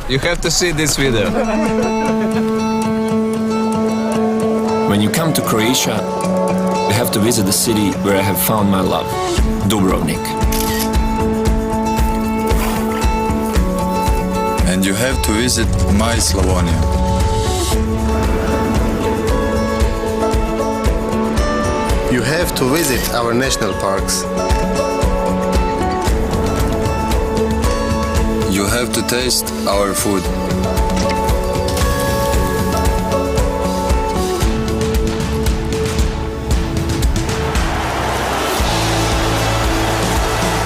You have to see this video. When you come to Croatia, you have to visit the city where I have found my love, Dubrovnik. And you have to visit my Slavonia. You have to visit our national parks. You have to taste our food.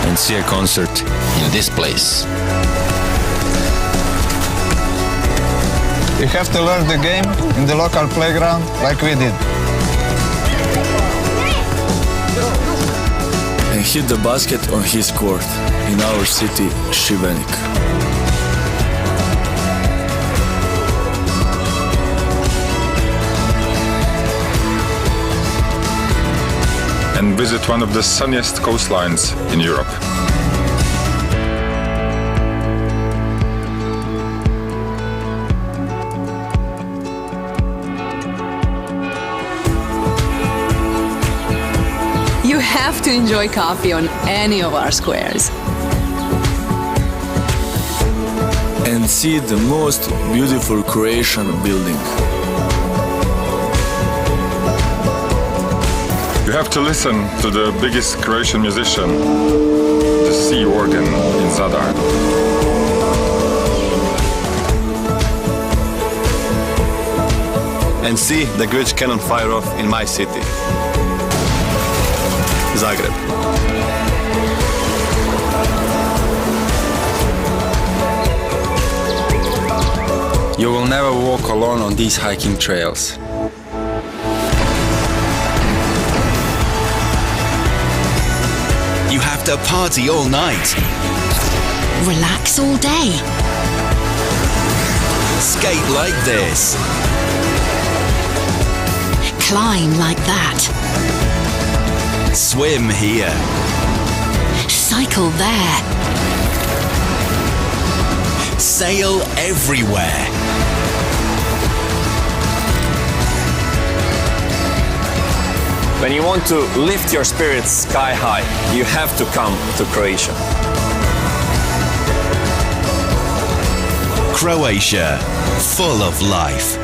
And see a concert in this place. You have to learn the game in the local playground like we did. And hit the basket on his court in our city, Crikvenica. And visit one of the sunniest coastlines in Europe. You have to enjoy coffee on any of our squares. And see the most beautiful Croatian building. You have to listen to the biggest Croatian musician, the sea organ in Zadar. And see the great cannon fire off in my city, Zagreb. You will never walk alone on these hiking trails. You have to party all night. Relax all day. Skate like this. Climb like that. Swim here. Cycle there. Sail everywhere. When you want to lift your spirits sky high, you have to come to Croatia. Croatia, full of life.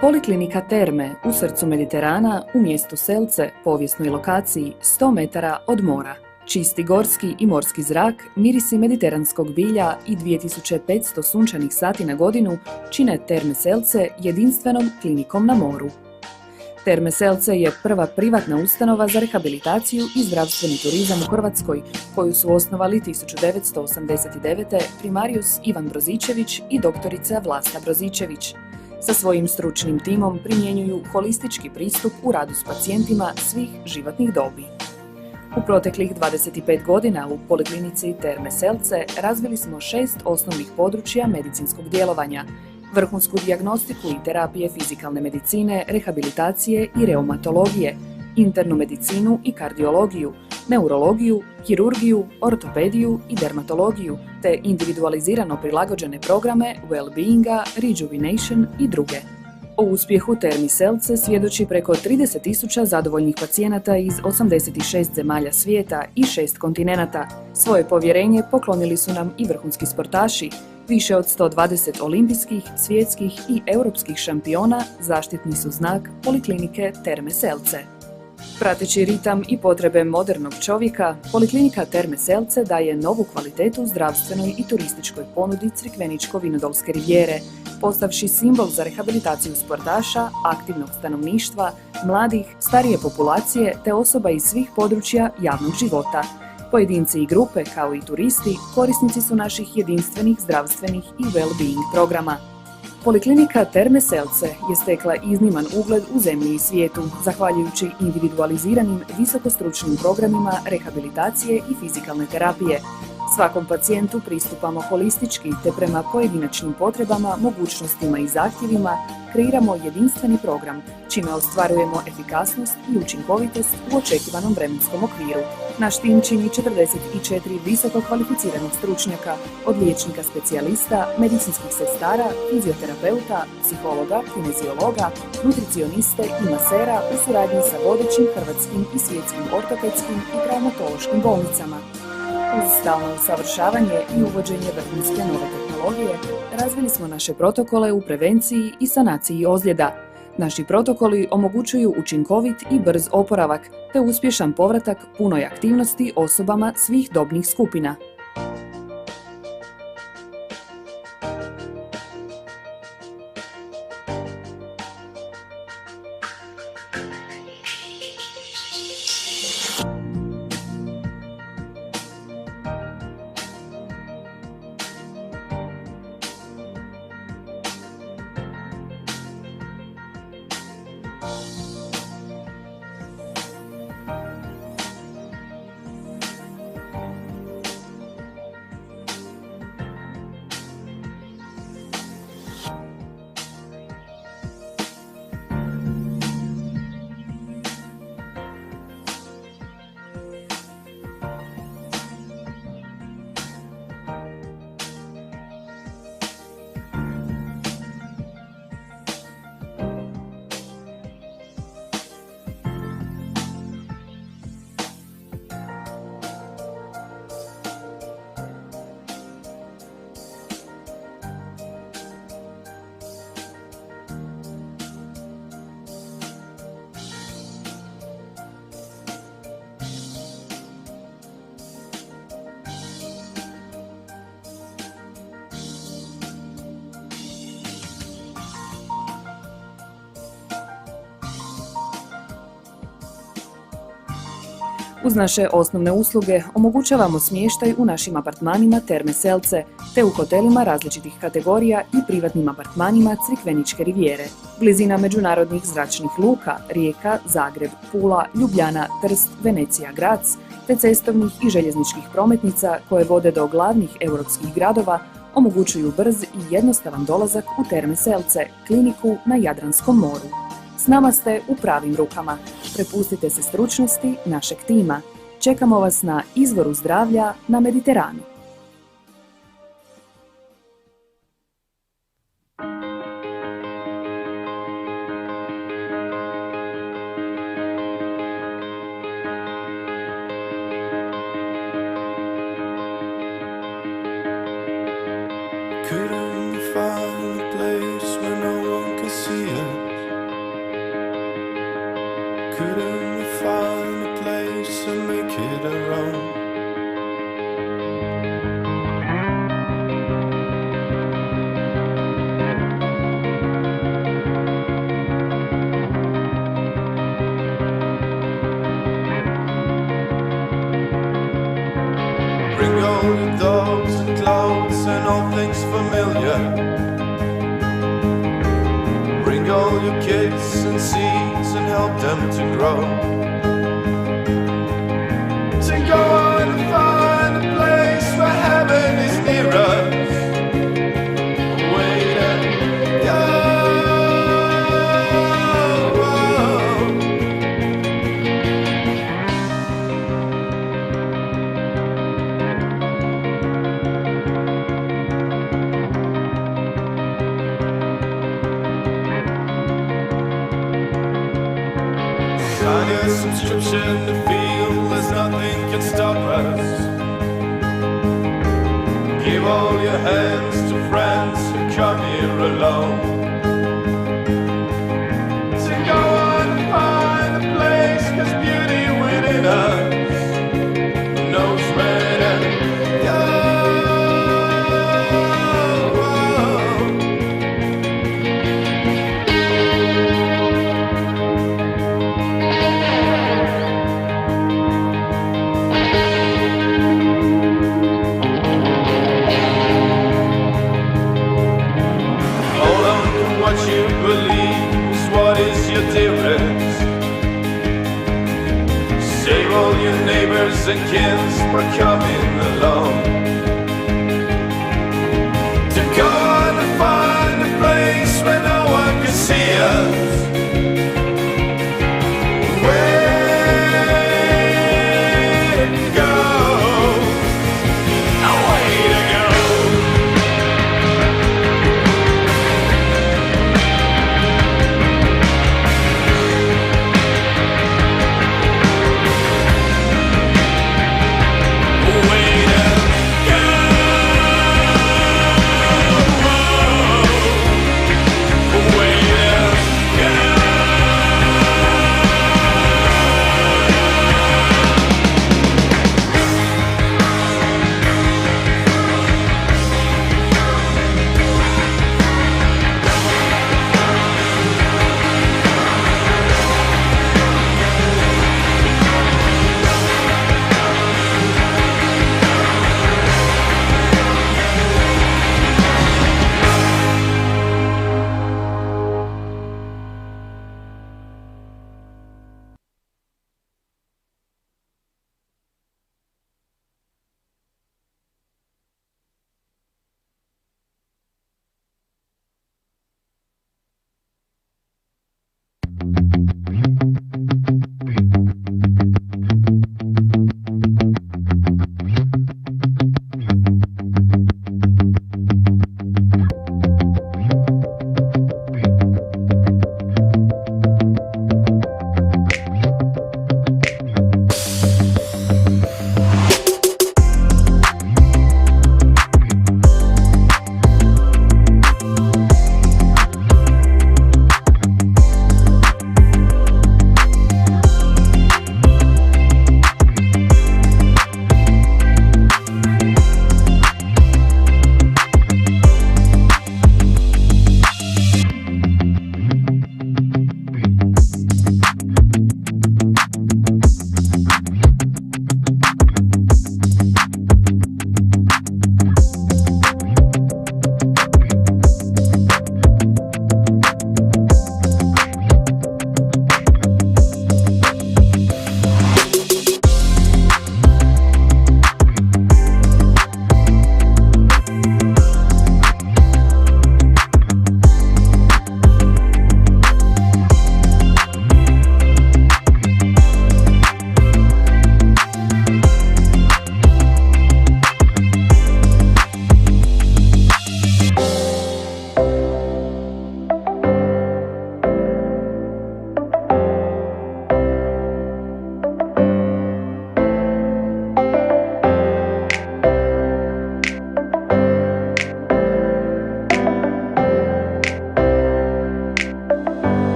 Poliklinika Terme u srcu Mediterana u mjestu Selce, povijesnoj lokaciji 100 metara od mora. Čisti gorski i morski zrak, mirisi mediteranskog bilja i 2500 sunčanih sati na godinu čine Terme Selce jedinstvenom klinikom na moru. Terme Selce je prva privatna ustanova za rehabilitaciju i zdravstveni turizam u Hrvatskoj, koju su osnovali 1989. primarijus Ivan Brozičević i doktorica Vlasta Brozičević. Sa svojim stručnim timom primjenjuju holistički pristup u radu s pacijentima svih životnih dobi. U proteklih 25 godina u Poliklinici Terme Selce razvili smo 6 osnovnih područja medicinskog djelovanja: vrhunsku dijagnostiku i terapije fizikalne medicine, rehabilitacije i reumatologije, internu medicinu i kardiologiju, neurologiju, kirurgiju, ortopediju i dermatologiju, te individualizirano prilagođene programe well-beinga, rejuvenation i druge. O uspjehu Termi Selce svjedoči preko 30.000 zadovoljnih pacijenata iz 86 zemalja svijeta i 6 kontinenata. Svoje povjerenje poklonili su nam i vrhunski sportaši. Više od 120 olimpijskih, svjetskih i europskih šampiona zaštitni su znak Poliklinike Terme Selce. Prateći ritam i potrebe modernog čovjeka, Poliklinika Terme Selce daje novu kvalitetu zdravstvenoj i turističkoj ponudi Crikveničko-Vinodolske rivijere, postavši simbol za rehabilitaciju sportaša, aktivnog stanovništva, mladih, starije populacije te osoba iz svih područja javnog života. Pojedinci i grupe, kao i turisti, korisnici su naših jedinstvenih zdravstvenih i well-being programa. Poliklinika Terme Selce je stekla izniman ugled u zemlji i svijetu, zahvaljujući individualiziranim visokostručnim programima rehabilitacije i fizikalne terapije. Svakom pacijentu pristupamo holistički te prema pojedinačnim potrebama, mogućnostima i zahtjevima kreiramo jedinstveni program, čime ostvarujemo efikasnost i učinkovitost u očekivanom vremenskom okviru. Naš tim čini 44 visoko kvalificiranih stručnjaka, od liječnika specijalista, medicinskih sestara, fizioterapeuta, psihologa, kineziologa, nutricioniste i masera u suradnji sa vodećim hrvatskim i svjetskim ortopedskim i traumatološkim bolnicama. Uz stalno usavršavanje i uvođenje vrhunske nove tehnologije, razvili smo naše protokole u prevenciji i sanaciji ozljeda. Naši protokoli omogućuju učinkovit i brz oporavak, te uspješan povratak punoj aktivnosti osobama svih dobnih skupina. Uz naše osnovne usluge omogućavamo smještaj u našim apartmanima Terme Selce, te u hotelima različitih kategorija i privatnim apartmanima Crikveničke rivijere. Blizina međunarodnih zračnih luka Rijeka, Zagreb, Pula, Ljubljana, Trst, Venecija, Grac, te cestovnih i željezničkih prometnica koje vode do glavnih europskih gradova omogućuju brz i jednostavan dolazak u Terme Selce, kliniku na Jadranskom moru. S nama ste u pravim rukama. Prepustite se stručnosti našeg tima. Čekamo vas na izvoru zdravlja na Mediteranu. Couldn't find a place where no one could see us. everything's familiar. Bring all your kids and seeds and help them to grow. To go on and find a place where heaven is near us. Way to go. Sign your subscription to feel there's nothing can stop us. Give all your hands to friends who come here alone. To go on and find a place, 'cause beauty within us knows where to go. Hold on to what you believe is what is your dearest. Save all your neighbors and kins for coming along. To go on and find a place where no one can see us. Where to go? A way to go. Way to go.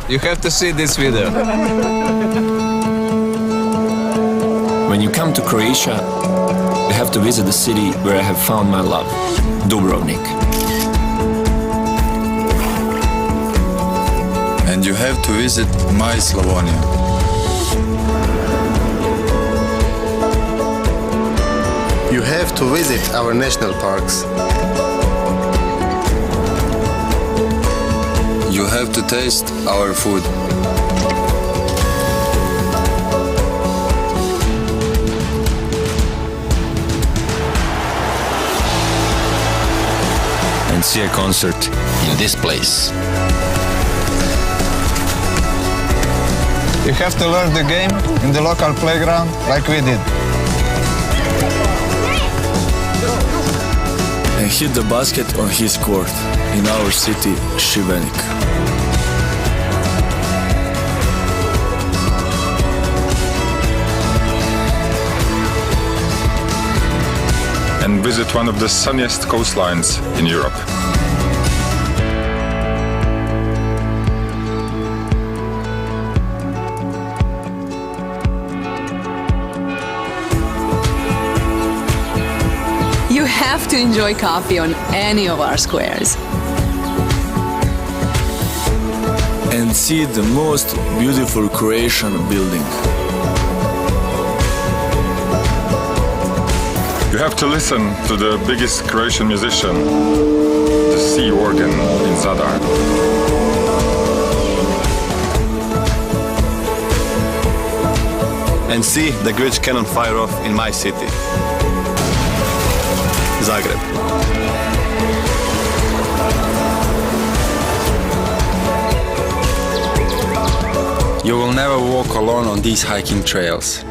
You have to see this video. When you come to Croatia, you have to visit the city where I have found my love, Dubrovnik. And you have to visit my Slavonia. You have to visit our national parks. You have to taste our food. And see a concert in this place. You have to learn the game in the local playground like we did. And hit the basket on his court in our city, Crikvenica. And visit one of the sunniest coastlines in Europe. You have to enjoy coffee on any of our squares. And see the most beautiful Croatian building. You have to listen to the biggest Croatian musician, the sea organ in Zadar. And see the great cannon fire off in my city, Zagreb. You will never walk alone on these hiking trails.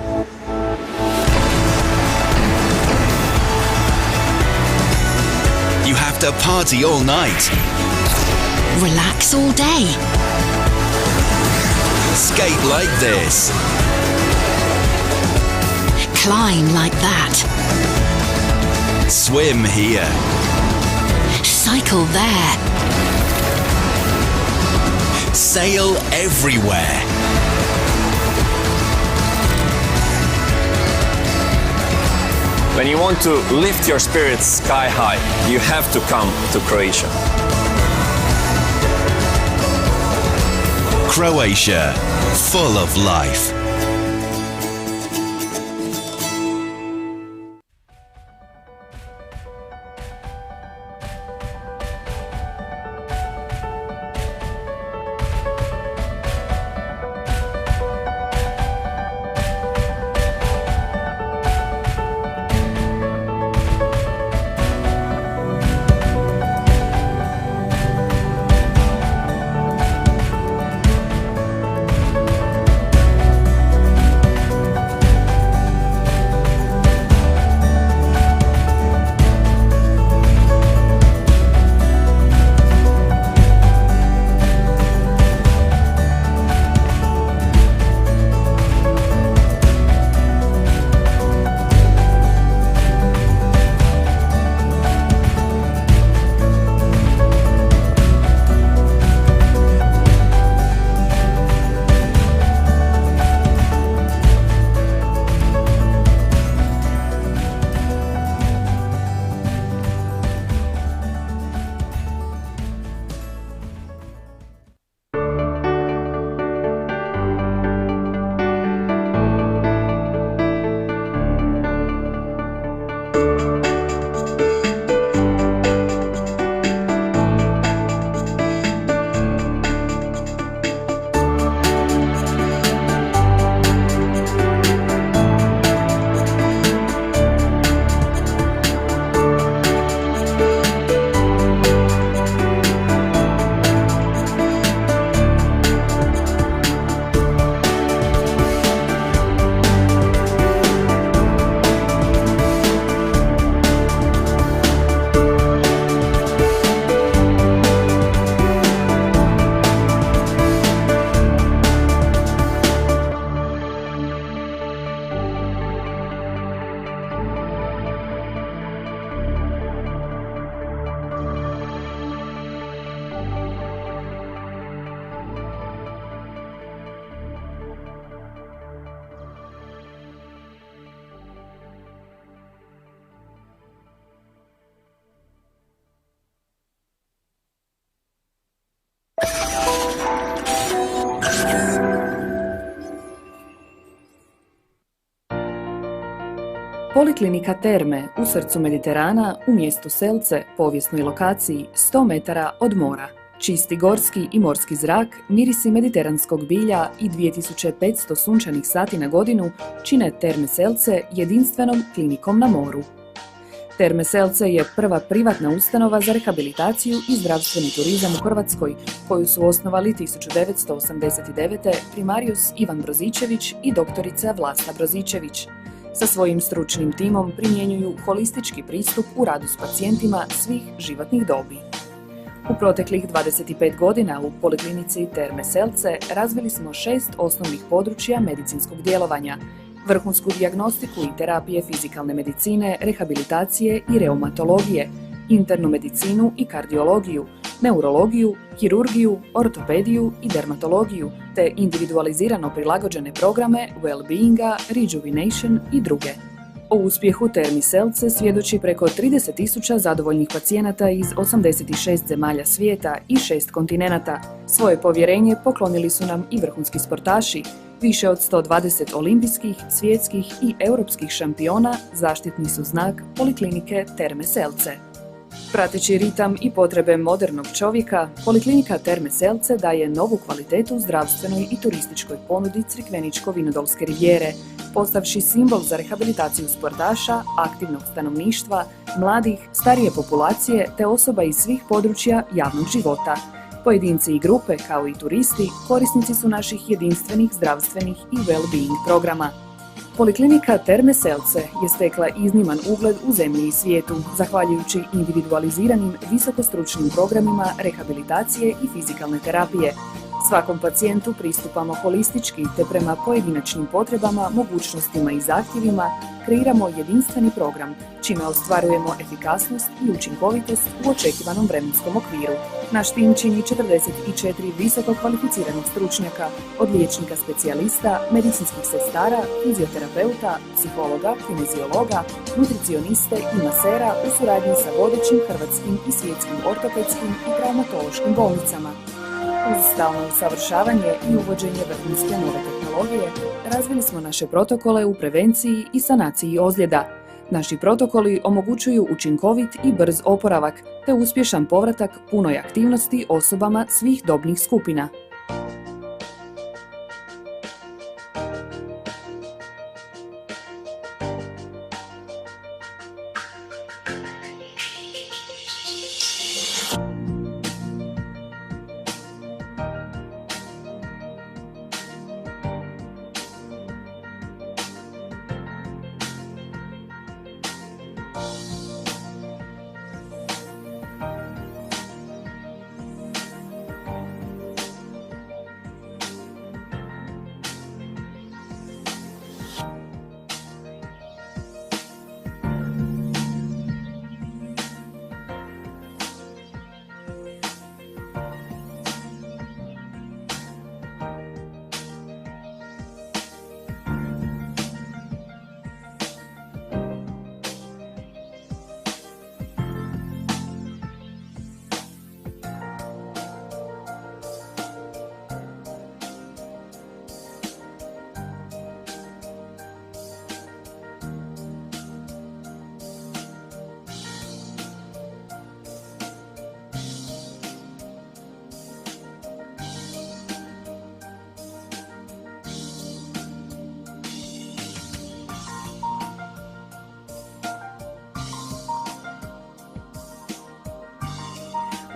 You have to party all night. Relax all day. Skate like this. Climb like that. Swim here. Cycle there. Sail everywhere. When you want to lift your spirits sky high, you have to come to Croatia. Croatia, full of life. Poliklinika Terme u srcu Mediterana u mjestu Selce, povijesnoj lokaciji 100 metara od mora. Čisti gorski i morski zrak, mirisi mediteranskog bilja i 2500 sunčanih sati na godinu čine Terme Selce jedinstvenom klinikom na moru. Terme Selce je prva privatna ustanova za rehabilitaciju i zdravstveni turizam u Hrvatskoj, koju su osnovali 1989. primarius Ivan Brozičević i doktorica Vlasta Brozičević. Sa svojim stručnim timom primjenjuju holistički pristup u radu s pacijentima svih životnih dobi. U proteklih 25 godina u Poliklinici Terme Selce razvili smo 6 osnovnih područja medicinskog djelovanja: vrhunsku dijagnostiku i terapije fizikalne medicine, rehabilitacije i reumatologije, internu medicinu i kardiologiju, neurologiju, kirurgiju, ortopediju i dermatologiju, te individualizirano prilagođene programe well-beinga, rejuvenation i druge. O uspjehu Termi Selce svjedoči preko 30.000 zadovoljnih pacijenata iz 86 zemalja svijeta i 6 kontinenata. Svoje povjerenje poklonili su nam i vrhunski sportaši. Više od 120 olimpijskih, svjetskih i europskih šampiona zaštitni su znak Poliklinike Terme Selce. Prateći ritam i potrebe modernog čovjeka, Poliklinika Terme Selce daje novu kvalitetu zdravstvenoj i turističkoj ponudi Crikveničko-Vinodolske rivijere, postavši simbol za rehabilitaciju sportaša, aktivnog stanovništva, mladih, starije populacije te osoba iz svih područja javnog života. Pojedinci i grupe, kao i turisti, korisnici su naših jedinstvenih zdravstvenih i well-being programa. Poliklinika Terme Selce je stekla izniman ugled u zemlji i svijetu, zahvaljujući individualiziranim visokostručnim programima rehabilitacije i fizikalne terapije. Svakom pacijentu pristupamo holistički te prema pojedinačnim potrebama, mogućnostima i zahtjevima kreiramo jedinstveni program, čime ostvarujemo efikasnost i učinkovitost u očekivanom vremenskom okviru. Naš tim čini 44 visoko kvalificiranih stručnjaka, od liječnika specijalista, medicinskih sestara, fizioterapeuta, psihologa, kineziologa, nutricioniste i masera u suradnji sa vodećim hrvatskim i svjetskim ortopedskim i traumatološkim bolnicama. Uz stalno usavršavanje i uvođenje vrhunske nove tehnologije, razvili smo naše protokole u prevenciji i sanaciji ozljeda. Naši protokoli omogućuju učinkovit i brz oporavak te uspješan povratak punoj aktivnosti osobama svih dobnih skupina.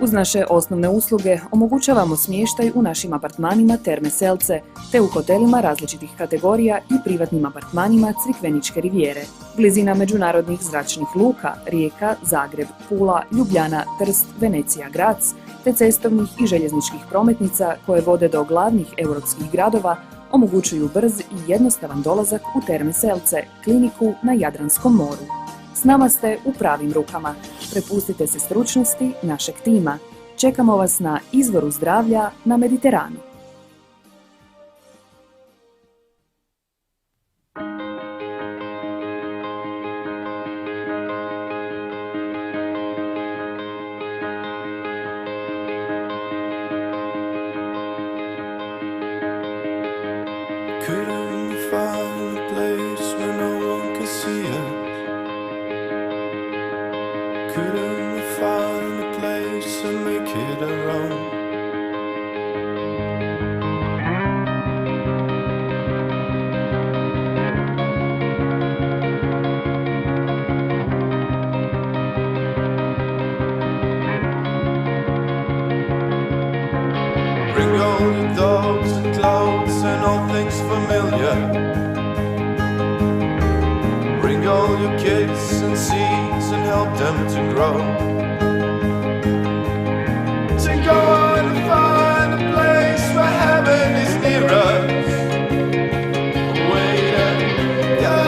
Uz naše osnovne usluge omogućavamo smještaj u našim apartmanima Terme Selce, te u hotelima različitih kategorija i privatnim apartmanima Crikveničke rivijere. Blizina međunarodnih zračnih luka Rijeka, Zagreb, Pula, Ljubljana, Trst, Venecija, Graz, te cestovnih i željezničkih prometnica koje vode do glavnih europskih gradova omogućuju brz i jednostavan dolazak u Terme Selce, kliniku na Jadranskom moru. S nama ste u pravim rukama. Prepustite se stručnosti našeg tima. Čekamo vas na izvoru zdravlja na Mediteranu. Couldn't find a place where no one could see her. Bring all your kids and seeds and help them to grow. To go on and find a place where heaven is near us. Way to go.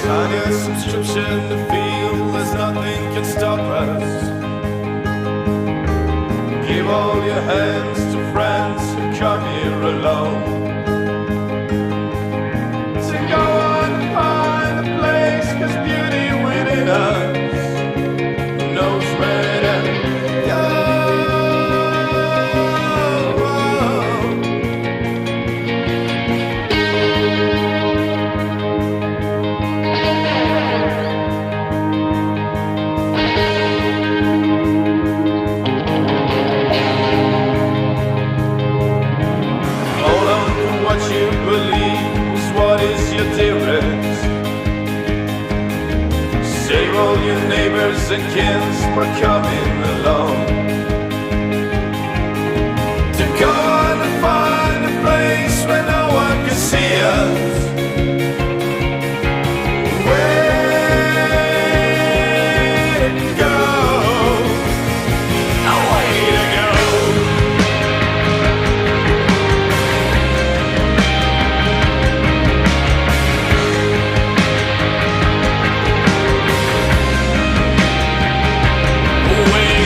Sign your subscription to feel there's nothing can stop us. Give all your hands to friends who come here alone. To go on and find a place, 'cause beauty within us knows where to go. Hold on to what you believe is what is your dearest. Save all your neighbors and kins for coming along. To go on and find a place where no one can see us. Where to go? A way to go. Way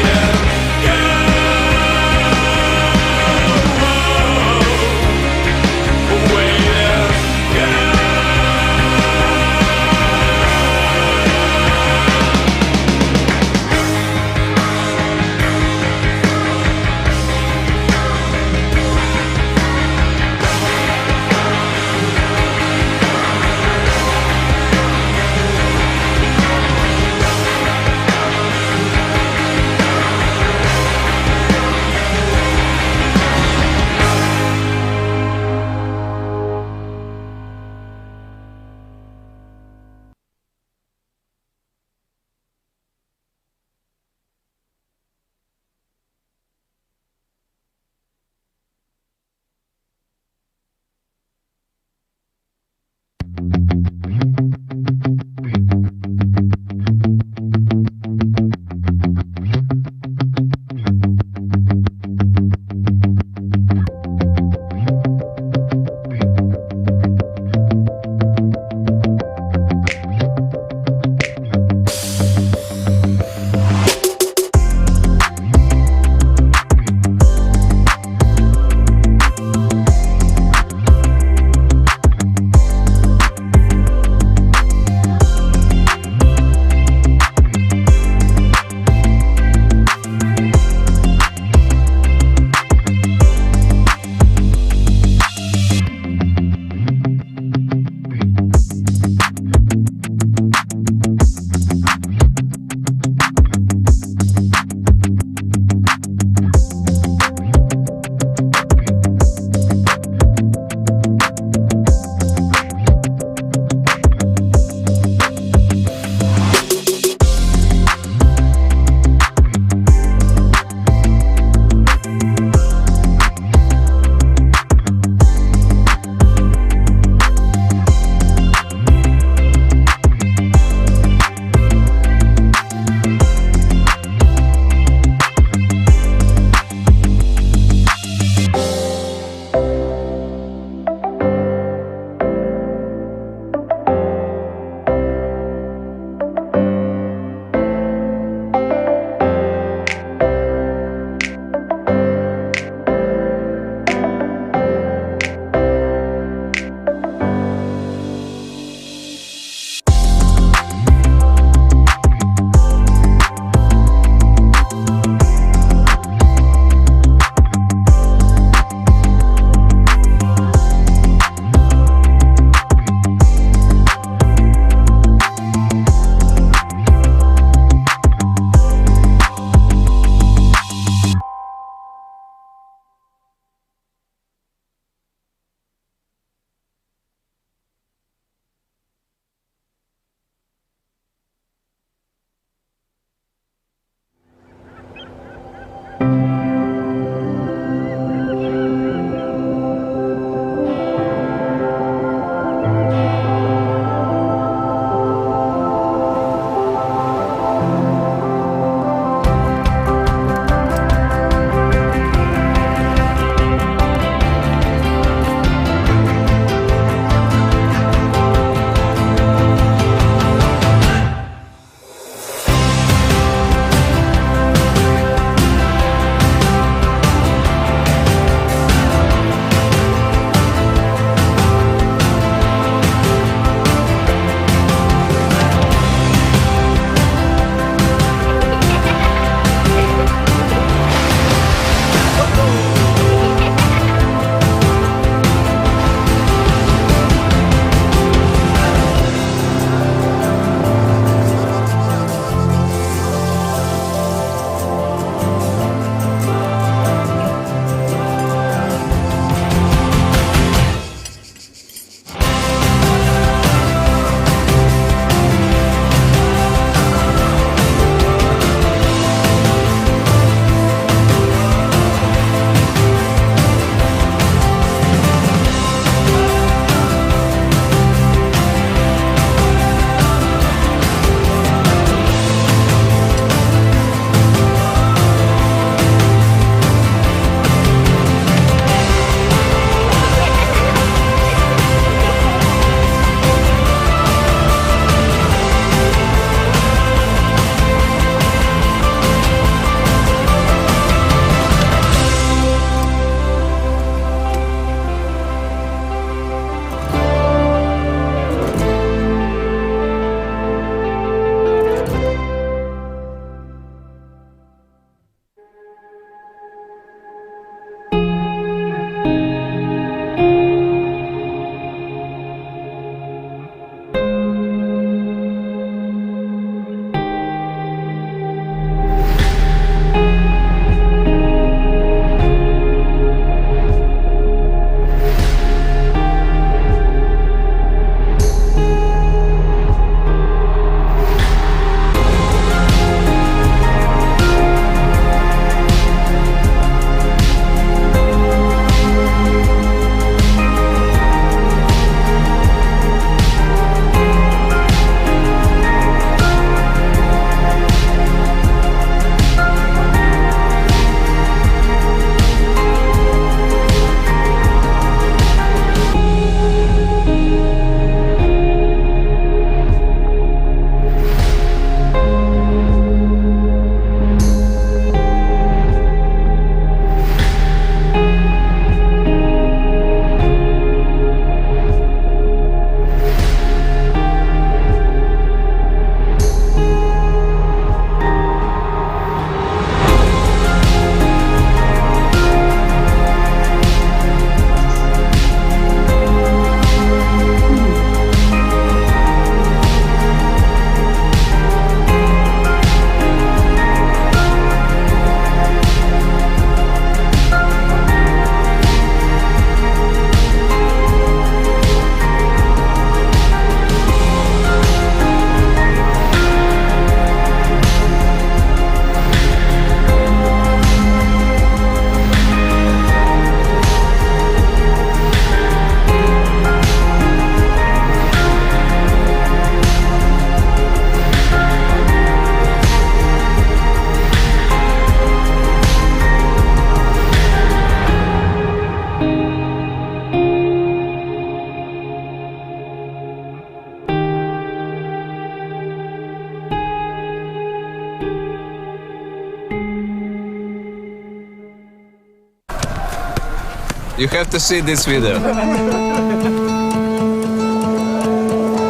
You have to see this video.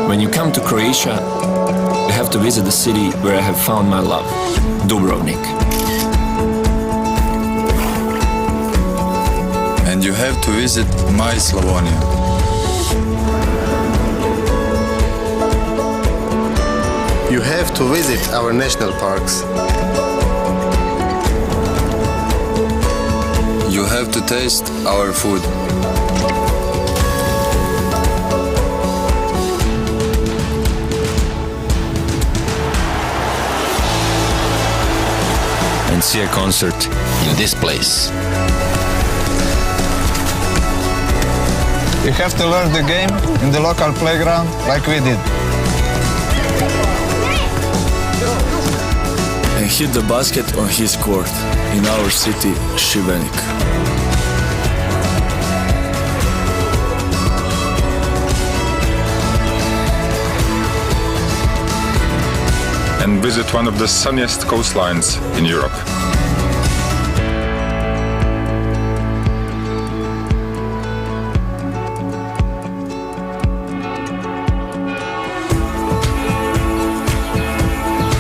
When you come to Croatia, you have to visit the city where I have found my love, Dubrovnik. And you have to visit my Slavonia. You have to visit our national parks. You have to taste our food. And see a concert in this place. You have to learn the game in the local playground like we did. And hit the basket on his court in our city, Crikvenica. And visit one of the sunniest coastlines in Europe.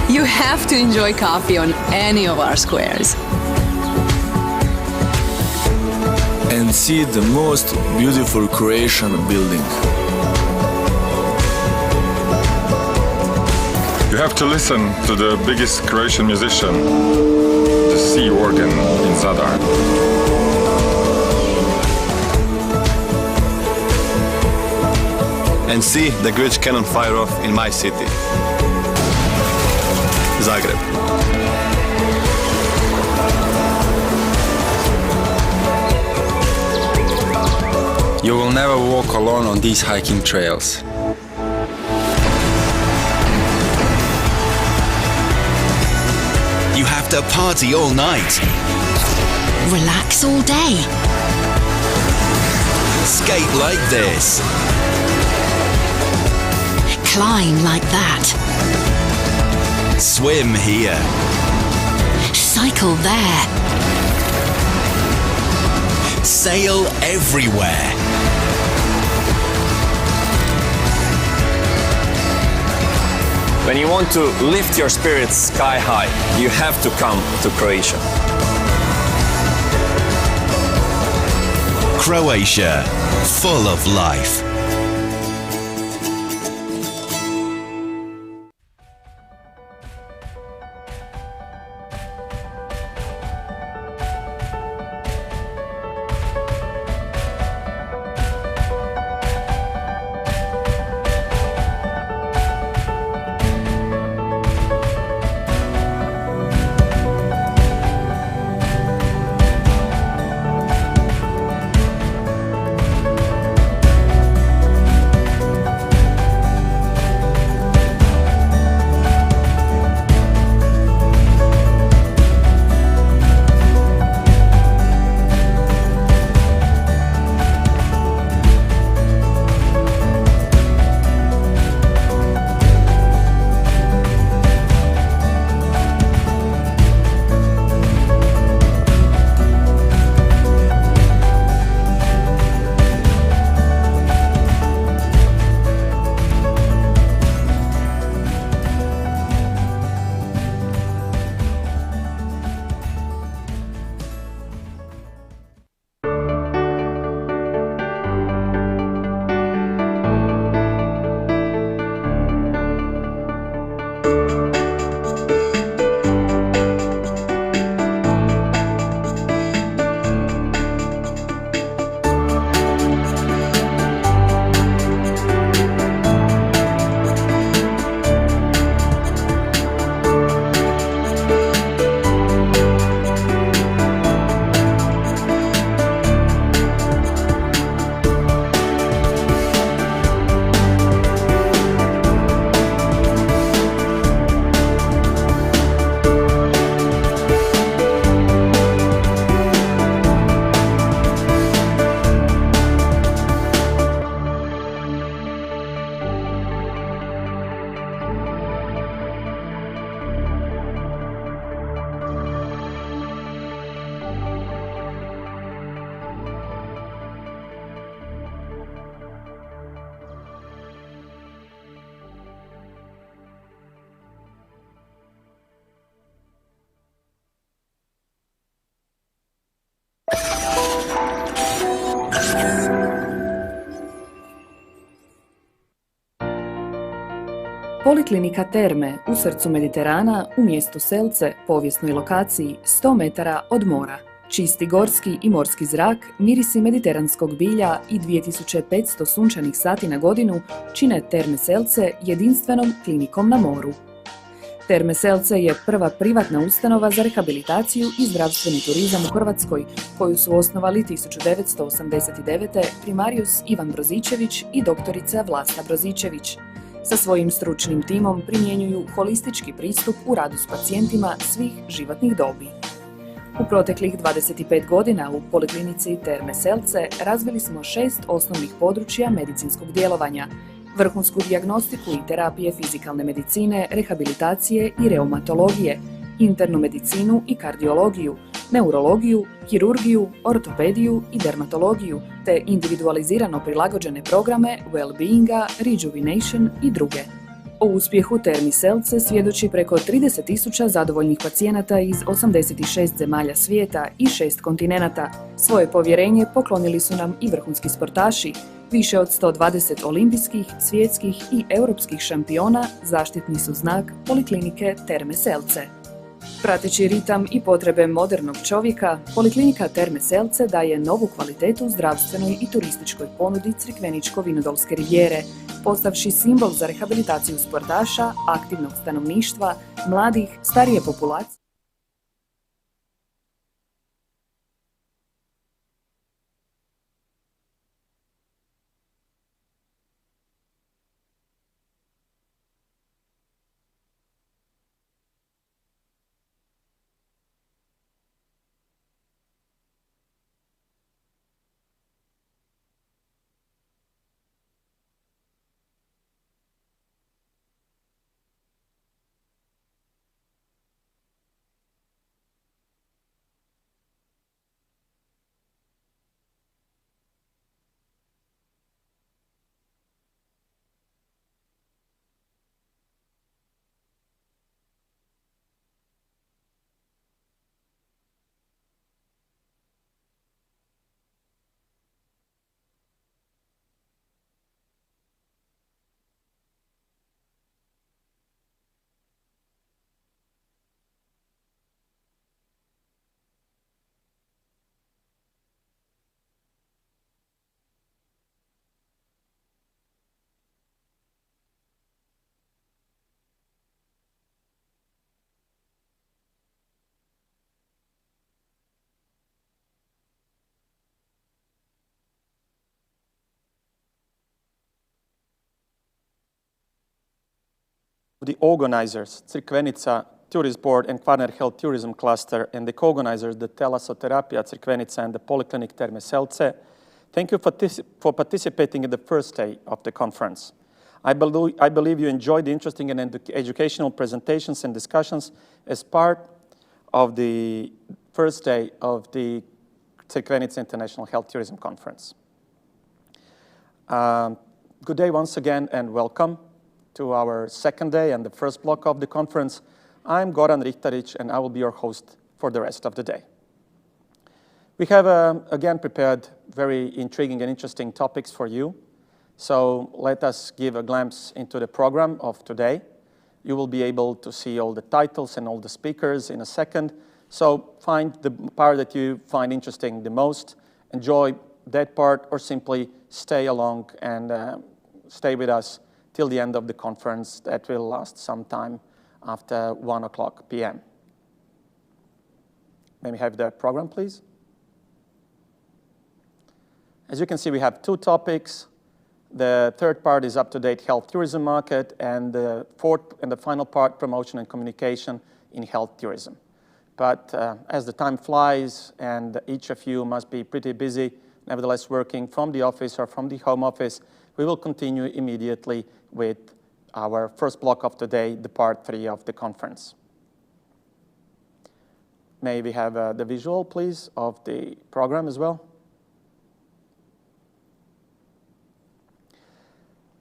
You have to enjoy coffee on any of our squares. And see the most beautiful Croatian building. You have to listen to the biggest Croatian musician, the sea organ in Zadar. And see the great cannon fire off in my city, Zagreb. You will never walk alone on these hiking trails. You have to party all night. Relax all day. Skate like this. Climb like that. Swim here. Cycle there. Sail everywhere. When you want to lift your spirits sky high, you have to come to Croatia. Croatia, full of life. Poliklinika Terme u srcu Mediterana u mjestu Selce, povijesnoj lokaciji 100 metara od mora. Čisti gorski i morski zrak, mirisi mediteranskog bilja i 2500 sunčanih sati na godinu čine Terme Selce jedinstvenom klinikom na moru. Terme Selce je prva privatna ustanova za rehabilitaciju i zdravstveni turizam u Hrvatskoj, koju su osnovali 1989. primarijus Ivan Brozičević i doktorica Vlasta Brozičević. Sa svojim stručnim timom primjenjuju holistički pristup u radu s pacijentima svih životnih dobi. U proteklih 25 godina u Poliklinici Terme Selce razvili smo 6 osnovnih područja medicinskog djelovanja: vrhunsku dijagnostiku i terapije fizikalne medicine, rehabilitacije i reumatologije, internu medicinu i kardiologiju, neurologiju, kirurgiju, ortopediju i dermatologiju, te individualizirano prilagođene programe well-beinga, rejuvenation i druge. O uspjehu Termi Selce svjedoči preko 30.000 zadovoljnih pacijenata iz 86 zemalja svijeta i 6 kontinenata. Svoje povjerenje poklonili su nam i vrhunski sportaši. Više od 120 olimpijskih, svjetskih i europskih šampiona zaštitni su znak Poliklinike Terme Selce. Prateći ritam i potrebe modernog čovjeka, Poliklinika Terme Selce daje novu kvalitetu zdravstvenoj i turističkoj ponudi Crikveničko-Vinodolske rivijere, postavši simbol za rehabilitaciju sportaša, aktivnog stanovništva, mladih, starije populacije. The organizers, Crikvenica Tourist Board and Kvarner Health Tourism Cluster, and the co-organizers, the Thalassoterapia Crikvenica and the Polyclinic Terme Selce, thank you for participating in the first day of the conference. I believe you enjoyed the interesting and educational presentations and discussions as part of the first day of the Crikvenica International Health Tourism Conference. Good day once again and welcome to our second day and the first block of the conference. I'm Goran Rihtarić and I will be your host for the rest of the day. We have again prepared very intriguing and interesting topics for you. So let us give a glimpse into the program of today. You will be able to see all the titles and all the speakers in a second. So find the part that you find interesting the most, enjoy that part, or simply stay along and stay with us till the end of the conference that will last some time after 1:00 p.m. May we have the program, please? As you can see, we have two topics. The third part is up-to-date health tourism market, and the fourth and the final part, promotion and communication in health tourism. But as the time flies and each of you must be pretty busy, nevertheless working from the office or from the home office, we will continue immediately with our first block of today, the part 3 of the conference. May we have the visual, please, of the program as well?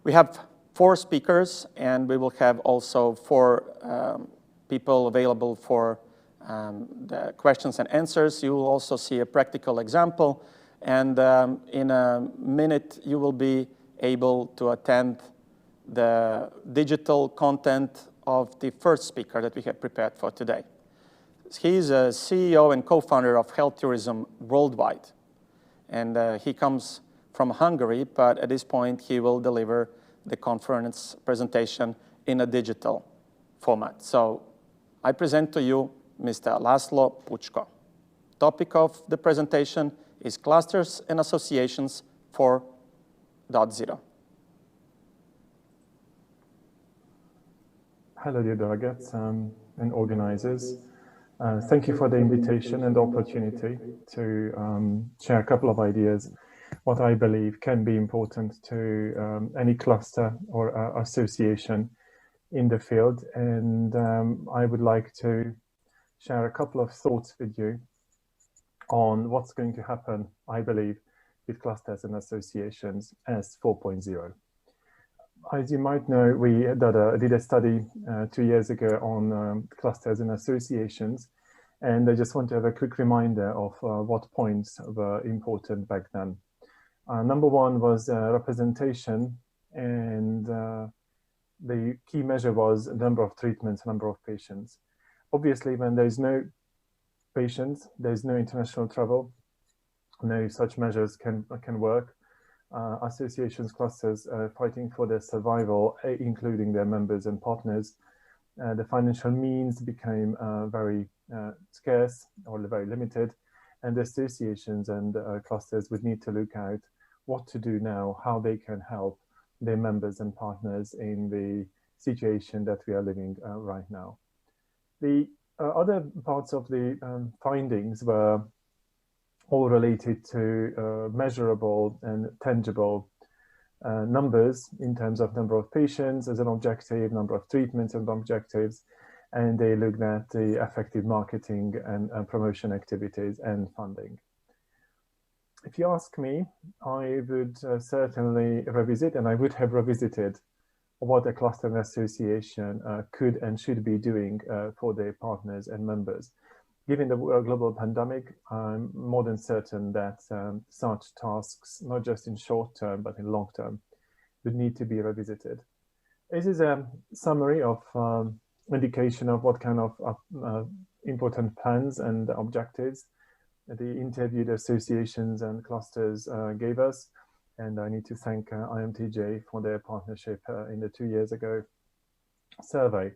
We have 4 speakers, and we will have also 4 people available for the questions and answers. You will also see a practical example, and in a minute you will be able to attend the digital content of the first speaker that we have prepared for today. He's a CEO and co-founder of Health Tourism Worldwide. And he comes from Hungary, but at this point he will deliver the conference presentation in a digital format. So I present to you Mr. Laszlo Pucsko. Topic of the presentation is Clusters and Associations 4.0. Hello, dear delegates and organizers. Thank you for the invitation and the opportunity to share a couple of ideas, what I believe can be important to any cluster or association in the field. And I would like to share a couple of thoughts with you on what's going to happen, I believe, with clusters and associations as 4.0. As you might know, we did a study 2 years ago on clusters and associations, and I just want to have a quick reminder of what points were important back then. Number one was representation, and the key measure was number of treatments, number of patients. Obviously, when there's no patients, there's no international travel, no such measures can work. Associations, clusters fighting for their survival, including their members and partners. The financial means became very scarce or very limited, and the associations and clusters would need to look at what to do now, how they can help their members and partners in the situation that we are living right now. The other parts of the findings were all related to measurable and tangible numbers in terms of number of patients as an objective, number of treatments and objectives, and they looked at the effective marketing and promotion activities and funding. If you ask me, I would certainly revisit, and I would have revisited, what a cluster and association could and should be doing for their partners and members. Given the global pandemic, I'm more than certain that such tasks, not just in short term, but in long term, would need to be revisited. This is a summary of indication of what kind of important plans and objectives the interviewed associations and clusters gave us. And I need to thank IMTJ for their partnership in the 2 years ago survey.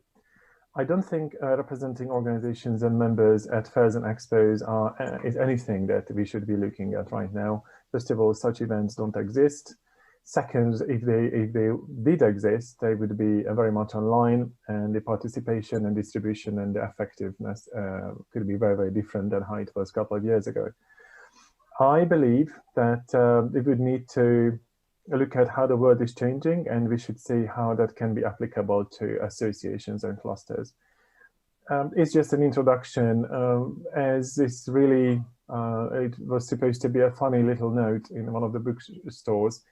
I don't think representing organizations and members at fairs and expos is anything that we should be looking at right now. First of all, such events don't exist. Second, if they did exist, they would be very much online, and the participation and distribution and the effectiveness could be very, very different than how it was a couple of years ago. I believe that we would need to look at how the world is changing, and we should see how that can be applicable to associations and clusters. It's just an introduction, as it's really, it was supposed to be a funny little note in one of the bookstores,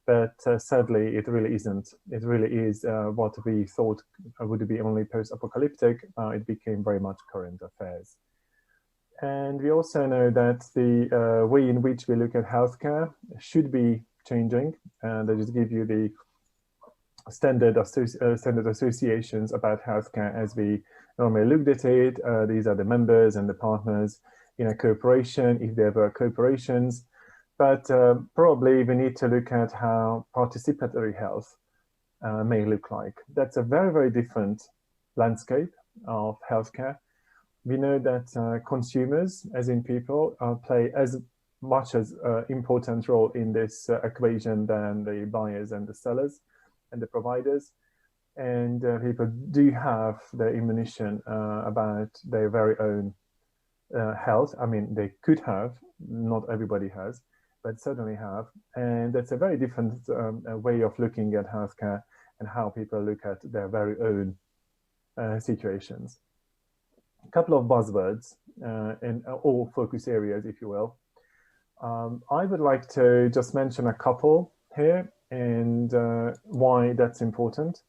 but sadly it really isn't. It really is what we thought would be only post-apocalyptic. It became very much current affairs. And we also know that the way in which we look at healthcare should be changing, and I just give you the standard associations about healthcare as we normally looked at it. These are the members and the partners in a corporation, if there were corporations, but probably we need to look at how participatory health may look like. That's a very, very different landscape of healthcare. We know that consumers, as in people, play as much as important role in this equation than the buyers and the sellers and the providers. And people do have the ammunition about their very own health. I mean, they could have, not everybody has, but certainly have. And that's a very different way of looking at healthcare and how people look at their very own situations. A couple of buzzwords in all focus areas, if you will. I would like to just mention a couple here and why that's important.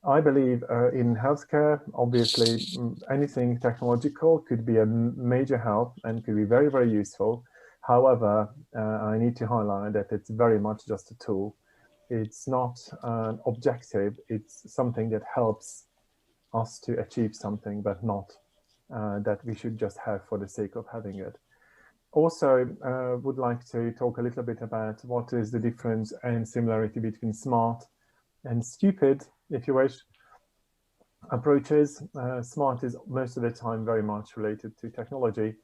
I believe in healthcare, obviously, anything technological could be a major help and could be very, very useful. However, I need to highlight that it's very much just a tool It's not an objective, it's something that helps us to achieve something, but not that we should just have for the sake of having it. Also, would like to talk a little bit about what is the difference and similarity between smart and stupid, if you wish, approaches. Smart is most of the time very much related to technology,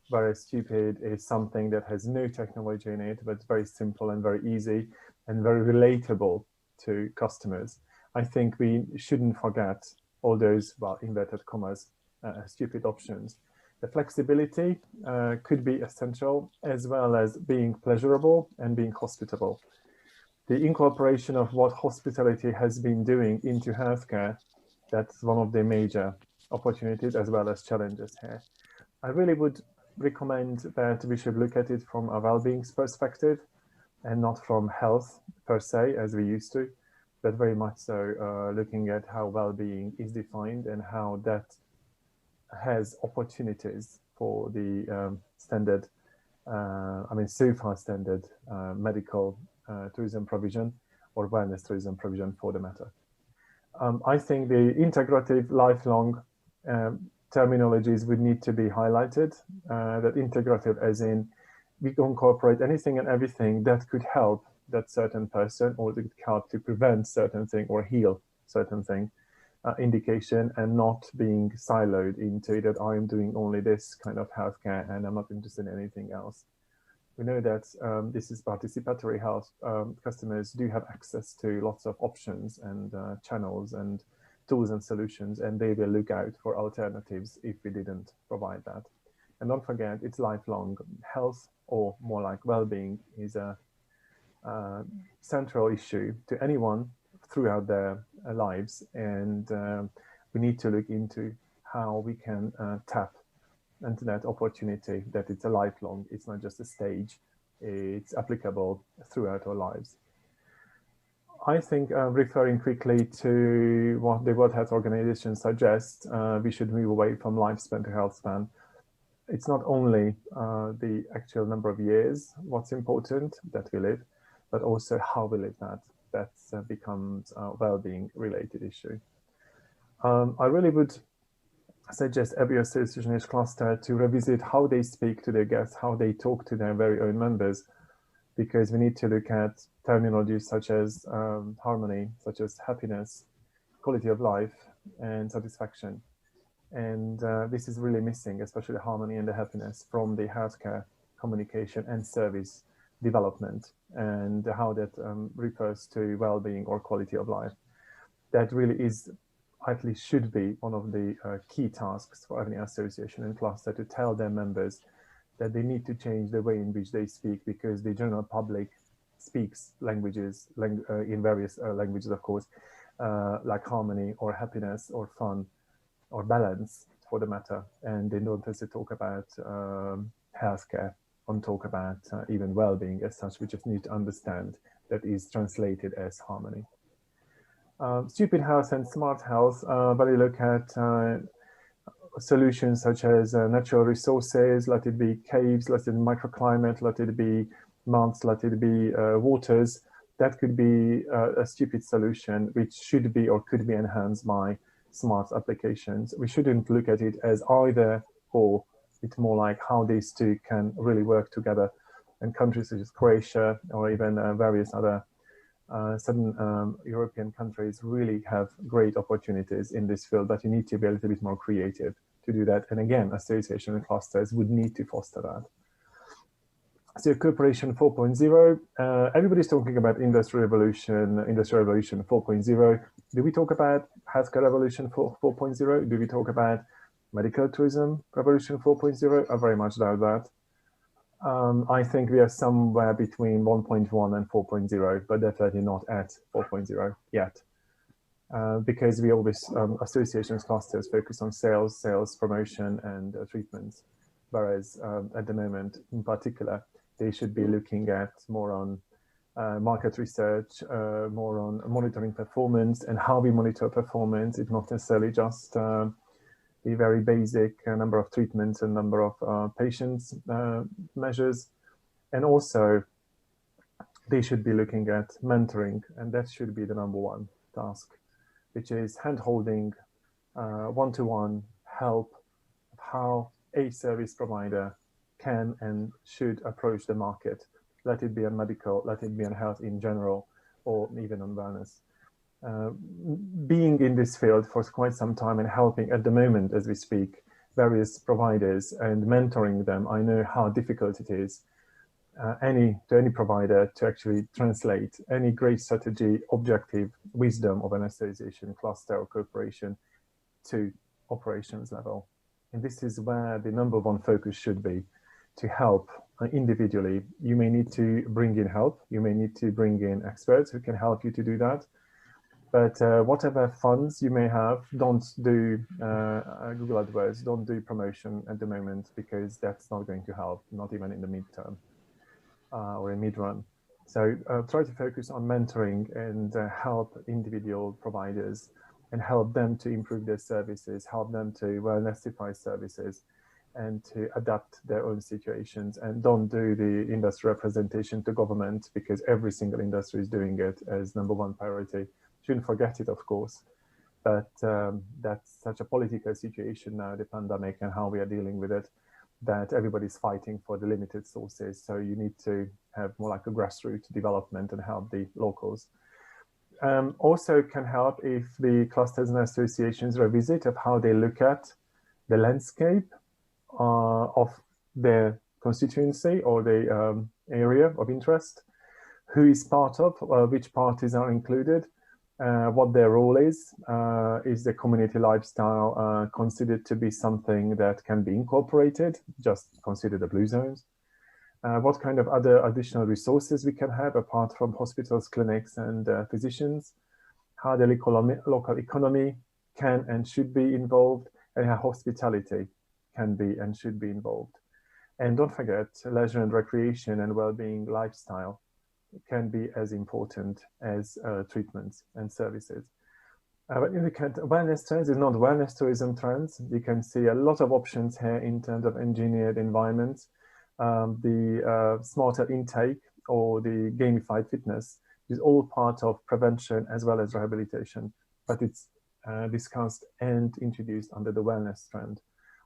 whereas stupid is something that has no technology in it, but it's very simple and very easy and very relatable to customers. I think we shouldn't forget all those, well, inverted commas, stupid options. The flexibility could be essential, as well as being pleasurable and being hospitable. The incorporation of what hospitality has been doing into healthcare, that's one of the major opportunities as well as challenges here. I really would recommend that we should look at it from a well-being perspective and not from health per se, as we used to, but very much so looking at how well-being is defined and how that has opportunities for the standard, so far standard medical tourism provision or wellness tourism provision for the matter. I think the integrative lifelong terminologies would need to be highlighted, that integrative as in we incorporate anything and everything that could help that certain person or that could help to prevent certain thing or heal certain thing, indication, and not being siloed into that I am doing only this kind of healthcare and I'm not interested in anything else. We know that this is participatory health. Customers do have access to lots of options and channels and tools and solutions, and they will look out for alternatives if we didn't provide that. And don't forget, it's lifelong. Health, or more like well-being, is a central issue to anyone throughout their lives, and we need to look into how we can tap into that opportunity, that it's a lifelong, it's not just a stage, it's applicable throughout our lives. I think referring quickly to what the World Health Organization suggests, we should move away from lifespan to health span. It's not only the actual number of years what's important that we live, but also how we live that. That becomes a well-being related issue. I really would suggest every association cluster to revisit how they speak to their guests, how they talk to their very own members, because we need to look at terminologies such as harmony, such as happiness, quality of life, and satisfaction. And this is really missing, especially the harmony and the happiness from the healthcare communication and service development, and how that refers to well-being or quality of life. That really is, at least should be, one of the key tasks for any association and cluster, to tell their members that they need to change the way in which they speak, because the general public speaks languages in various languages, of course, like harmony or happiness or fun or balance for the matter, and they don't necessarily talk about healthcare, don't talk about even well-being as such. We just need to understand that is translated as harmony. Stupid health and smart health, but we look at solutions such as natural resources, let it be caves, let it be microclimate, let it be mounts, let it be waters. That could be a stupid solution, which should be or could be enhanced by smart applications. We shouldn't look at it as either or. It's more like how these two can really work together. And countries such as Croatia or even various other southern European countries really have great opportunities in this field, but you need to be a little bit more creative to do that. And again, association and clusters would need to foster that. So cooperation 4.0, everybody's talking about Industrial Revolution 4.0. Do we talk about Healthcare Revolution 4.0? Do we talk about Medical Tourism Revolution 4.0? I very much doubt that. I think we are somewhere between 1.1 and 4.0, but definitely not at 4.0 yet. Because we always, associations, clusters focus on sales, promotion, and treatments. Whereas at the moment, in particular, they should be looking at more on market research, more on monitoring performance and how we monitor performance. It's not necessarily just the very basic number of treatments and number of patients measures. And also they should be looking at mentoring, and that should be the number one task, which is hand-holding, one-to-one help of how a service provider can and should approach the market, let it be on medical, let it be on health in general, or even on wellness. Being in this field for quite some time and helping at the moment as we speak various providers and mentoring them, I know how difficult it is to any provider to actually translate any great strategy, objective, wisdom of an association, cluster or corporation to operations level. And this is where the number one focus should be, to help individually. You may need to bring in help, you may need to bring in experts who can help you to do that. But whatever funds you may have, don't do Google AdWords, don't do promotion at the moment, because that's not going to help, not even in the midterm or in mid-run. So try to focus on mentoring and help individual providers and help them to improve their services, help them to wellnessify services and to adapt their own situations. And don't do the industry representation to government, because every single industry is doing it as number one priority. Shouldn't forget it, of course, but that's such a political situation now, the pandemic, and how we are dealing with it, that everybody's fighting for the limited sources. So you need to have more like a grassroots development and help the locals. Also can help if the clusters and associations revisit of how they look at the landscape of their constituency or the area of interest, who is part of, which parties are included, what their role is the community lifestyle considered to be something that can be incorporated, just consider the blue zones, what kind of other additional resources we can have apart from hospitals, clinics and physicians, how the local economy can and should be involved, and how hospitality can be and should be involved. And don't forget, leisure and recreation and well-being lifestyle can be as important as treatments and services. When you look at wellness trends, it's not wellness tourism trends. You can see a lot of options here in terms of engineered environments, the smarter intake or the gamified fitness is all part of prevention as well as rehabilitation, but it's discussed and introduced under the wellness trend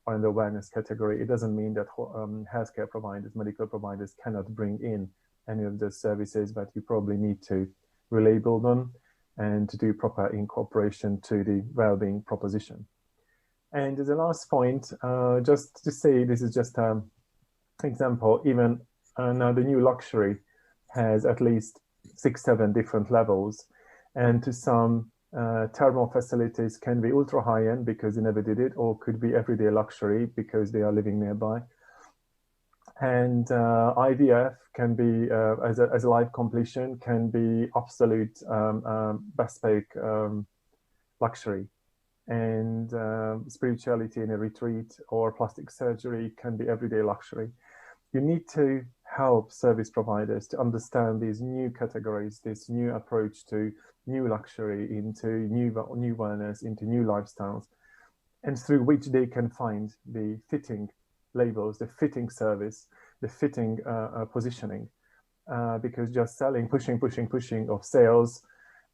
or in the wellness category. It doesn't mean that healthcare providers, medical providers cannot bring in any of those services, but you probably need to relabel them and to do proper incorporation to the well-being proposition. And as a last point, just to say, this is just an example, even now the new luxury has at least 6-7 different levels, and to some thermal facilities can be ultra high-end because they never did it, or could be everyday luxury because they are living nearby. And IVF can be, as a life completion, can be absolute bespoke luxury. And spirituality in a retreat or plastic surgery can be everyday luxury. You need to help service providers to understand these new categories, this new approach to new luxury, into new wellness, into new lifestyles, and through which they can find the fitting labels, the fitting service, the fitting positioning, because just selling, pushing of sales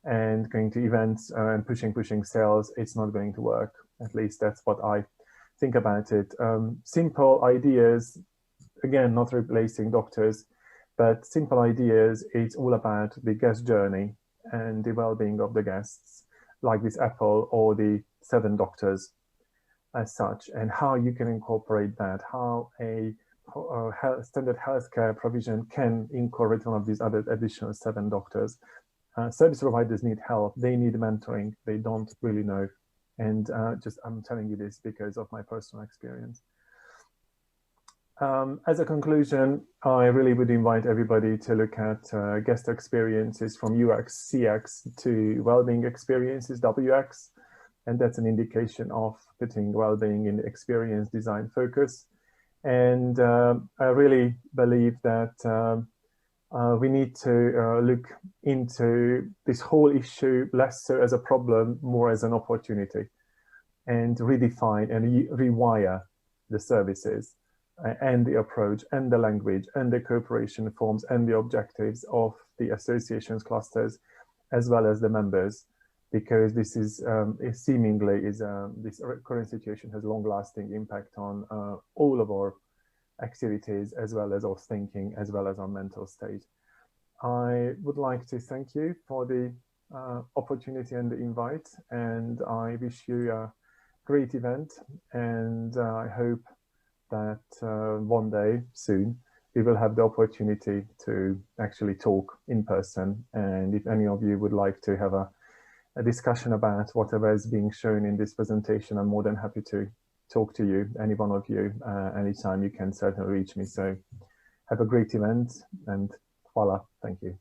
and going to events and pushing sales, it's not going to work. At least that's what I think about it. Simple ideas, again, not replacing doctors, but simple ideas, it's all about the guest journey and the well-being of the guests, like this Apple or the 7 doctors as such, and how you can incorporate that, how a standard healthcare provision can incorporate one of these other additional 7 doctors. Service providers need help, they need mentoring, they don't really know. And I'm telling you this because of my personal experience. As a conclusion, I really would invite everybody to look at guest experiences from UX, CX to well-being experiences, WX. And that's an indication of putting well-being in the experience design focus. And I really believe that we need to look into this whole issue less so as a problem, more as an opportunity, and redefine and rewire the services and the approach and the language and the cooperation forms and the objectives of the associations clusters as well as the members, because this is seemingly this current situation has long-lasting impact on all of our activities as well as our thinking as well as our mental state. I would like to thank you for the opportunity and the invite, and I wish you a great event, and I hope that one day soon we will have the opportunity to actually talk in person. And if any of you would like to have a discussion about whatever is being shown in this presentation, I'm more than happy to talk to you, any one of you, anytime. You can certainly reach me. So have a great event, and voila, thank you.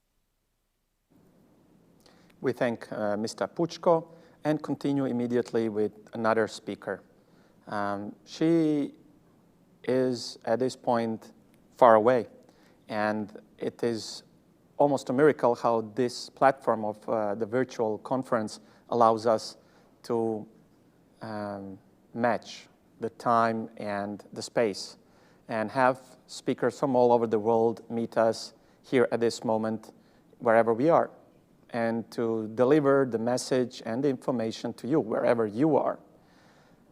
We thank Mr. Pučko and continue immediately with another speaker. She is at this point far away, and it is almost a miracle how this platform of the virtual conference allows us to match the time and the space and have speakers from all over the world meet us here at this moment wherever we are, and to deliver the message and the information to you wherever you are.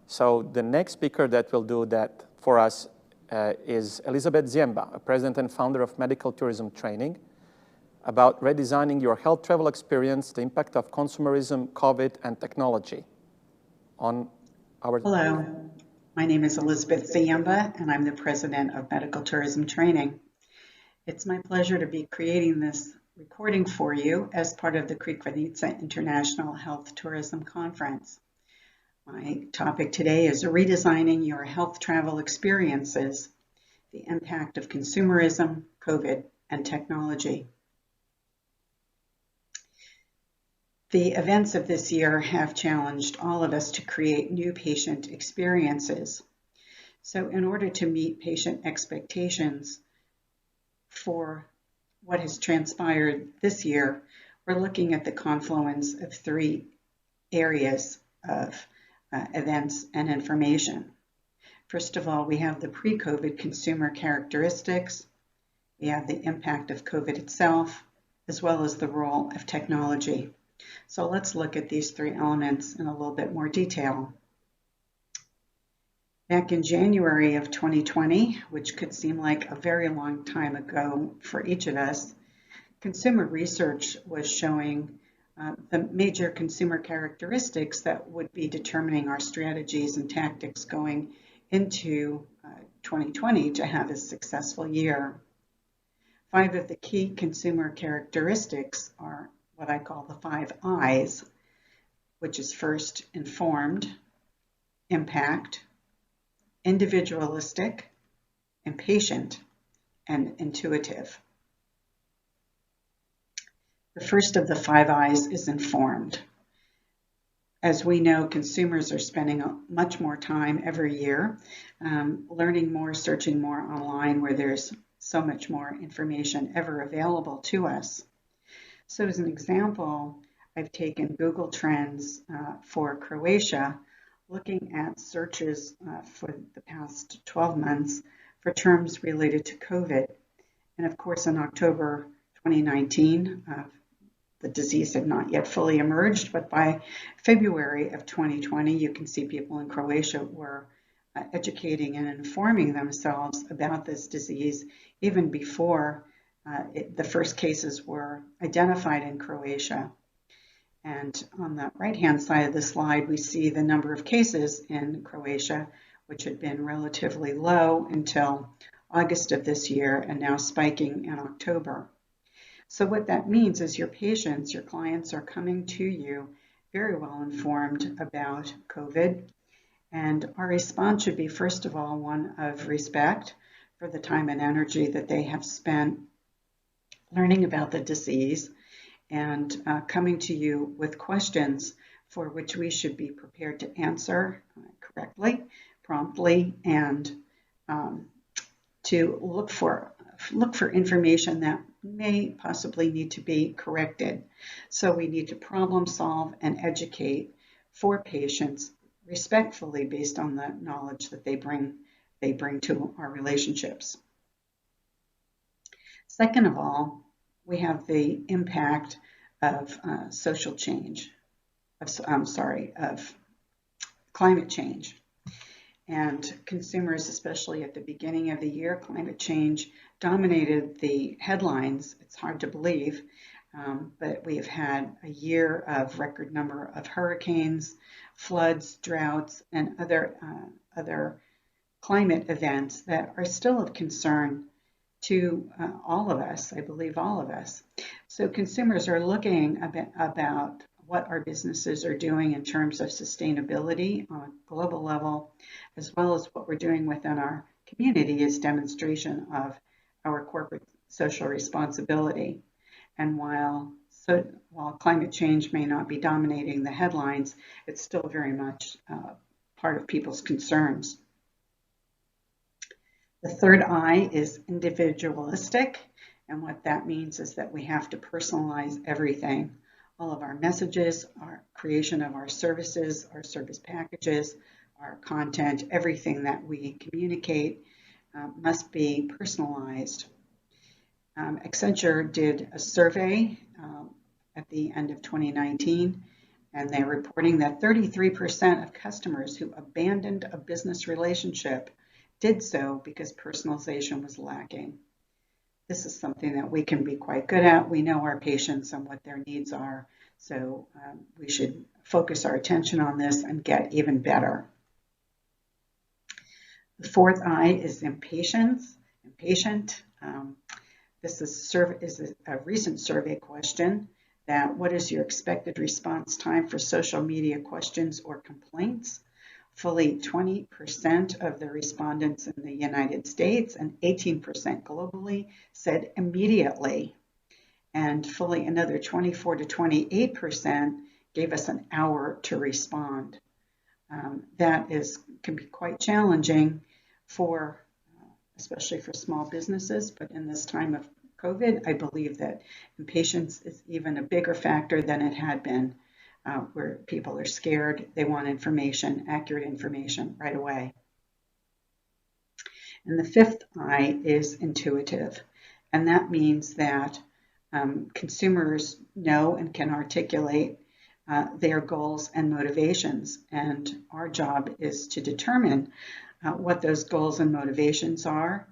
So the next speaker that will do that for us is Elizabeth Ziemba, a president and founder of Medical Tourism Training, about redesigning your health travel experience, the impact of consumerism, COVID, and technology on our... Hello, my name is Elizabeth Ziemba, and I'm the president of Medical Tourism Training. It's my pleasure to be creating this recording for you as part of the Crikvenica International Health Tourism Conference. My topic today is redesigning your health travel experiences, the impact of consumerism, COVID, and technology. The events of this year have challenged all of us to create new patient experiences. So in order to meet patient expectations for what has transpired this year, we're looking at the confluence of three areas of events and information. First of all, we have the pre-COVID consumer characteristics, we have the impact of COVID itself, as well as the role of technology. So let's look at these three elements in a little bit more detail. Back in January of 2020, which could seem like a very long time ago for each of us, consumer research was showing the major consumer characteristics that would be determining our strategies and tactics going into 2020 to have a successful year. 5 of the key consumer characteristics are what I call the 5 I's, which is first, informed, impact, individualistic, impatient, and intuitive. The first of the 5 I's is informed. As we know, consumers are spending much more time every year, learning more, searching more online, where there's so much more information ever available to us. So as an example, I've taken Google Trends for Croatia, looking at searches for the past 12 months for terms related to COVID. And of course, in October 2019, the disease had not yet fully emerged, but by February of 2020, you can see people in Croatia were educating and informing themselves about this disease even before the first cases were identified in Croatia. And on the right-hand side of the slide, we see the number of cases in Croatia, which had been relatively low until August of this year and now spiking in October. So what that means is your patients, your clients are coming to you very well informed about COVID. And our response should be, first of all, one of respect for the time and energy that they have spent learning about the disease and coming to you with questions for which we should be prepared to answer correctly, promptly, and to look for information that may possibly need to be corrected. So we need to problem solve and educate for patients respectfully based on the knowledge that they bring they bring to our relationships. Second of all, we have the impact of social change, of climate change. And consumers, especially at the beginning of the year, climate change dominated the headlines. It's hard to believe, but we have had a year of record number of hurricanes, floods, droughts, and other climate events that are still of concern to all of us, I believe all of us. So consumers are looking about what our businesses are doing in terms of sustainability on a global level, as well as what we're doing within our community as demonstration of our corporate social responsibility. And while climate change may not be dominating the headlines, it's still very much part of people's concerns. The third I is individualistic, and what that means is that we have to personalize everything. All of our messages, our creation of our services, our service packages, our content, everything that we communicate must be personalized. Accenture did a survey at the end of 2019, and they're reporting that 33% of customers who abandoned a business relationship did so because personalization was lacking. This is something that we can be quite good at. We know our patients and what their needs are, so we should focus our attention on this and get even better. The fourth I is impatient. This is a recent survey question that what is your expected response time for social media questions or complaints? Fully 20% of the respondents in the United States and 18% globally said immediately. And fully another 24 to 28% gave us an hour to respond. That can be quite challenging especially for small businesses, but in this time of COVID, I believe that impatience is even a bigger factor than it had been. Where people are scared, they want information, accurate information right away. And the fifth I is intuitive, and that means that consumers know and can articulate their goals and motivations, and our job is to determine what those goals and motivations are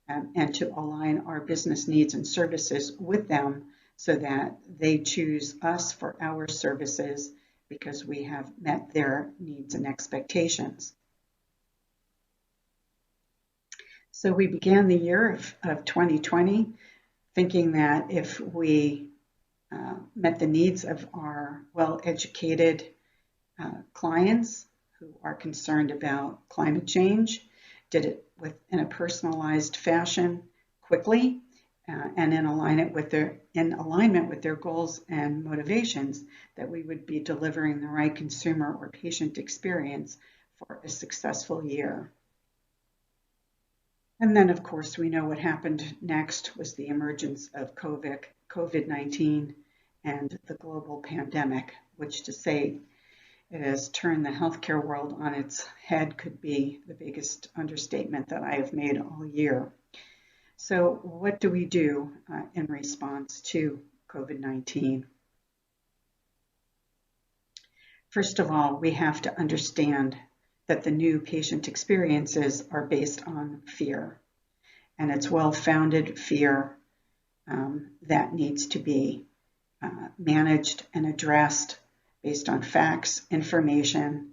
and to align our business needs and services with them so that they choose us for our services because we have met their needs and expectations. So we began the year of 2020 thinking that if we met the needs of our well-educated clients who are concerned about climate change, did it in a personalized fashion quickly, and in alignment with their goals and motivations, that we would be delivering the right consumer or patient experience for a successful year. And then, of course, we know what happened next was the emergence of COVID-19 and the global pandemic, which to say it has turned the healthcare world on its head could be the biggest understatement that I have made all year. So what do we do in response to COVID-19? First of all, we have to understand that the new patient experiences are based on fear, and it's well-founded fear that needs to be managed and addressed based on facts, information,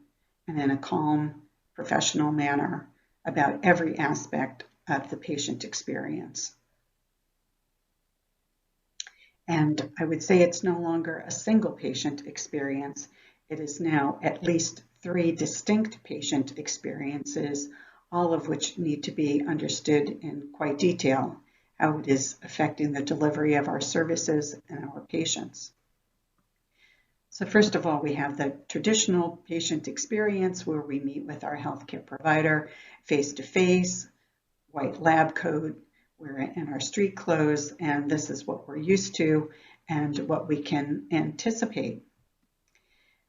and in a calm, professional manner about every aspect of the patient experience. And I would say it's no longer a single patient experience. It is now at least 3 distinct patient experiences, all of which need to be understood in quite detail, how it is affecting the delivery of our services and our patients. So first of all, we have the traditional patient experience where we meet with our healthcare provider face-to-face, white lab coat, we're in our street clothes, and this is what we're used to and what we can anticipate.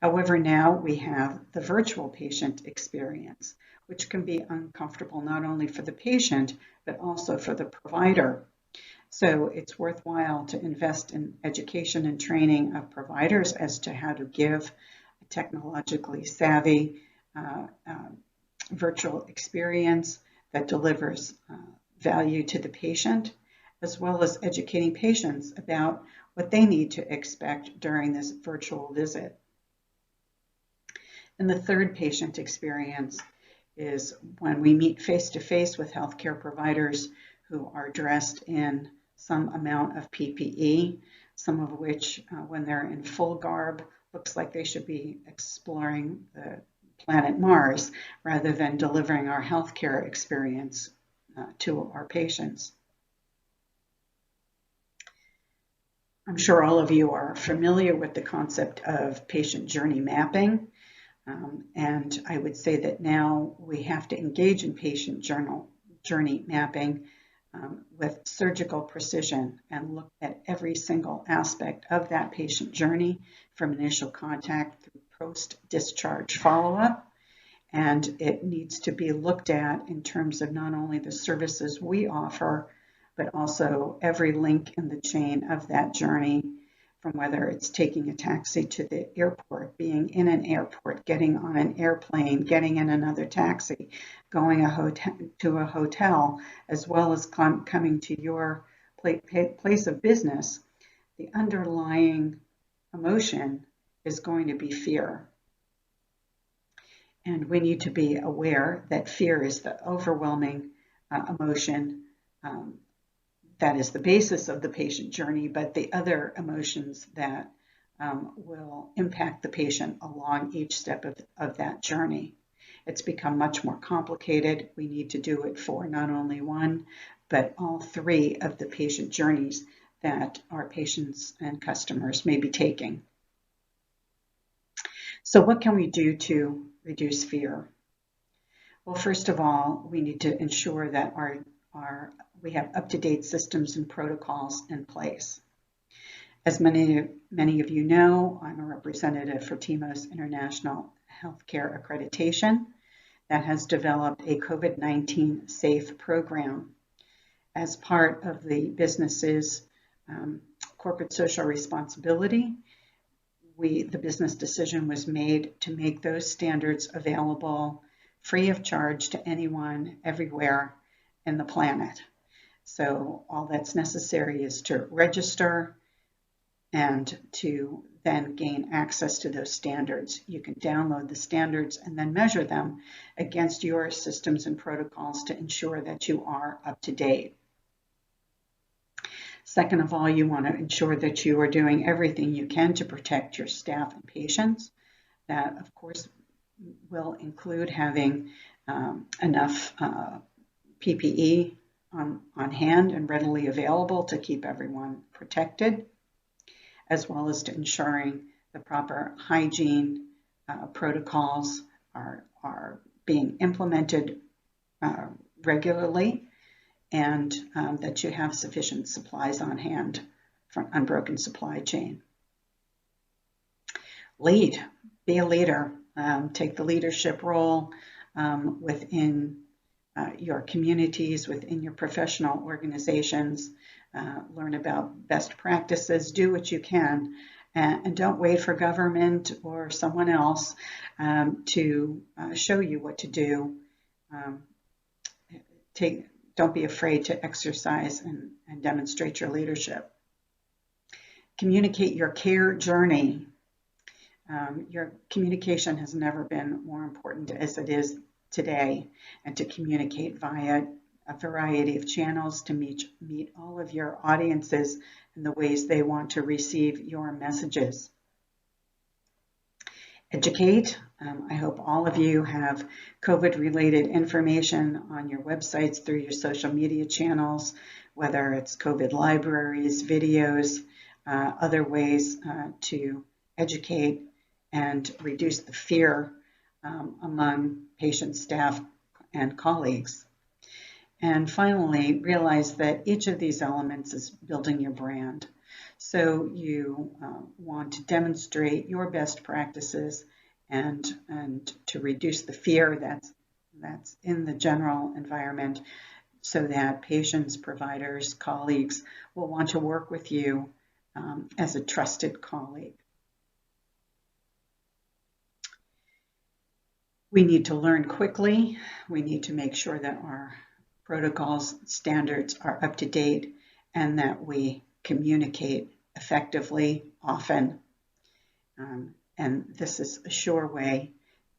However, now we have the virtual patient experience which can be uncomfortable not only for the patient, but also for the provider. So it's worthwhile to invest in education and training of providers as to how to give a technologically savvy virtual experience that delivers value to the patient, as well as educating patients about what they need to expect during this virtual visit. And the third patient experience is when we meet face-to-face with healthcare providers who are dressed in some amount of PPE, some of which, when they're in full garb, looks like they should be exploring the planet Mars rather than delivering our healthcare experience to our patients. I'm sure all of you are familiar with the concept of patient journey mapping. And I would say that now we have to engage in patient journey mapping with surgical precision and look at every single aspect of that patient journey from initial contact through post-discharge follow-up. And it needs to be looked at in terms of not only the services we offer, but also every link in the chain of that journey, from whether it's taking a taxi to the airport, being in an airport, getting on an airplane, getting in another taxi, going to a hotel, as well as coming to your place of business. The underlying emotion is going to be fear. And we need to be aware that fear is the overwhelming emotion that is the basis of the patient journey, but the other emotions that will impact the patient along each step of that journey. It's become much more complicated. We need to do it for not only one, but all three of the patient journeys that our patients and customers may be taking. So what can we do to reduce fear? Well, first of all, we need to ensure that we have up-to-date systems and protocols in place. As many of you know, I'm a representative for TIMO's International Healthcare Accreditation that has developed a COVID-19 SAFE program. As part of the business's corporate social responsibility, the business decision was made to make those standards available free of charge to anyone everywhere in the planet. So all that's necessary is to register and to then gain access to those standards. You can download the standards and then measure them against your systems and protocols to ensure that you are up to date. Second of all, you want to ensure that you are doing everything you can to protect your staff and patients. That, of course, will include having enough PPE on hand and readily available to keep everyone protected, as well as to ensuring the proper hygiene protocols are being implemented regularly, and that you have sufficient supplies on hand for an unbroken supply chain. Lead, be a leader, take the leadership role within your communities, within your professional organizations, learn about best practices, do what you can, and don't wait for government or someone else to show you what to do. Don't be afraid to exercise and demonstrate your leadership. Communicate your care journey. Your communication has never been more important as it is today, and to communicate via a variety of channels to meet all of your audiences in the ways they want to receive your messages. Educate. I hope all of you have COVID-related information on your websites through your social media channels, whether it's COVID libraries, videos, other ways to educate and reduce the fear among patients, staff, and colleagues. And finally, realize that each of these elements is building your brand. So you want to demonstrate your best practices and to reduce the fear that's that's in the general environment, so that patients, providers, colleagues will want to work with you as a trusted colleague. We need to learn quickly. We need to make sure that our protocols, standards are up to date, and that we communicate effectively, often. And this is a sure way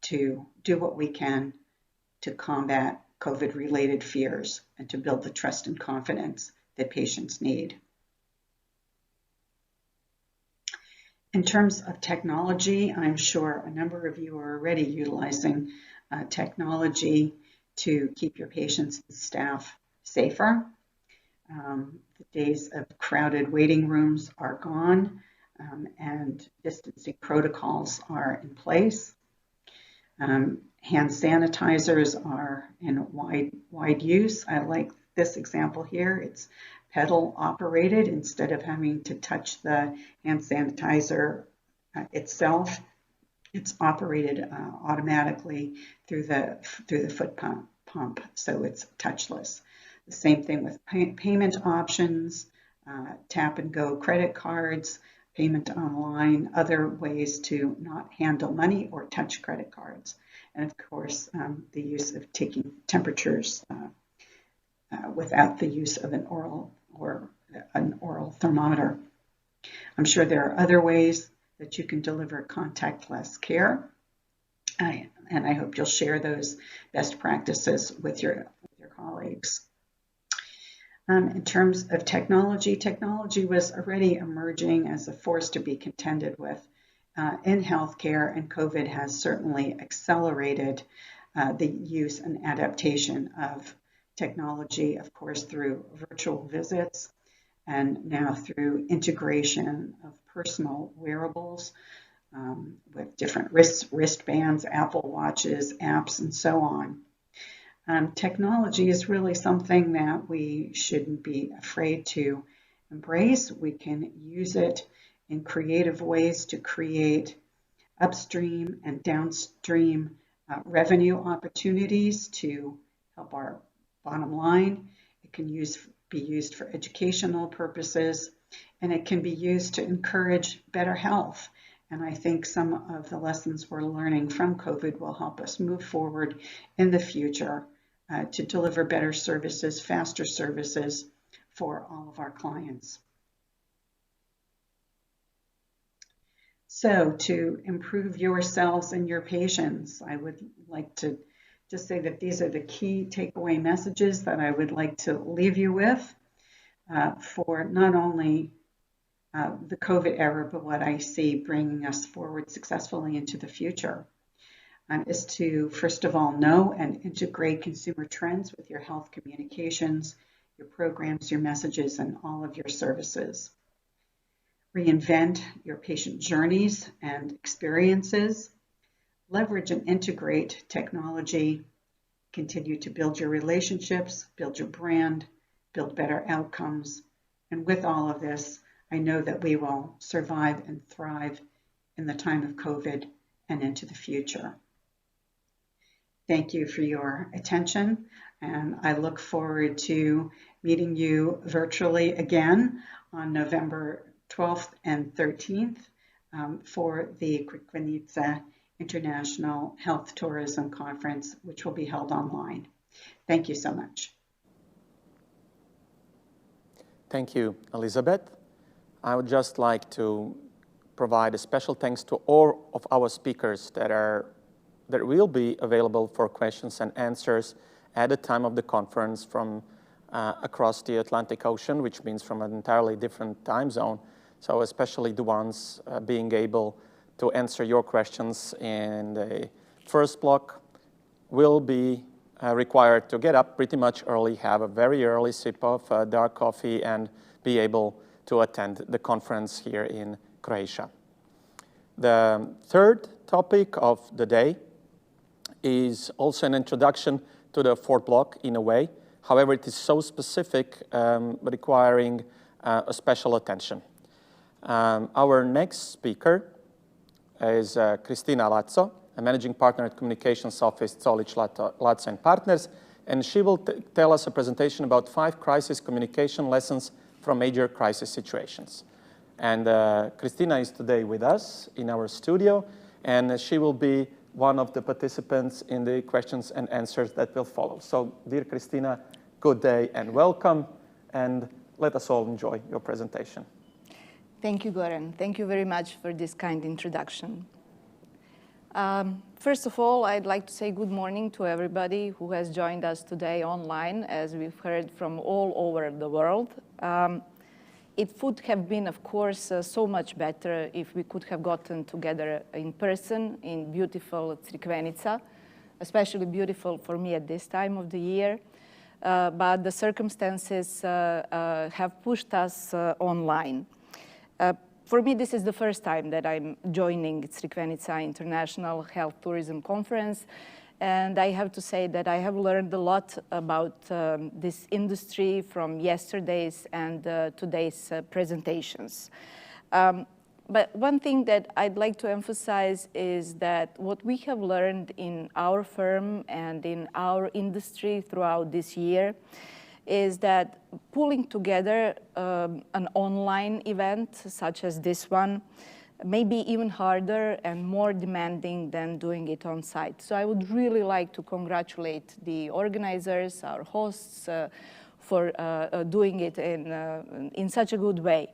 to do what we can to combat COVID-related fears and to build the trust and confidence that patients need. In terms of technology, I'm sure a number of you are already utilizing technology to keep your patients and staff safer. The days of crowded waiting rooms are gone, and distancing protocols are in place. Hand sanitizers are in wide use. I like this example here. It's pedal operated instead of having to touch the hand sanitizer itself. It's operated automatically through the foot pump, so it's touchless. The same thing with payment options, tap and go credit cards, payment online, other ways to not handle money or touch credit cards. And of course, the use of taking temperatures without the use of an oral thermometer. I'm sure there are other ways that you can deliver contactless care, and I hope you'll share those best practices with your colleagues. In terms of technology, technology was already emerging as a force to be contended with in healthcare, and COVID has certainly accelerated the use and adaptation of technology, of course, through virtual visits and now through integration of personal wearables with different wristbands, Apple Watches, apps, and so on. Technology is really something that we shouldn't be afraid to embrace. We can use it in creative ways to create upstream and downstream revenue opportunities to help our bottom line. It can be used for educational purposes, and it can be used to encourage better health. And I think some of the lessons we're learning from COVID will help us move forward in the future to deliver better services, faster services for all of our clients. So to improve yourselves and your patients, I would like to just say that these are the key takeaway messages that I would like to leave you with for not only the COVID era, but what I see bringing us forward successfully into the future. Is to, first of all, know and integrate consumer trends with your health communications, your programs, your messages, and all of your services. Reinvent your patient journeys and experiences. Leverage and integrate technology. Continue to build your relationships, build your brand, build better outcomes. And with all of this, I know that we will survive and thrive in the time of COVID and into the future. Thank you for your attention, and I look forward to meeting you virtually again on November 12th and 13th for the Crikvenica International Health Tourism Conference, which will be held online. Thank you so much. Thank you, Elizabeth. I would just like to provide a special thanks to all of our speakers that will be available for questions and answers at the time of the conference from across the Atlantic Ocean, which means from an entirely different time zone. So especially the ones being able to answer your questions in the first block will be required to get up pretty much early, have a very early sip of dark coffee, and be able to attend the conference here in Croatia. The third topic of the day is also an introduction to the fourth block in a way. However, it is so specific, requiring a special attention. Our next speaker is Cristina Lazzo, a managing partner at communications office Zolic Latza and Partners, and she will tell us a presentation about 5 crisis communication lessons from major crisis situations. And Christina is today with us in our studio, and she will be one of the participants in the questions and answers that will follow. So, dear Christina, good day and welcome, and let us all enjoy your presentation. Thank you, Goran. Thank you very much for this kind introduction. First of all, I'd like to say good morning to everybody who has joined us today online, as we've heard from all over the world. It would have been, of course, so much better if we could have gotten together in person in beautiful Crikvenica, especially beautiful for me at this time of the year. But the circumstances have pushed us online. For me, this is the first time that I'm joining Crikvenica International Health Tourism Conference, and I have to say that I have learned a lot about this industry from yesterday's and today's presentations. But one thing that I'd like to emphasize is that what we have learned in our firm and in our industry throughout this year is that pulling together an online event such as this one may be even harder and more demanding than doing it on site. So I would really like to congratulate the organizers, our hosts, for doing it in such a good way.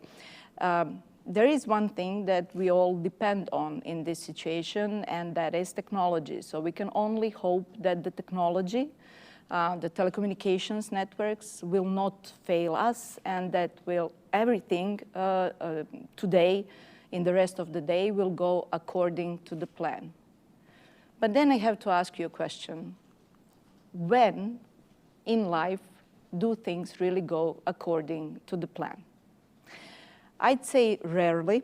There is one thing that we all depend on in this situation, and that is technology. So we can only hope that the technology, the telecommunications networks will not fail us, and that everything today, in the rest of the day, will go according to the plan. But then I have to ask you a question. When in life do things really go according to the plan? I'd say rarely,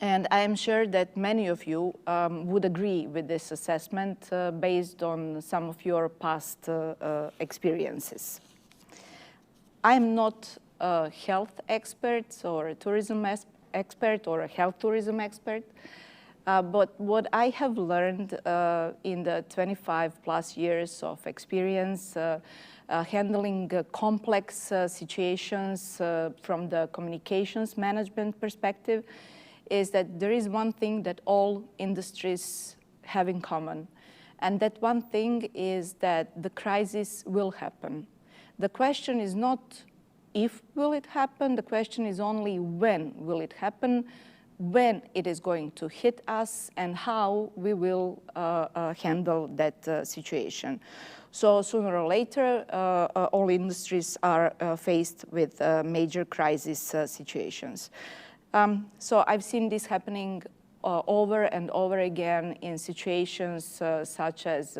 and I am sure that many of you would agree with this assessment based on some of your past experiences. I'm not a health expert or a tourism expert or a health tourism expert, but what I have learned in the 25 plus years of experience handling complex situations from the communications management perspective is that there is one thing that all industries have in common. And that one thing is that the crisis will happen. The question is not if will it happen, the question is only when will it happen, when it is going to hit us, and how we will handle that situation. So sooner or later, all industries are faced with major crisis situations. So I've seen this happening over and over again in situations such as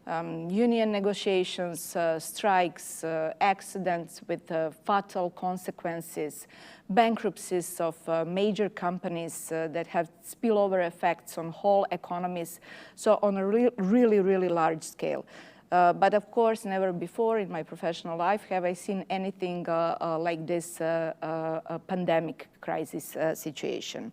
union negotiations, strikes, accidents with fatal consequences, bankruptcies of major companies that have spillover effects on whole economies, so on a really large scale. But of course, never before in my professional life have I seen anything like this pandemic crisis situation.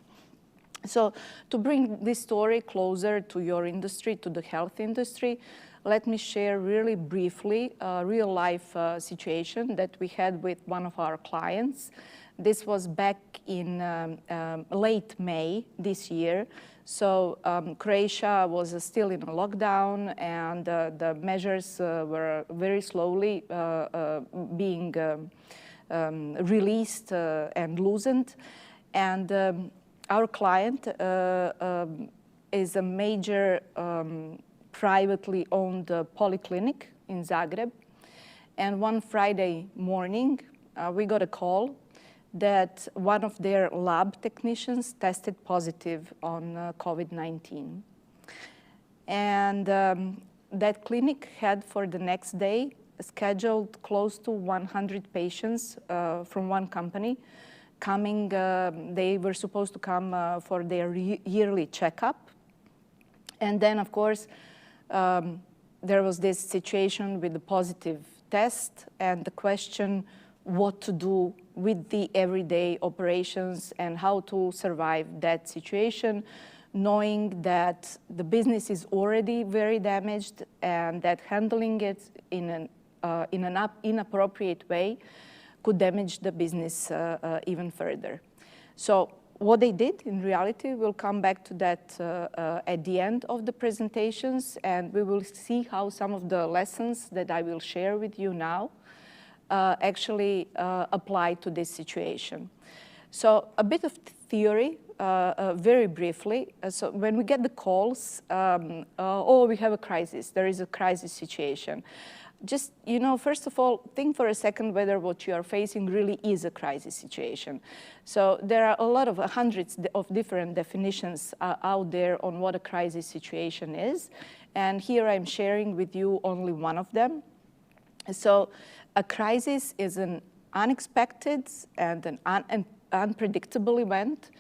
So to bring this story closer to your industry, to the health industry, let me share really briefly a real-life situation that we had with one of our clients. This was back in late May this year. So Croatia was still in a lockdown, and the measures were very slowly being released and loosened. And our client is a major privately owned polyclinic in Zagreb. And one Friday morning, we got a call that one of their lab technicians tested positive on COVID-19. And that clinic had for the next day scheduled close to 100 patients from one company coming. They were supposed to come for their yearly checkup. And then, of course, there was this situation with the positive test and the question what to do with the everyday operations and how to survive that situation, knowing that the business is already very damaged and that handling it in an inappropriate way could damage the business even further. So what they did in reality, we'll come back to that at the end of the presentations, and we will see how some of the lessons that I will share with you now actually apply to this situation. So a bit of theory, very briefly. So when we get the calls, oh, we have a crisis, there is a crisis situation. Just, you know, first of all, think for a second whether what you are facing really is a crisis situation. So there are a lot of hundreds of different definitions out there on what a crisis situation is. And here I'm sharing with you only one of them. So a crisis is an unexpected and an unpredictable event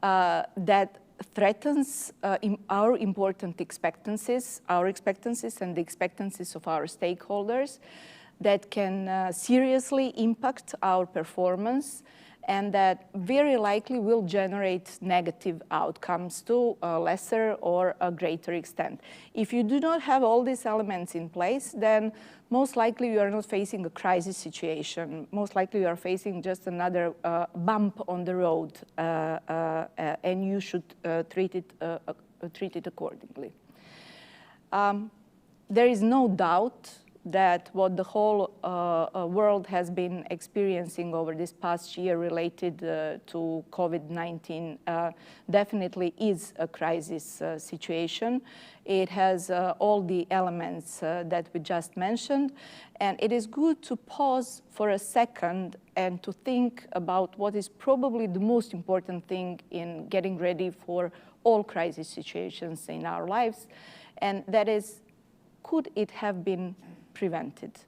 that threatens our important expectancies and the expectancies of our stakeholders, that can seriously impact our performance, and that very likely will generate negative outcomes to a lesser or a greater extent. If you do not have all these elements in place, then most likely you are not facing a crisis situation. Most likely you are facing just another bump on the road, and you should treat it accordingly. There is no doubt that what the whole world has been experiencing over this past year related to COVID-19 definitely is a crisis situation. It has all the elements that we just mentioned, and it is good to pause for a second and to think about what is probably the most important thing in getting ready for all crisis situations in our lives, and that is, could it have been prevented?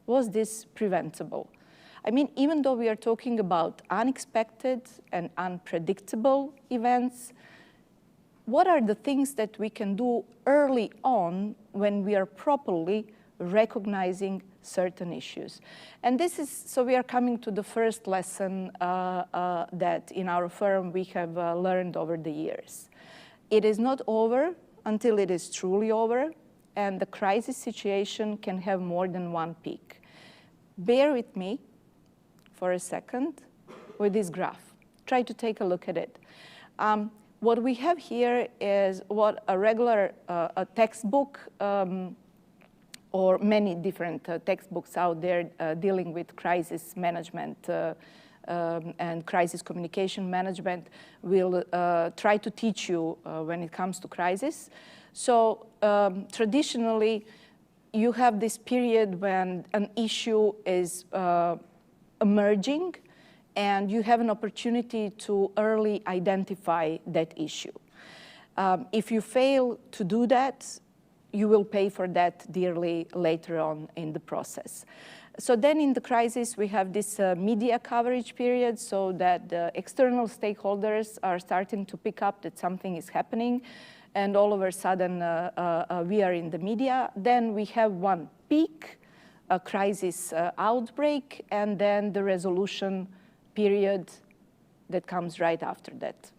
Was this preventable? I mean, even though we are talking about unexpected and unpredictable events, what are the things that we can do early on when we are properly recognizing certain issues? And this is, so we are coming to the first lesson that in our firm we have learned over the years. It is not over until it is truly over, and the crisis situation can have more than one peak. Bear with me for a second with this graph. Try to take a look at it. What we have here is what a regular textbook or many different textbooks out there dealing with crisis management and crisis communication management will try to teach you when it comes to crisis. So traditionally, you have this period when an issue is emerging, and you have an opportunity to early identify that issue. If you fail to do that, you will pay for that dearly later on in the process. So then in the crisis, we have this media coverage period, so that the external stakeholders are starting to pick up that something is happening, and all of a sudden we are in the media. Then we have one peak, a crisis outbreak, and then the resolution period that comes right after that.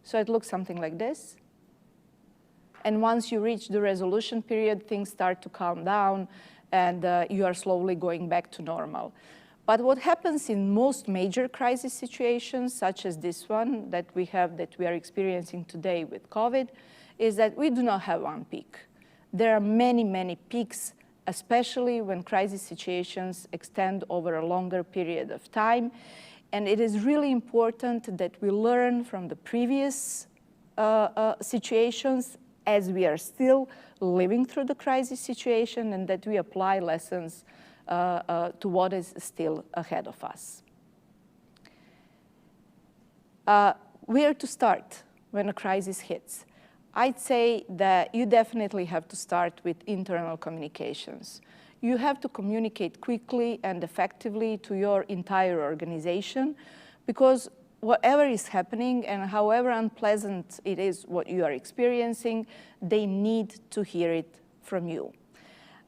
So it looks something like this. And once you reach the resolution period, things start to calm down, and you are slowly going back to normal. But what happens in most major crisis situations, such as this one that we are experiencing today with COVID, is that we do not have one peak. There are many, many peaks, especially when crisis situations extend over a longer period of time. And it is really important that we learn from the previous situations as we are still living through the crisis situation, and that we apply lessons to what is still ahead of us. Where to start when a crisis hits? I'd say that you definitely have to start with internal communications. You have to communicate quickly and effectively to your entire organization, because whatever is happening and however unpleasant it is what you are experiencing, they need to hear it from you.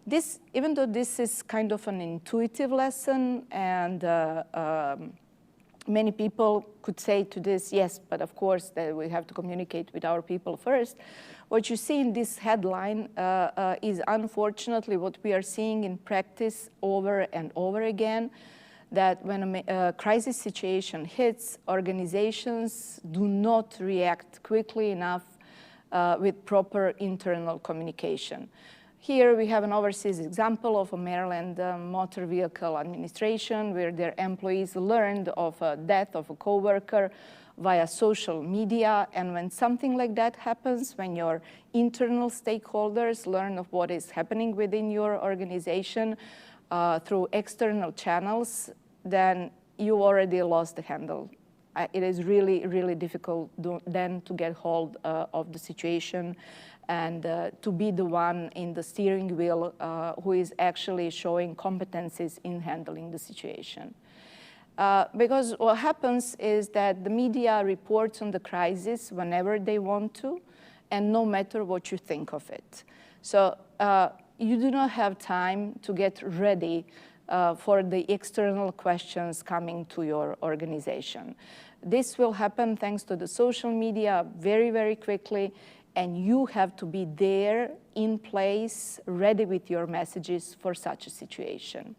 This, even though this is kind of an intuitive lesson, and Many people could say to this, yes, but of course we have to communicate with our people first. What you see in this headline is unfortunately what we are seeing in practice over and over again, that when a crisis situation hits, organizations do not react quickly enough with proper internal communication. Here we have an overseas example of a Maryland motor vehicle administration where their employees learned of a death of a coworker via social media. And when something like that happens, when your internal stakeholders learn of what is happening within your organization through external channels, then you already lost the handle. It is really, really difficult then to get hold of the situation and to be the one in the steering wheel who is actually showing competencies in handling the situation. Because what happens is that the media reports on the crisis whenever they want to, and no matter what you think of it. So you do not have time to get ready for the external questions coming to your organization. This will happen thanks to the social media very, very quickly, and you have to be there in place, ready with your messages for such a situation.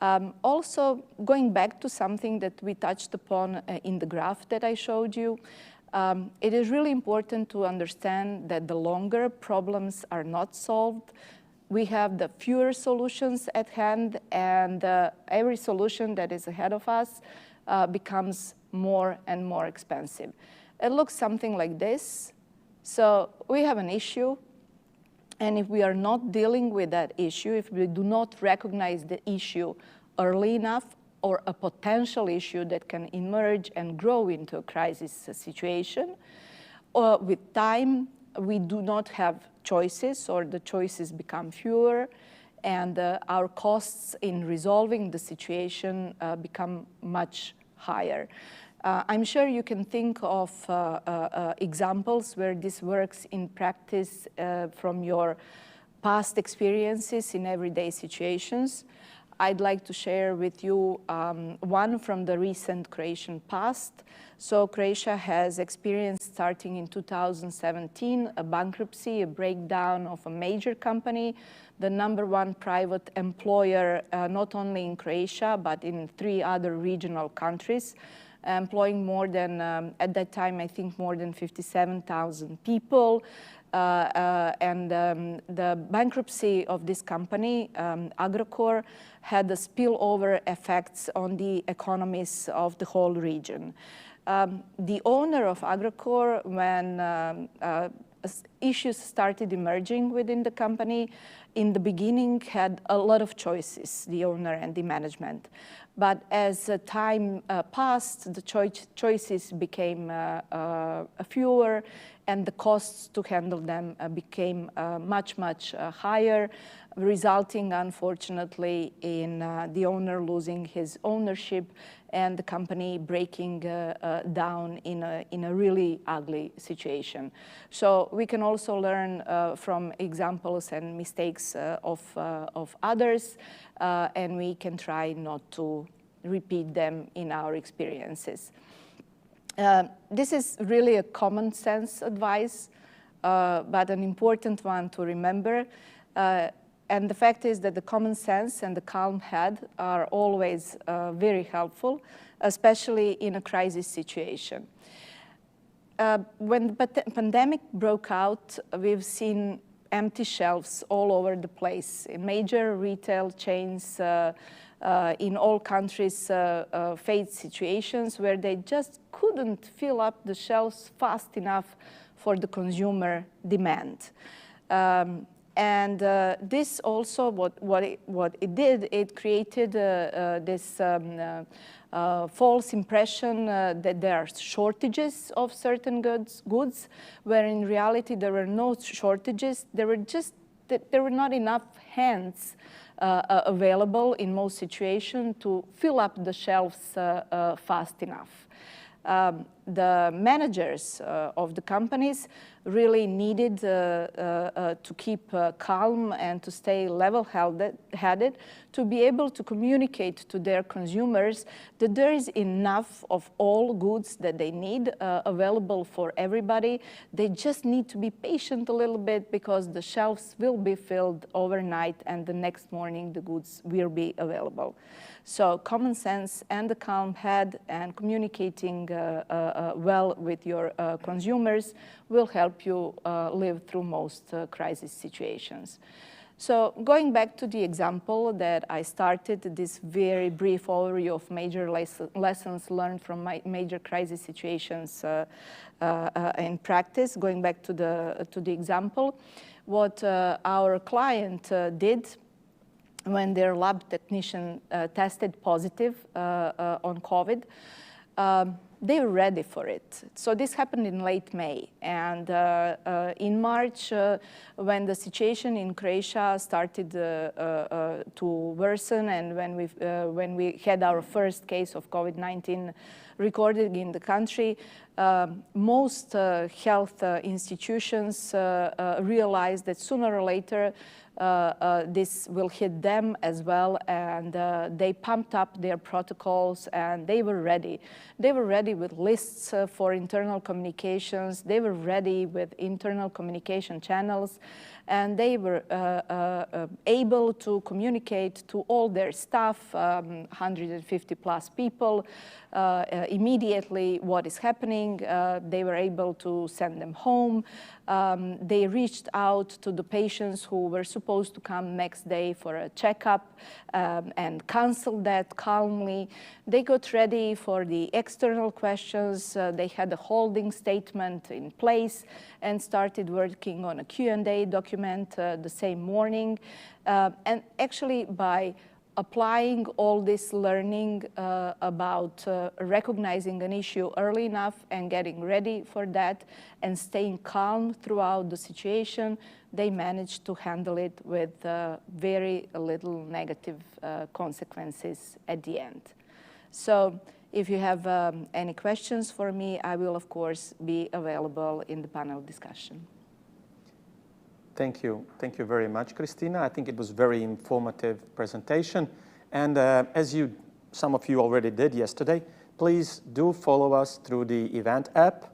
Also, going back to something that we touched upon in the graph that I showed you, it is really important to understand that the longer problems are not solved, we have the fewer solutions at hand, and every solution that is ahead of us becomes more and more expensive. It looks something like this. So we have an issue, and if we are not dealing with that issue, if we do not recognize the issue early enough, or a potential issue that can emerge and grow into a crisis situation, with time, we do not have choices, or the choices become fewer, and our costs in resolving the situation become much higher. I'm sure you can think of examples where this works in practice from your past experiences in everyday situations. I'd like to share with you one from the recent Croatian past. So Croatia has experienced, starting in 2017, a bankruptcy, a breakdown of a major company, the #1 private employer, not only in Croatia, but in 3 other regional countries, employing more than, at that time, I think more than 57,000 people. The bankruptcy of this company, Agrokor, had the spillover effects on the economies of the whole region. The owner of Agrokor, when issues started emerging within the company, in the beginning had a lot of choices, the owner and the management. But as time passed, the choices became fewer, and the costs to handle them became much, much higher, resulting, unfortunately, in the owner losing his ownership and the company breaking down in a really ugly situation. So we can also learn from examples and mistakes of others, and we can try not to repeat them in our experiences. This is really a common sense advice, but an important one to remember. And the fact is that the common sense and the calm head are always very helpful, especially in a crisis situation. When the pandemic broke out, we've seen empty shelves all over the place. In major retail chains in all countries faced situations where they just couldn't fill up the shelves fast enough for the consumer demand. This also, what it did, it created this false impression that there are shortages of certain goods, where in reality there were no shortages. There were not enough hands available in most situations to fill up the shelves fast enough. the managers of the companies really needed to keep calm and to stay level-headed, to be able to communicate to their consumers that there is enough of all goods that they need available for everybody. They just need to be patient a little bit because the shelves will be filled overnight and the next morning the goods will be available. So common sense and a calm head and communicating well with your consumers will help you live through most crisis situations. So going back to the example that I started, this very brief overview of major lessons learned from major crisis situations in practice, going back to the example, what our client did when their lab technician tested positive on COVID, they were ready for it. So this happened in late May. And in March, when the situation in Croatia started to worsen and when we had our first case of COVID-19 recorded in the country, most health institutions realized that sooner or later this will hit them as well, and they pumped up their protocols and they were ready. They were ready with lists for internal communications. They were ready with internal communication channels, and they were able to communicate to all their staff, 150 plus people, immediately what is happening. They were able to send them home. They reached out to the patients who were supposed to come next day for a checkup and canceled that calmly. They got ready for the external questions. They had a holding statement in place and started working on a Q&A document the same morning. And actually, by applying all this learning about recognizing an issue early enough and getting ready for that and staying calm throughout the situation, they managed to handle it with very little negative consequences at the end. So if you have any questions for me, I will, of course, be available in the panel discussion. Thank you. Thank you very much, Christina. I think it was a very informative presentation. And as some of you already did yesterday, please do follow us through the event app.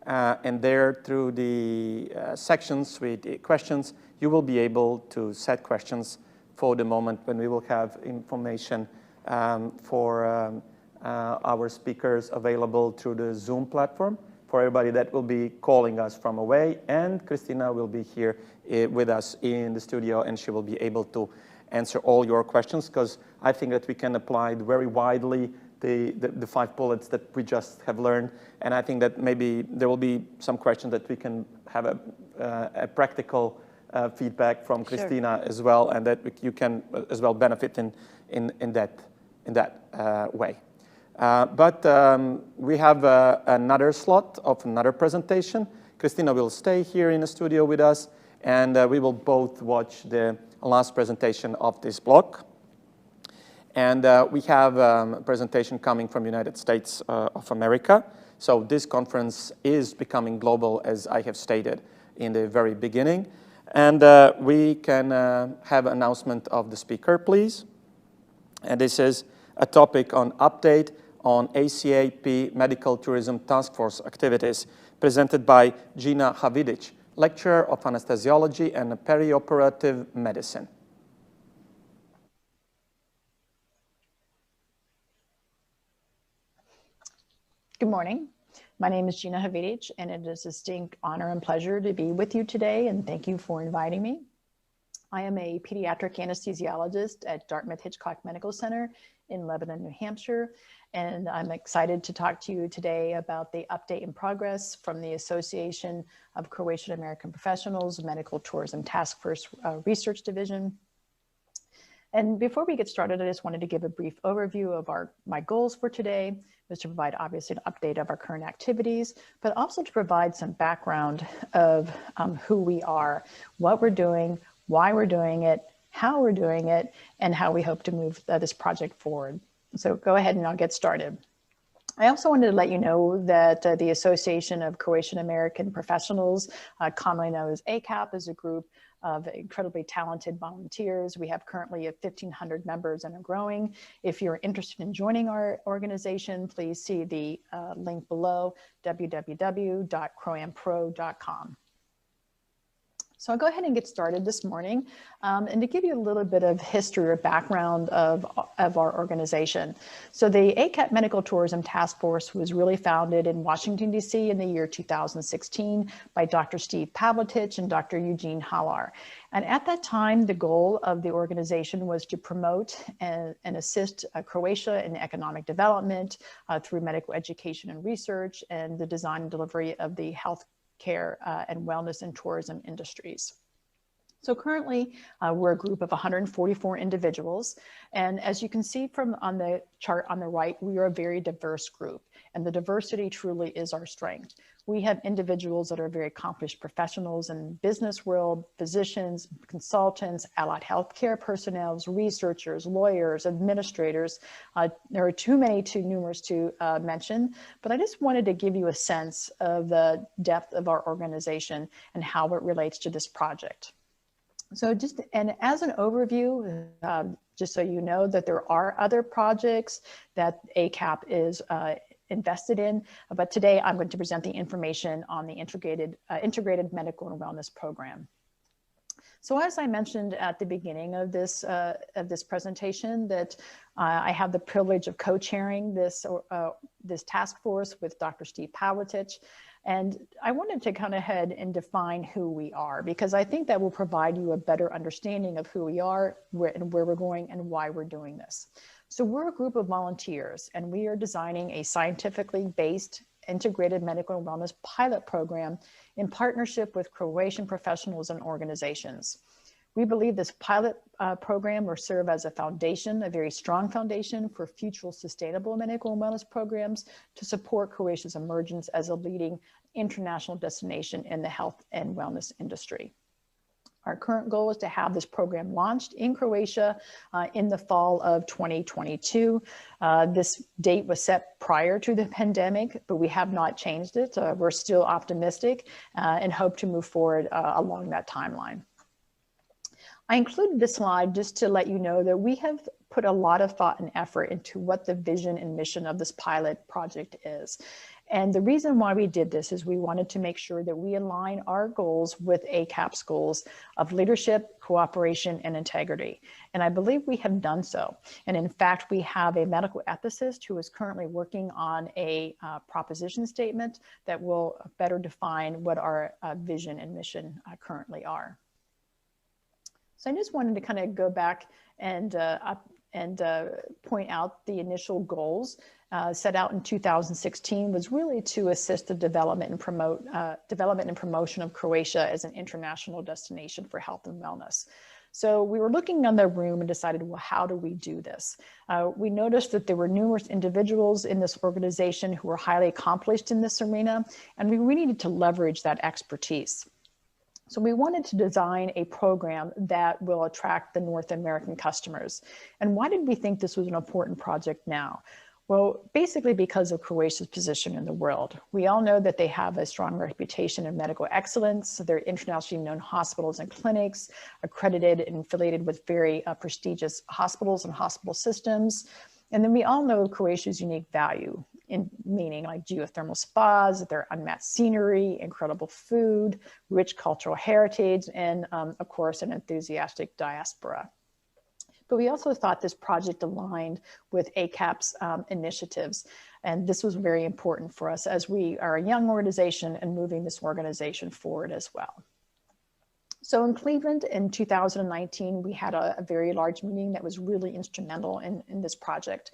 And there, through the sections with the questions, you will be able to set questions for the moment when we will have information for our speakers available through the Zoom platform for everybody that will be calling us from away. And Christina will be here with us in the studio, and she will be able to answer all your questions, because I think that we can apply very widely the 5 bullets that we just have learned. And I think that maybe there will be some questions that we can have a practical feedback from Christina as well, and that you can as well benefit in that way. But we have another slot of another presentation. Christina will stay here in the studio with us, and we will both watch the last presentation of this block. And we have a presentation coming from the United States of America. So this conference is becoming global, as I have stated in the very beginning. And we can have an announcement of the speaker, please. And this is a topic on update on ACAP Medical Tourism Task Force activities, presented by Gina Havidic, lecturer of anesthesiology and perioperative medicine. Good morning. My name is Gina Havidic, and it is a distinct honor and pleasure to be with you today, and thank you for inviting me. I am a pediatric anesthesiologist at Dartmouth Hitchcock Medical Center in Lebanon, New Hampshire, and I'm excited to talk to you today about the update and progress from the Association of Croatian American Professionals Medical Tourism Task Force Research Division. And before we get started, I just wanted to give a brief overview of my goals for today, was to provide obviously an update of our current activities, but also to provide some background of who we are, what we're doing, why we're doing it, how we're doing it, and how we hope to move this project forward. So go ahead and I'll get started. I also wanted to let you know that the Association of Croatian American Professionals, commonly known as ACAP, is a group of incredibly talented volunteers. We have currently 1,500 members and are growing. If you're interested in joining our organization, please see the link below, www.croampro.com. So I'll go ahead and get started this morning. And to give you a little bit of history or background of our organization. So the ACAP Medical Tourism Task Force was really founded in Washington, D.C. in the year 2016 by Dr. Steve Pavletich and Dr. Eugene Halar. And at that time, the goal of the organization was to promote and assist Croatia in economic development through medical education and research and the design and delivery of the health care and wellness and tourism industries. So currently, we're a group of 144 individuals. And as you can see from on the chart on the right, we are a very diverse group. And the diversity truly is our strength. We have individuals that are very accomplished professionals in business world, physicians, consultants, allied healthcare personnel, researchers, lawyers, administrators. There are too numerous to mention, but I just wanted to give you a sense of the depth of our organization and how it relates to this project. So and as an overview, just so you know that there are other projects that ACAP is invested in, but today I'm going to present the information on the integrated medical and wellness program. So as I mentioned at the beginning of this presentation, that I have the privilege of co-chairing this task force with Dr. Steve Pavletich. And I wanted to kind of head and define who we are, because I think that will provide you a better understanding of who we are, where we're going, and why we're doing this. So we're a group of volunteers, and we are designing a scientifically based integrated medical and wellness pilot program in partnership with Croatian professionals and organizations. We believe this pilot program will serve as a foundation, a very strong foundation for future sustainable medical and wellness programs to support Croatia's emergence as a leading international destination in the health and wellness industry. Our current goal is to have this program launched in Croatia in the fall of 2022. This date was set prior to the pandemic, but we have not changed it. We're still optimistic and hope to move forward along that timeline. I included this slide just to let you know that we have put a lot of thought and effort into what the vision and mission of this pilot project is. And the reason why we did this is we wanted to make sure that we align our goals with ACAP's goals of leadership, cooperation, and integrity. And I believe we have done so. And in fact, we have a medical ethicist who is currently working on a proposition statement that will better define what our vision and mission currently are. So I just wanted to kind of go back and point out the initial goals set out in 2016 was really to assist the development and promotion of Croatia as an international destination for health and wellness. So we were looking in the room and decided, well, how do we do this? We noticed that there were numerous individuals in this organization who were highly accomplished in this arena, and we needed to leverage that expertise. So we wanted to design a program that will attract the North American customers. And why did we think this was an important project now? Well, basically because of Croatia's position in the world. We all know that they have a strong reputation in medical excellence. They're internationally known hospitals and clinics, accredited and affiliated with very prestigious hospitals and hospital systems. And then we all know Croatia's unique value, meaning like geothermal spas, their unmatched scenery, incredible food, rich cultural heritage, and of course, an enthusiastic diaspora. But we also thought this project aligned with ACAP's initiatives. And this was very important for us as we are a young organization and moving this organization forward as well. So in Cleveland in 2019, we had a very large meeting that was really instrumental in this project.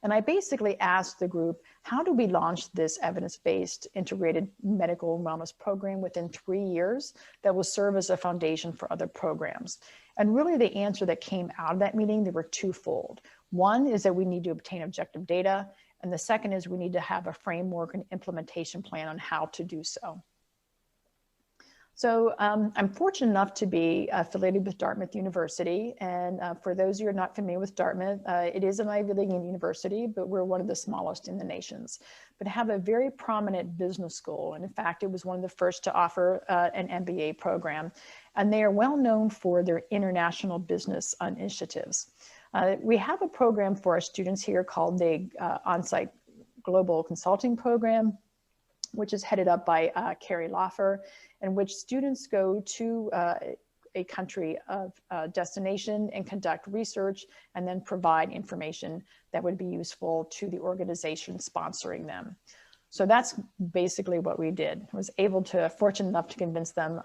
And I basically asked the group, how do we launch this evidence-based integrated medical and wellness program within 3 years that will serve as a foundation for other programs? And really the answer that came out of that meeting, they were twofold. One is that we need to obtain objective data. And the second is we need to have a framework and implementation plan on how to do so. So I'm fortunate enough to be affiliated with Dartmouth University. And for those who are not familiar with Dartmouth, it is an Ivy League university, but we're one of the smallest in the nations. But have a very prominent business school. And in fact, it was one of the first to offer an MBA program. And they are well known for their international business initiatives. We have a program for our students here called the On-Site Global Consulting Program, which is headed up by Carrie Loffer, in which students go to a country of destination and conduct research and then provide information that would be useful to the organization sponsoring them. So that's basically what we did. I was fortunate enough to convince them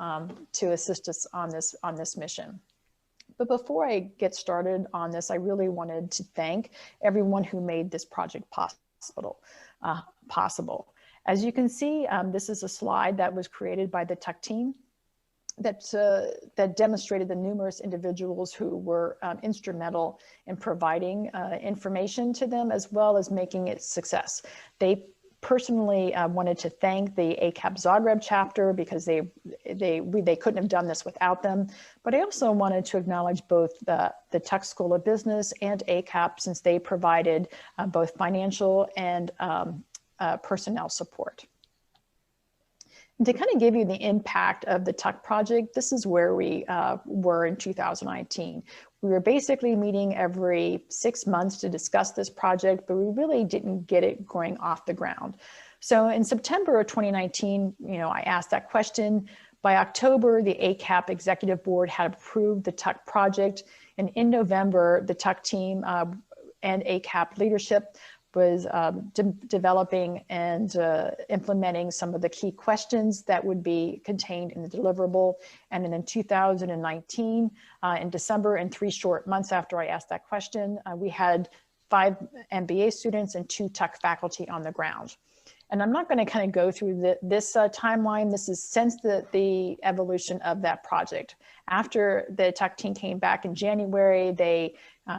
to assist us on this mission. But before I get started on this, I really wanted to thank everyone who made this project possible. As you can see, this is a slide that was created by the TUC team that demonstrated the numerous individuals who were instrumental in providing information to them, as well as making it success. They personally wanted to thank the ACAP Zagreb chapter because they couldn't have done this without them. But I also wanted to acknowledge both the TUC School of Business and ACAP, since they provided both financial and personnel support. And to kind of give you the impact of the TUC project, this is where we were in 2019. We were basically meeting every 6 months to discuss this project, but we really didn't get it going off the ground. So in September of 2019, I asked that question. By October, the ACAP Executive Board had approved the TUC project. And in November, the TUC team and ACAP leadership was developing and implementing some of the key questions that would be contained in the deliverable. And then in 2019, in December, and 3 short months after I asked that question, we had 5 MBA students and 2 TUC faculty on the ground. And I'm not going to kind of go through this timeline. This is since the evolution of that project. After the TUC team came back in January, they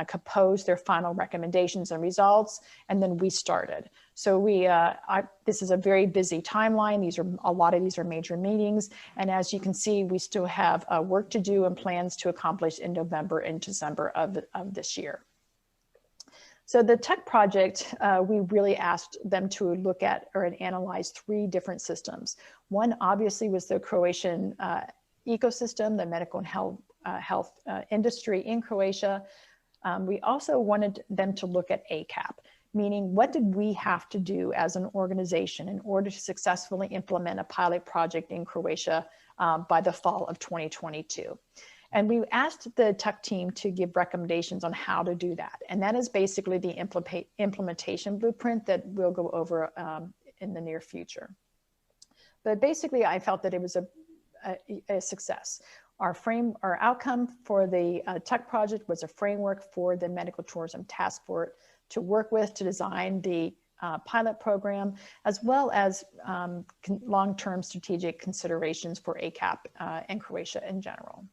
composed their final recommendations and results, and then we started. So this is a very busy timeline. A lot of these are major meetings. And as you can see, we still have work to do and plans to accomplish in November and December of this year. So the TUC project, we really asked them to look at or analyze 3 different systems. One obviously was the Croatian ecosystem, the medical and health industry in Croatia. We also wanted them to look at ACAP, meaning what did we have to do as an organization in order to successfully implement a pilot project in Croatia by the fall of 2022. And we asked the TUC team to give recommendations on how to do that. And that is basically the implementation blueprint that we'll go over in the near future. But basically, I felt that it was a success. Our outcome for the TUC project was a framework for the Medical Tourism Task Force to work with to design the pilot program, as well as long-term strategic considerations for ACAP and Croatia in general.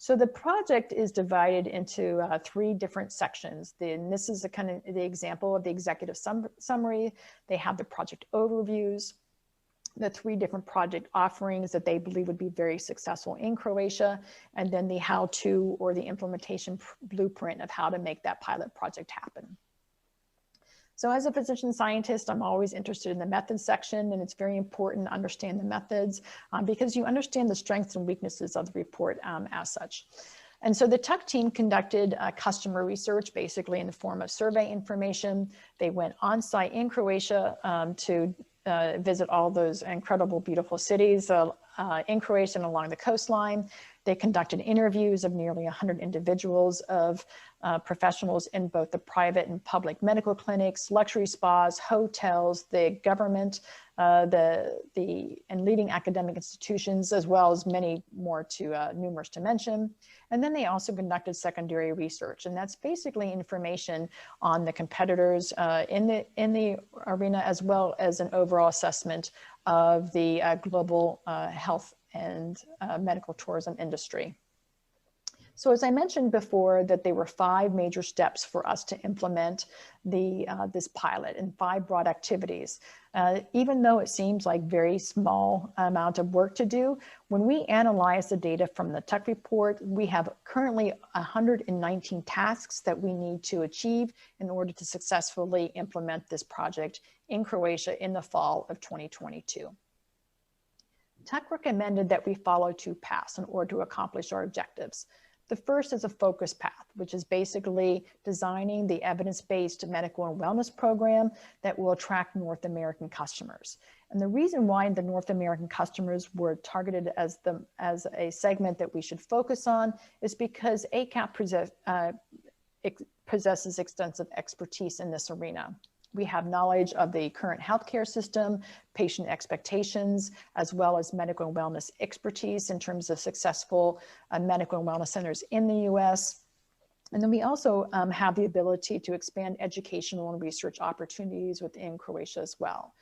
So the project is divided into 3 different sections. And this is the example of the executive summary. They have the project overviews, the 3 different project offerings that they believe would be very successful in Croatia, and then the how-to or the implementation blueprint of how to make that pilot project happen. So as a physician scientist, I'm always interested in the methods section, and it's very important to understand the methods because you understand the strengths and weaknesses of the report as such. And so the TUC team conducted customer research, basically in the form of survey information. They went on site in Croatia to visit all those incredible, beautiful cities in Croatia and along the coastline. They conducted interviews of nearly 100 individuals of professionals in both the private and public medical clinics, luxury spas, hotels, the government, and leading academic institutions, as well as many more numerous to mention. And then they also conducted secondary research, and that's basically information on the competitors in the arena, as well as an overall assessment of the global health and medical tourism industry. So as I mentioned before, that there were 5 major steps for us to implement this pilot and 5 broad activities. Even though it seems like very small amount of work to do, when we analyze the data from the TUC report, we have currently 119 tasks that we need to achieve in order to successfully implement this project in Croatia in the fall of 2022. TUC recommended that we follow 2 paths in order to accomplish our objectives. The first is a focus path, which is basically designing the evidence-based medical and wellness program that will attract North American customers. And the reason why the North American customers were targeted as a segment that we should focus on is because ACAP possesses extensive expertise in this arena. We have knowledge of the current healthcare system, patient expectations, as well as medical and wellness expertise in terms of successful medical and wellness centers in the US. And then we also have the ability to expand educational and research opportunities within Croatia as well.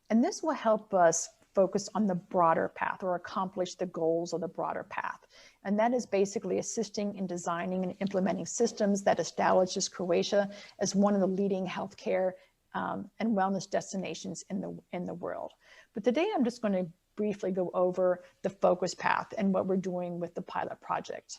And this will help us focus on the broader path or accomplish the goals of the broader path. And that is basically assisting in designing and implementing systems that establishes Croatia as one of the leading healthcare and wellness destinations in the world. But today I'm just going to briefly go over the focus path and what we're doing with the pilot project.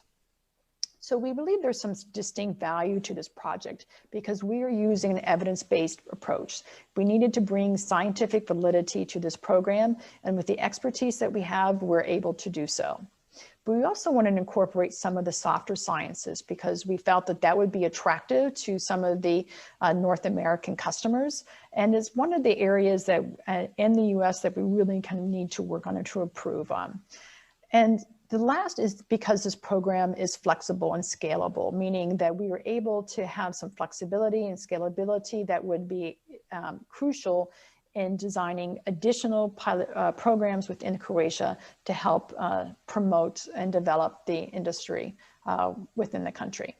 So we believe there's some distinct value to this project because we are using an evidence-based approach. We needed to bring scientific validity to this program, and with the expertise that we have, we're able to do so. But we also wanted to incorporate some of the softer sciences because we felt that that would be attractive to some of the North American customers. And it's one of the areas that in the US that we really kind of need to work on and to improve on. And the last is because this program is flexible and scalable, meaning that we were able to have some flexibility and scalability that would be crucial in designing additional pilot programs within Croatia to help promote and develop the industry within the country.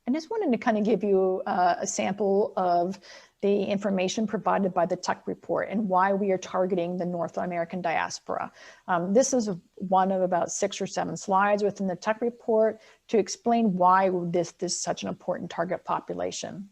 I just wanted to kind of give you a sample of the information provided by the TUC report and why we are targeting the North American diaspora. This is one of about 6 or 7 slides within the TUC report to explain why this is such an important target population.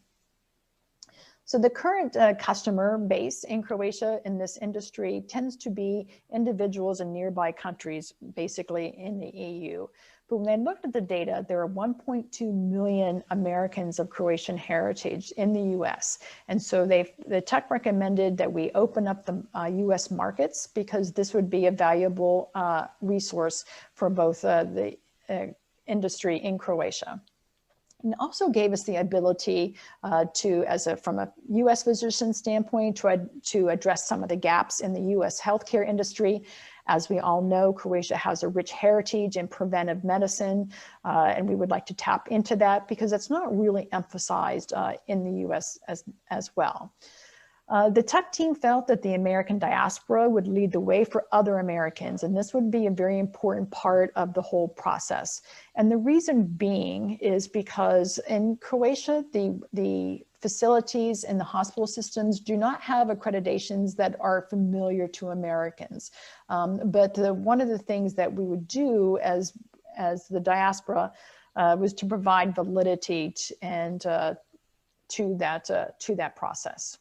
So the current customer base in Croatia in this industry tends to be individuals in nearby countries, basically in the EU. But when I looked at the data, there are 1.2 million Americans of Croatian heritage in the US. And so the TUC recommended that we open up the US markets because this would be a valuable resource for both the industry in Croatia. And also gave us the ability from a U.S. physician standpoint, to address some of the gaps in the U.S. healthcare industry. As we all know, Croatia has a rich heritage in preventive medicine, and we would like to tap into that because it's not really emphasized in the U.S. as well. The TUC team felt that the American diaspora would lead the way for other Americans, and this would be a very important part of the whole process. And the reason being is because in Croatia, the facilities and the hospital systems do not have accreditations that are familiar to Americans. But one of the things that we would do as the diaspora was to provide validity to that process.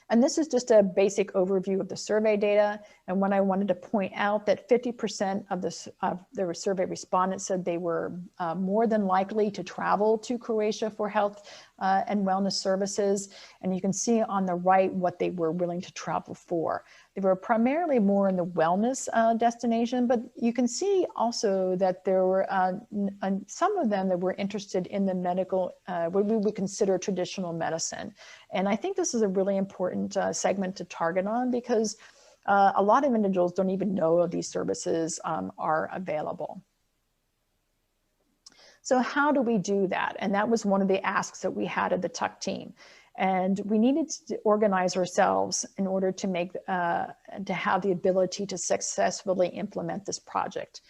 And this is just a basic overview of the survey data. And when I wanted to point out that 50% of the survey respondents said they were more than likely to travel to Croatia for health and wellness services. And you can see on the right what they were willing to travel for. They were primarily more in the wellness destination, but you can see also that there were some of them that were interested in the medical, what we would consider traditional medicine. And I think this is a really important segment to target on because a lot of individuals don't even know these services are available. So how do we do that? And that was one of the asks that we had of the TUC team. And we needed to organize ourselves in order to have the ability to successfully implement this project.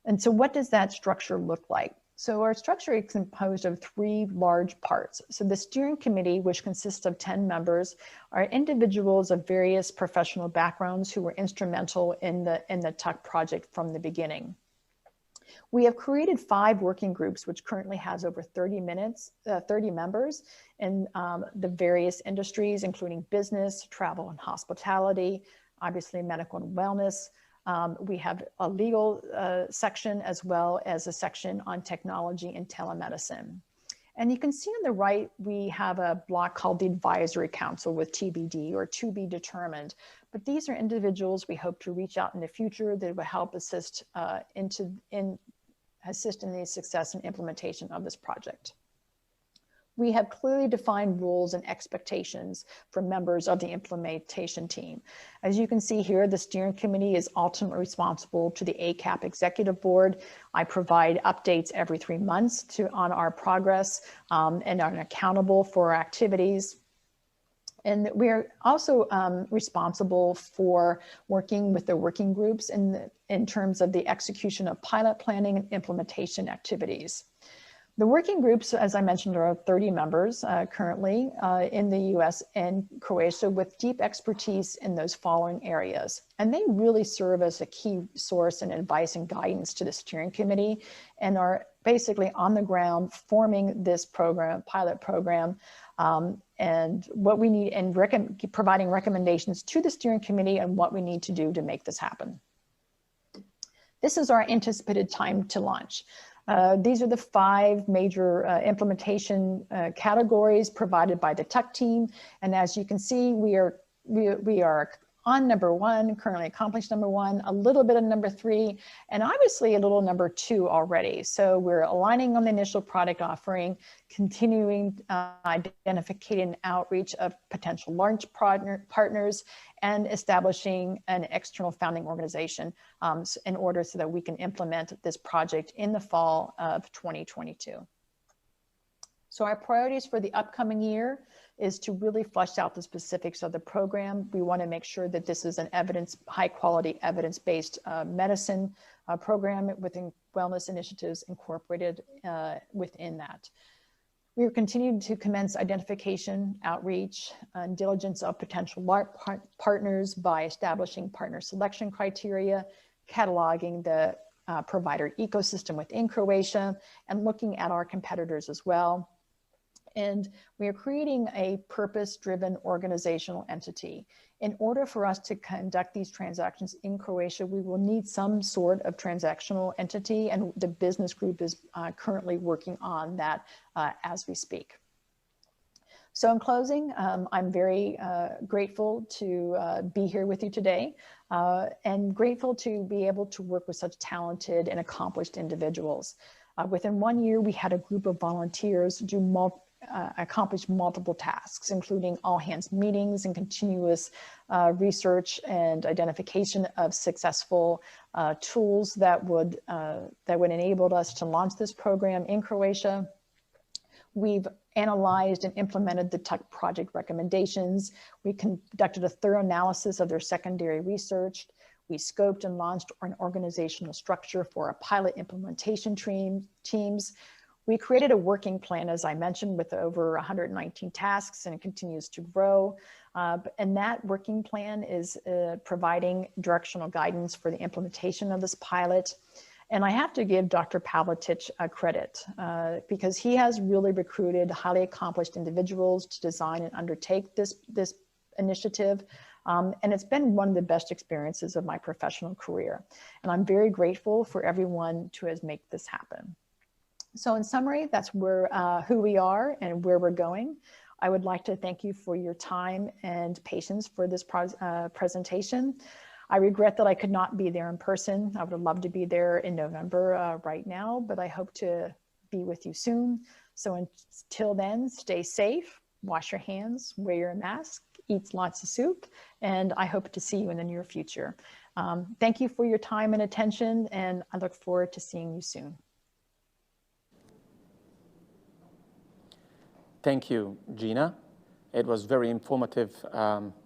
And so what does that structure look like? So our structure is composed of 3 large parts. So the steering committee, which consists of 10 members, are individuals of various professional backgrounds who were instrumental in the TUC project from the beginning. We have created 5 working groups, which currently has over 30 members in the various industries, including business, travel and hospitality, obviously medical and wellness. We have a legal section as well as a section on technology and telemedicine. And you can see on the right, we have a block called the Advisory Council with TBD or to be determined. But these are individuals we hope to reach out in the future that will help assist in the success and implementation of this project. We have clearly defined rules and expectations for members of the implementation team. As you can see here, the steering committee is ultimately responsible to the ACAP executive board. I provide updates every 3 months on our progress and are accountable for our activities. And we are also responsible for working with the working groups in terms of the execution of pilot planning and implementation activities. The working groups, as I mentioned, are 30 members currently in the US and Croatia with deep expertise in those following areas. And they really serve as a key source and advice and guidance to the steering committee and are basically on the ground forming this program, pilot program, and what we need and providing recommendations to the steering committee and what we need to do to make this happen. This is our anticipated time to launch. These are the 5 major implementation categories provided by the TUC team. And as you can see, we are on number 1, currently accomplished number 1, a little bit of number 3, and obviously a little number 2 already. So we're aligning on the initial product offering, continuing identification outreach of potential launch partners, and establishing an external founding organization in order so that we can implement this project in the fall of 2022. So our priorities for the upcoming year is to really flesh out the specifics of the program. We want to make sure that this is an high quality evidence-based medicine program with wellness initiatives incorporated within that. We are continuing to commence identification, outreach, and diligence of potential partners by establishing partner selection criteria, cataloging the provider ecosystem within Croatia, and looking at our competitors as well. And we are creating a purpose-driven organizational entity. In order for us to conduct these transactions in Croatia, we will need some sort of transactional entity, and the business group is currently working on that as we speak. So in closing, I'm very grateful to be here with you today and grateful to be able to work with such talented and accomplished individuals. Within 1 year, we had a group of volunteers accomplish multiple tasks, including all hands meetings and continuous research and identification of successful tools that would enable us to launch this program in Croatia. We've analyzed and implemented the TUC project recommendations. We conducted a thorough analysis of their secondary research. We scoped and launched an organizational structure for a pilot implementation teams. We created a working plan, as I mentioned, with over 119 tasks, and it continues to grow. And that working plan is providing directional guidance for the implementation of this pilot. And I have to give Dr. Pavletic credit because he has really recruited highly accomplished individuals to design and undertake this initiative. And it's been one of the best experiences of my professional career. And I'm very grateful for everyone who has made this happen. So in summary, that's who we are and where we're going. I would like to thank you for your time and patience for this presentation. I regret that I could not be there in person. I would have loved to be there in November right now, but I hope to be with you soon. So until then, stay safe, wash your hands, wear your mask, eat lots of soup, and I hope to see you in the near future. Thank you for your time and attention, and I look forward to seeing you soon. Thank you, Gina. It was a very informative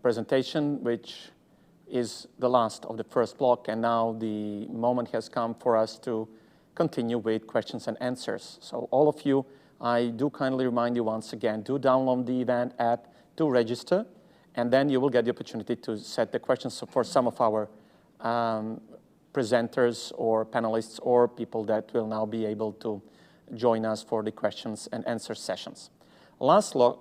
presentation, which is the last of the first block, and now the moment has come for us to continue with questions and answers. So all of you, I do kindly remind you once again, do download the event app, do register, and then you will get the opportunity to set the questions for some of our presenters or panelists or people that will now be able to join us for the questions and answer sessions. Laszlo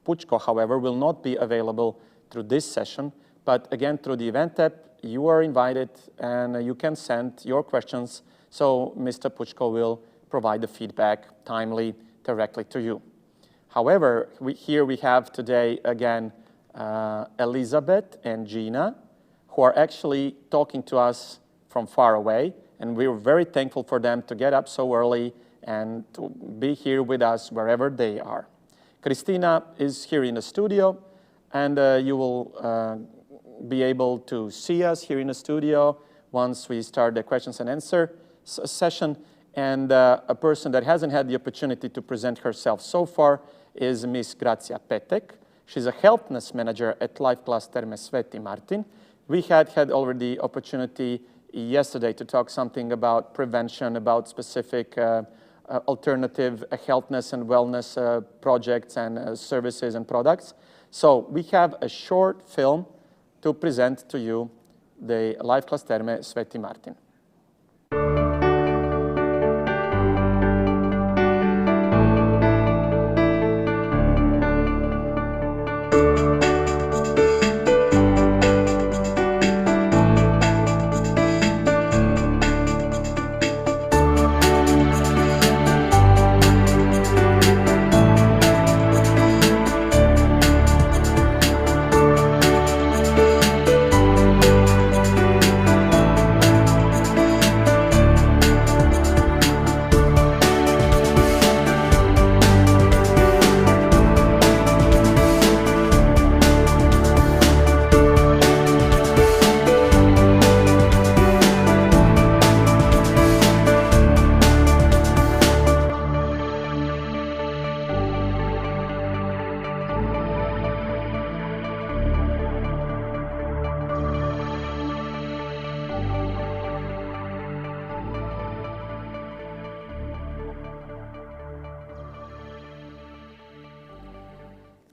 Puchko, however, will not be available through this session, but again, through the event app, you are invited and you can send your questions, so Mr. Puchko will provide the feedback timely directly to you. However, here we have today again Elizabeth and Gina, who are actually talking to us from far away, and we're very thankful for them to get up so early and to be here with us wherever they are. Christina is here in the studio, and you will be able to see us here in the studio once we start the questions and answer session. And a person that hasn't had the opportunity to present herself so far is Miss Grazia Petek. She's a healthness manager at Life Class Terme Sveti Martin. We had already opportunity yesterday to talk something about prevention, about specific alternative healthness and wellness projects and services and products. So we have a short film to present to you the Life Class Terme Sveti Martin.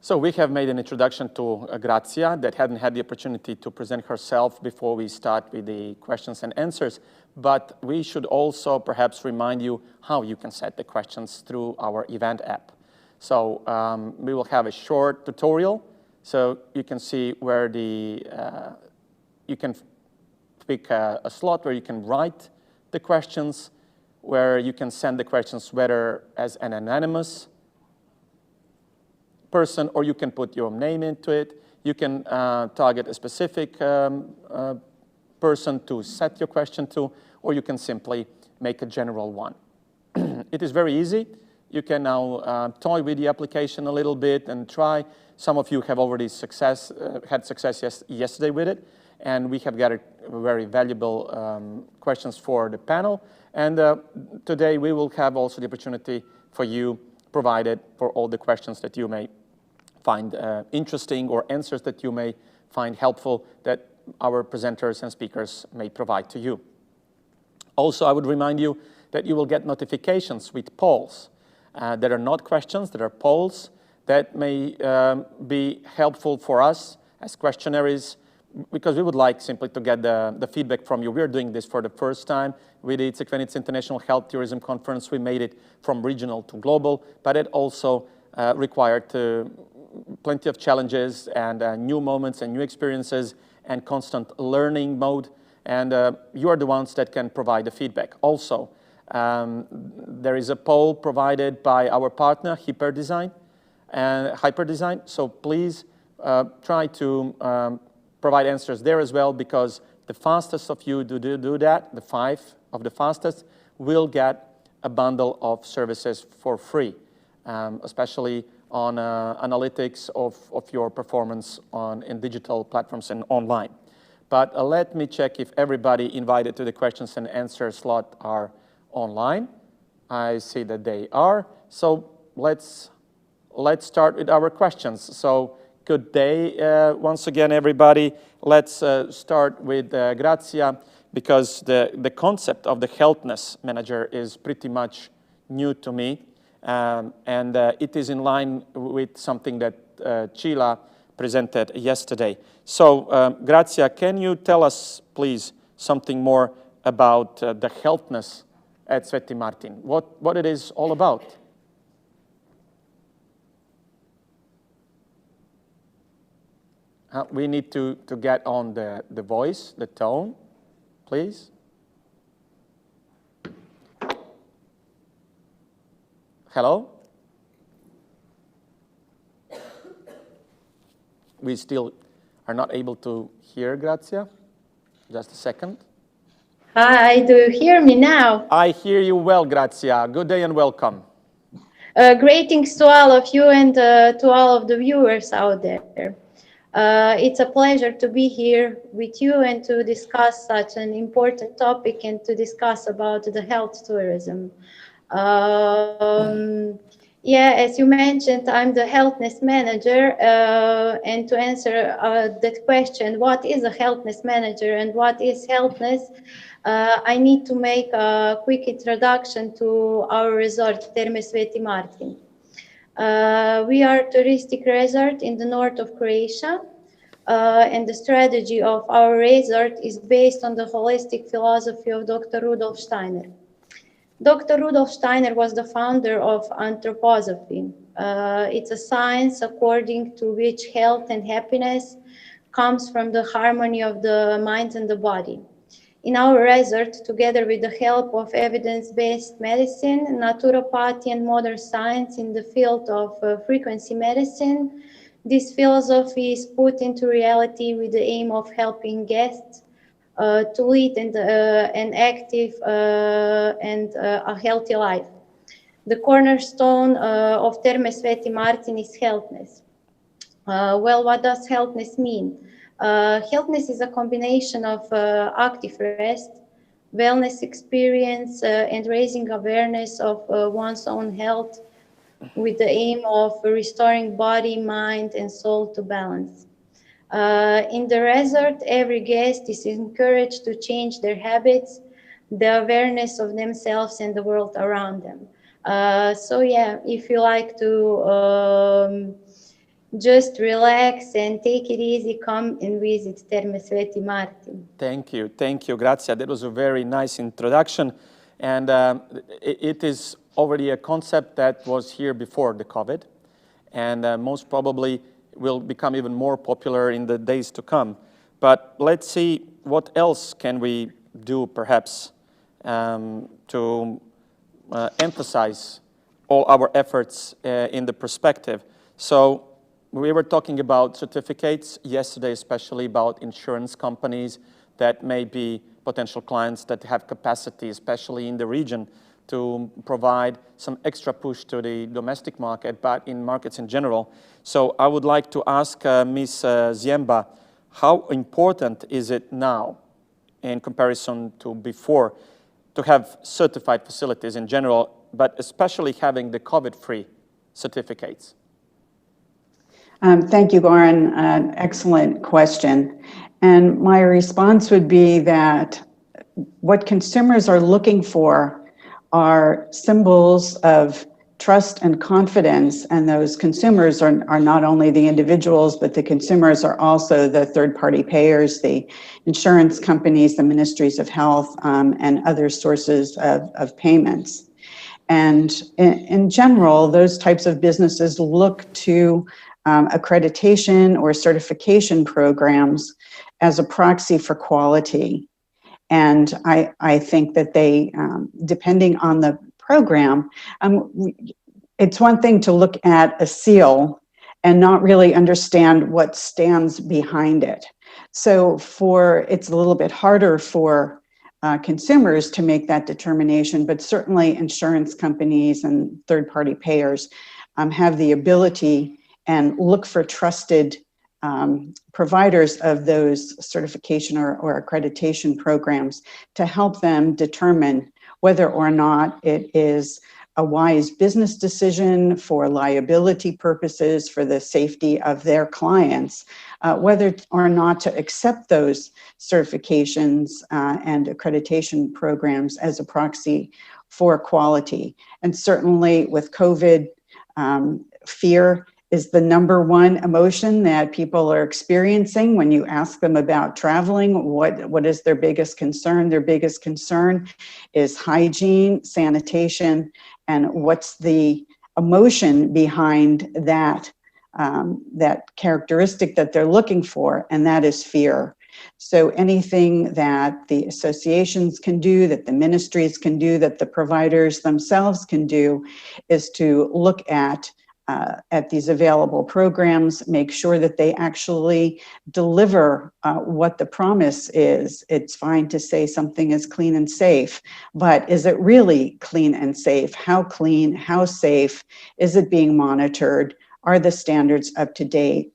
So we have made an introduction to Grazia that hadn't had the opportunity to present herself before we start with the questions and answers, but we should also perhaps remind you how you can set the questions through our event app. So we will have a short tutorial, so you can see where you can pick a slot where you can write the questions, where you can send the questions whether as an anonymous person, or you can put your name into it. You can target a specific person to set your question to, or you can simply make a general one. It is very easy. You can now toy with the application a little bit and try. Some of you have already had success yesterday with it, and we have gathered very valuable questions for the panel. And today we will have also the opportunity for you provided for all the questions that you may find interesting or answers that you may find helpful that our presenters and speakers may provide to you. Also, I would remind you that you will get notifications with polls that are not questions, that are polls that may be helpful for us as questionnaires, because we would like simply to get the feedback from you. We're doing this for the first time with the Crikvenica International Health Tourism Conference. We made it from regional to global, but it also required plenty of challenges and new moments and new experiences and constant learning mode. And you are the ones that can provide the feedback. Also, there is a poll provided by our partner, Hyperdesign. So please try to provide answers there as well, because the fastest of you do that, the 5 of the fastest, will get a bundle of services for free, especially on analytics of your performance in digital platforms and online. But let me check if everybody invited to the questions and answer slot are online. I see that they are. So let's start with our questions. So good day once again, everybody. Let's start with Grazia, because the concept of the healthness manager is pretty much new to me. And it is in line with something that Cila presented yesterday. So, Grazia, can you tell us, please, something more about the healthness at Sveti Martin, what it is all about. We need to get on the voice, the tone, please. Hello? We still are not able to hear Grazia. Just a second. Hi, do you hear me now? I hear you well, Grazia. Good day and welcome. Greetings to all of you and to all of the viewers out there. It's a pleasure to be here with you and to discuss such an important topic and to discuss about the health tourism. Yeah, as you mentioned, I'm the healthness manager, and to answer that question, what is a healthness manager and what is healthness, I need to make a quick introduction to our resort, Terme Sveti Martin. We are a touristic resort in the north of Croatia, and the strategy of our resort is based on the holistic philosophy of Dr. Rudolf Steiner. Dr. Rudolf Steiner was the founder of anthroposophy. It's a science according to which health and happiness comes from the harmony of the mind and the body. In our resort, together with the help of evidence-based medicine, naturopathy, and modern science in the field of frequency medicine, this philosophy is put into reality with the aim of helping guests to lead an active and a healthy life. The cornerstone of Terme Sveti Martin is healthness. Well, what does healthness mean? Healthness is a combination of active rest, wellness experience, and raising awareness of one's own health with the aim of restoring body, mind, and soul to balance. In the resort, every guest is encouraged to change their habits, the awareness of themselves and the world around them. So yeah, if you like to just relax and take it easy, come and visit Terme Sveti Martin. Thank you, Grazia. That was a very nice introduction. And it is already a concept that was here before the COVID, and most probably will become even more popular in the days to come. But let's see what else can we do, perhaps, to emphasize all our efforts in the perspective. So we were talking about certificates yesterday, especially about insurance companies that may be potential clients that have capacity, especially in the region, to provide some extra push to the domestic market, but in markets in general. So I would like to ask Ms. Ziemba, how important is it now, in comparison to before, to have certified facilities in general, but especially having the COVID-free certificates? Thank you, Goran. Excellent question. And my response would be that what consumers are looking for are symbols of trust and confidence, and those consumers are not only the individuals, but the consumers are also the third-party payers, the insurance companies, the ministries of health, and other sources of payments. And in general, those types of businesses look to accreditation or certification programs as a proxy for quality. And I think that they, depending on the program, it's one thing to look at a seal and not really understand what stands behind it. So it's a little bit harder for consumers to make that determination, but certainly insurance companies and third-party payers have the ability and look for trusted providers of those certification or accreditation programs to help them determine whether or not it is a wise business decision for liability purposes, for the safety of their clients, whether or not to accept those certifications and accreditation programs as a proxy for quality. And certainly with COVID, fear is the number one emotion that people are experiencing when you ask them about traveling. What is their biggest concern? Their biggest concern is hygiene, sanitation, and what's the emotion behind that, that characteristic that they're looking for, and that is fear. So anything that the associations can do, that the ministries can do, that the providers themselves can do, is to look at these available programs, make sure that they actually deliver what the promise is. It's fine to say something is clean and safe, but is it really clean and safe? How clean, how safe? Is it being monitored? Are the standards up to date?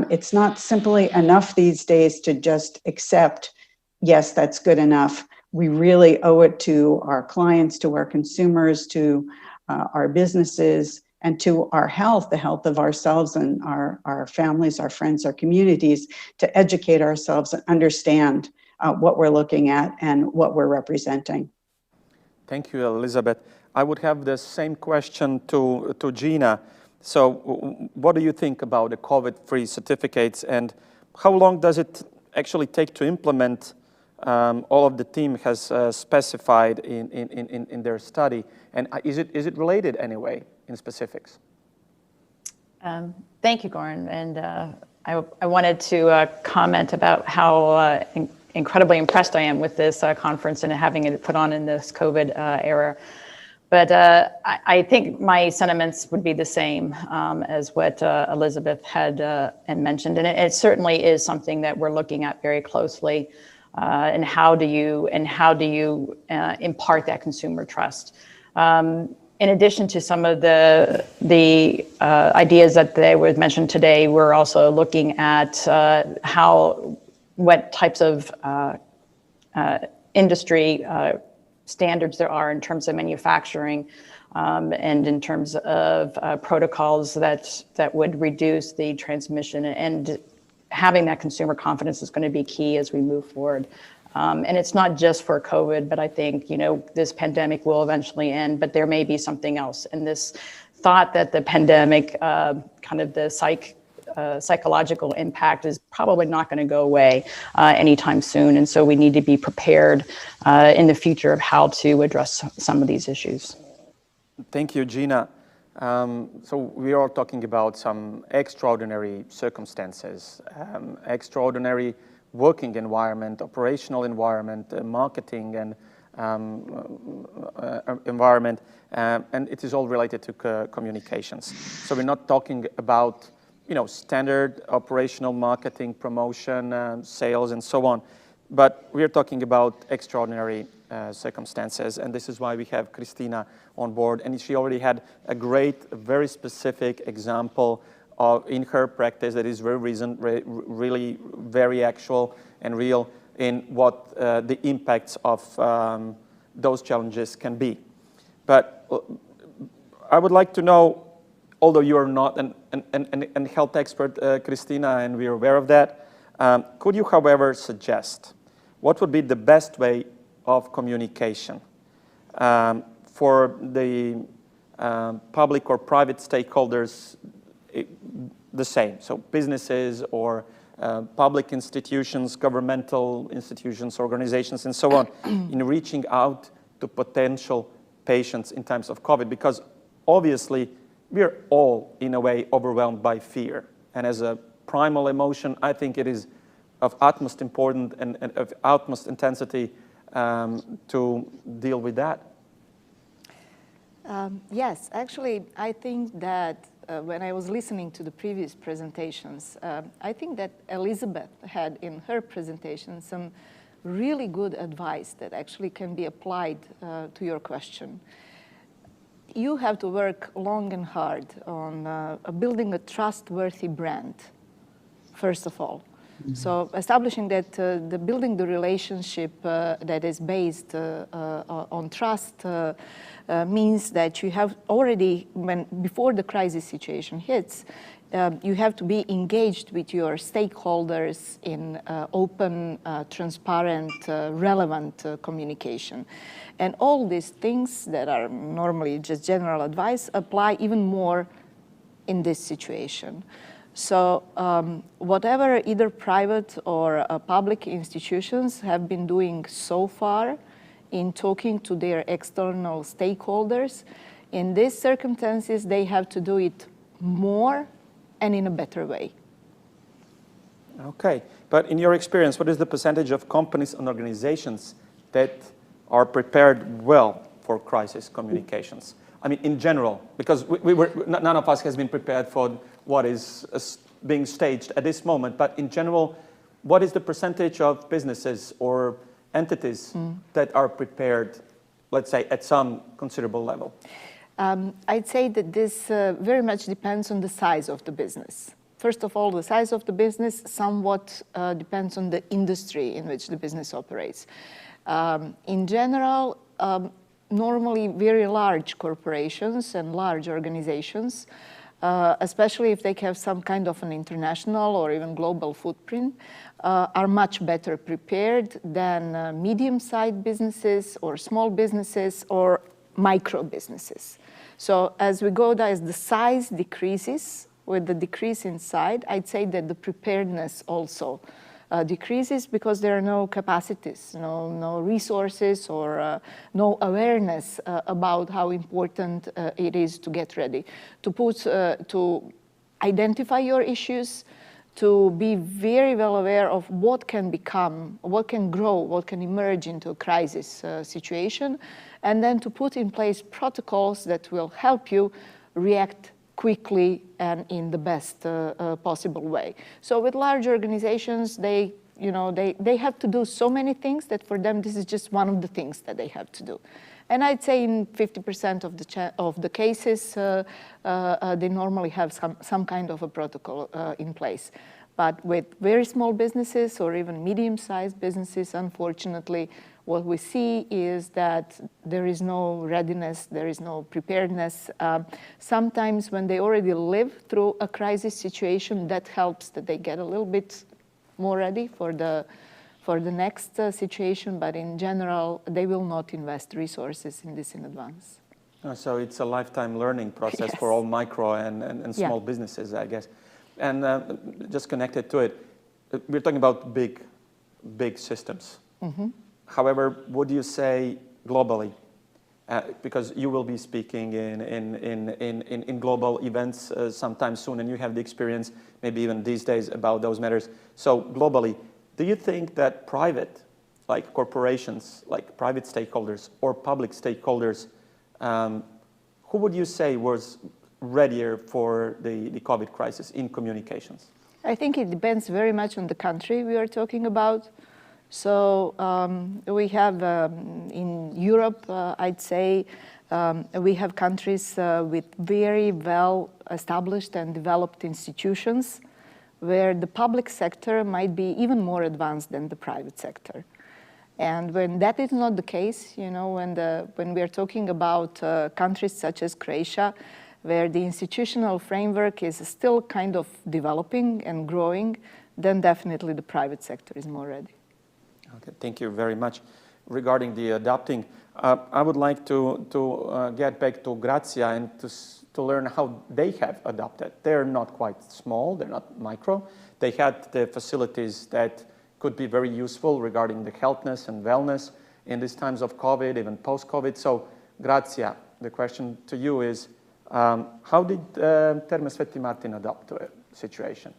It's not simply enough these days to just accept, yes, that's good enough. We really owe it to our clients, to our consumers, to our businesses, and to our health, the health of ourselves and our families, our friends, our communities, to educate ourselves and understand what we're looking at and what we're representing. Thank you, Elizabeth. I would have the same question to Gina. So what do you think about the COVID-free certificates, and how long does it actually take to implement all of the team has specified in their study? And is it related anyway in specifics? Thank you, Goran. And I wanted to comment about how incredibly impressed I am with this conference and having it put on in this COVID era. But I think my sentiments would be the same as what Elizabeth had mentioned. And it certainly is something that we're looking at very closely. And how do you impart that consumer trust? In addition to some of the ideas that they were mentioned today, we're also looking at what types of industry standards there are in terms of manufacturing and in terms of protocols that would reduce the transmission, and having that consumer confidence is going to be key as we move forward. And it's not just for COVID, but I think, this pandemic will eventually end, but there may be something else. And this thought that the pandemic, kind of the psychological impact is probably not going to go away anytime soon. And so we need to be prepared in the future of how to address some of these issues. Thank you, Gina. So we are talking about some extraordinary circumstances, extraordinary working environment, operational environment, marketing and environment, and it is all related to communications. So we're not talking about standard operational marketing, promotion, sales, and so on, but we're talking about extraordinary circumstances, and this is why we have Christina on board, and she already had a great, very specific example in her practice that is very recent, really very actual and real in what the impacts of those challenges can be. But I would like to know, although you are not an health expert, Christina, and we are aware of that, could you, however, suggest what would be the best way of communication for the public or private stakeholders, the same, so businesses or public institutions, governmental institutions, organizations, and so on, in reaching out to potential patients in times of COVID? Because obviously, we're all, in a way, overwhelmed by fear. And as a primal emotion, I think it is of utmost importance and of utmost intensity to deal with that. Yes, actually, I think that when I was listening to the previous presentations, I think that Elizabeth had in her presentation some really good advice that actually can be applied to your question. You have to work long and hard on building a trustworthy brand, first of all. Mm-hmm. So establishing that, building the relationship that is based on trust means that you have already, before the crisis situation hits, you have to be engaged with your stakeholders in open, transparent, relevant communication. And all these things that are normally just general advice apply even more in this situation. So whatever either private or public institutions have been doing so far in talking to their external stakeholders, in these circumstances, they have to do it more and in a better way. Okay, but in your experience, what is the percentage of companies and organizations that are prepared well for crisis communications? I mean, in general, because none of us has been prepared for what is being staged at this moment, but in general, what is the percentage of businesses or entities that are prepared, let's say, at some considerable level? I'd say that this very much depends on the size of the business. First of all, the size of the business somewhat depends on the industry in which the business operates. In general, normally very large corporations and large organizations, especially if they have some kind of an international or even global footprint, are much better prepared than medium-sized businesses or small businesses or micro businesses. So as we go, as the size decreases, with the decrease in size, I'd say that the preparedness also decreases because there are no capacities, no resources, or no awareness about how important it is to get ready, to identify your issues, to be very well aware of what can become, what can grow, what can emerge into a crisis situation, and then to put in place protocols that will help you react quickly and in the best possible way. So with large organizations, they have to do so many things that for them this is just one of the things that they have to do. And I'd say in 50% of the cases, they normally have some kind of a protocol in place. But with very small businesses or even medium-sized businesses, unfortunately, what we see is that there is no readiness, there is no preparedness. Sometimes when they already live through a crisis situation, that helps that they get a little bit more ready for the next situation, but in general, they will not invest resources in this in advance. So it's a lifetime learning process for all micro and small businesses, I guess. And just connected to it, we're talking about big systems. However, what do you say globally? Because you will be speaking in global events sometime soon, and you have the experience, maybe even these days, about those matters. So globally, do you think that private, like corporations, like private stakeholders or public stakeholders, who would you say was readier for the COVID crisis in communications? I think it depends very much on the country we are talking about. So we have in Europe, I'd say, we have countries with very well established and developed institutions where the public sector might be even more advanced than the private sector. And when that is not the case, when we are talking about countries such as Croatia, where the institutional framework is still kind of developing and growing, then definitely the private sector is more ready. Okay, thank you very much. Regarding the adapting, I would like to get back to Grazia and to learn how they have adapted. They're not quite small, they're not micro. They had the facilities that could be very useful regarding the healthness and wellness in these times of COVID, even post-COVID. So, Grazia, the question to you is, how did Terme Sveti Martin adapt to a situation?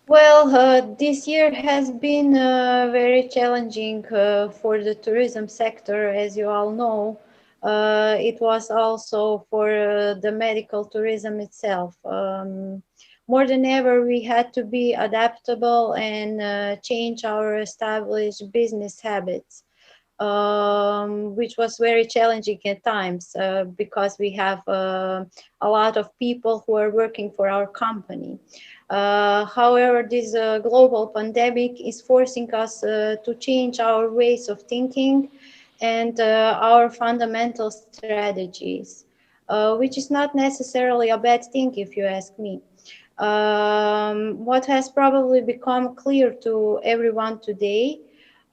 Well, this year has been very challenging for the tourism sector, as you all know. It was also for the medical tourism itself. More than ever, we had to be adaptable and change our established business habits, which was very challenging at times because we have a lot of people who are working for our company. However, this global pandemic is forcing us to change our ways of thinking and our fundamental strategies, which is not necessarily a bad thing if you ask me. What has probably become clear to everyone today,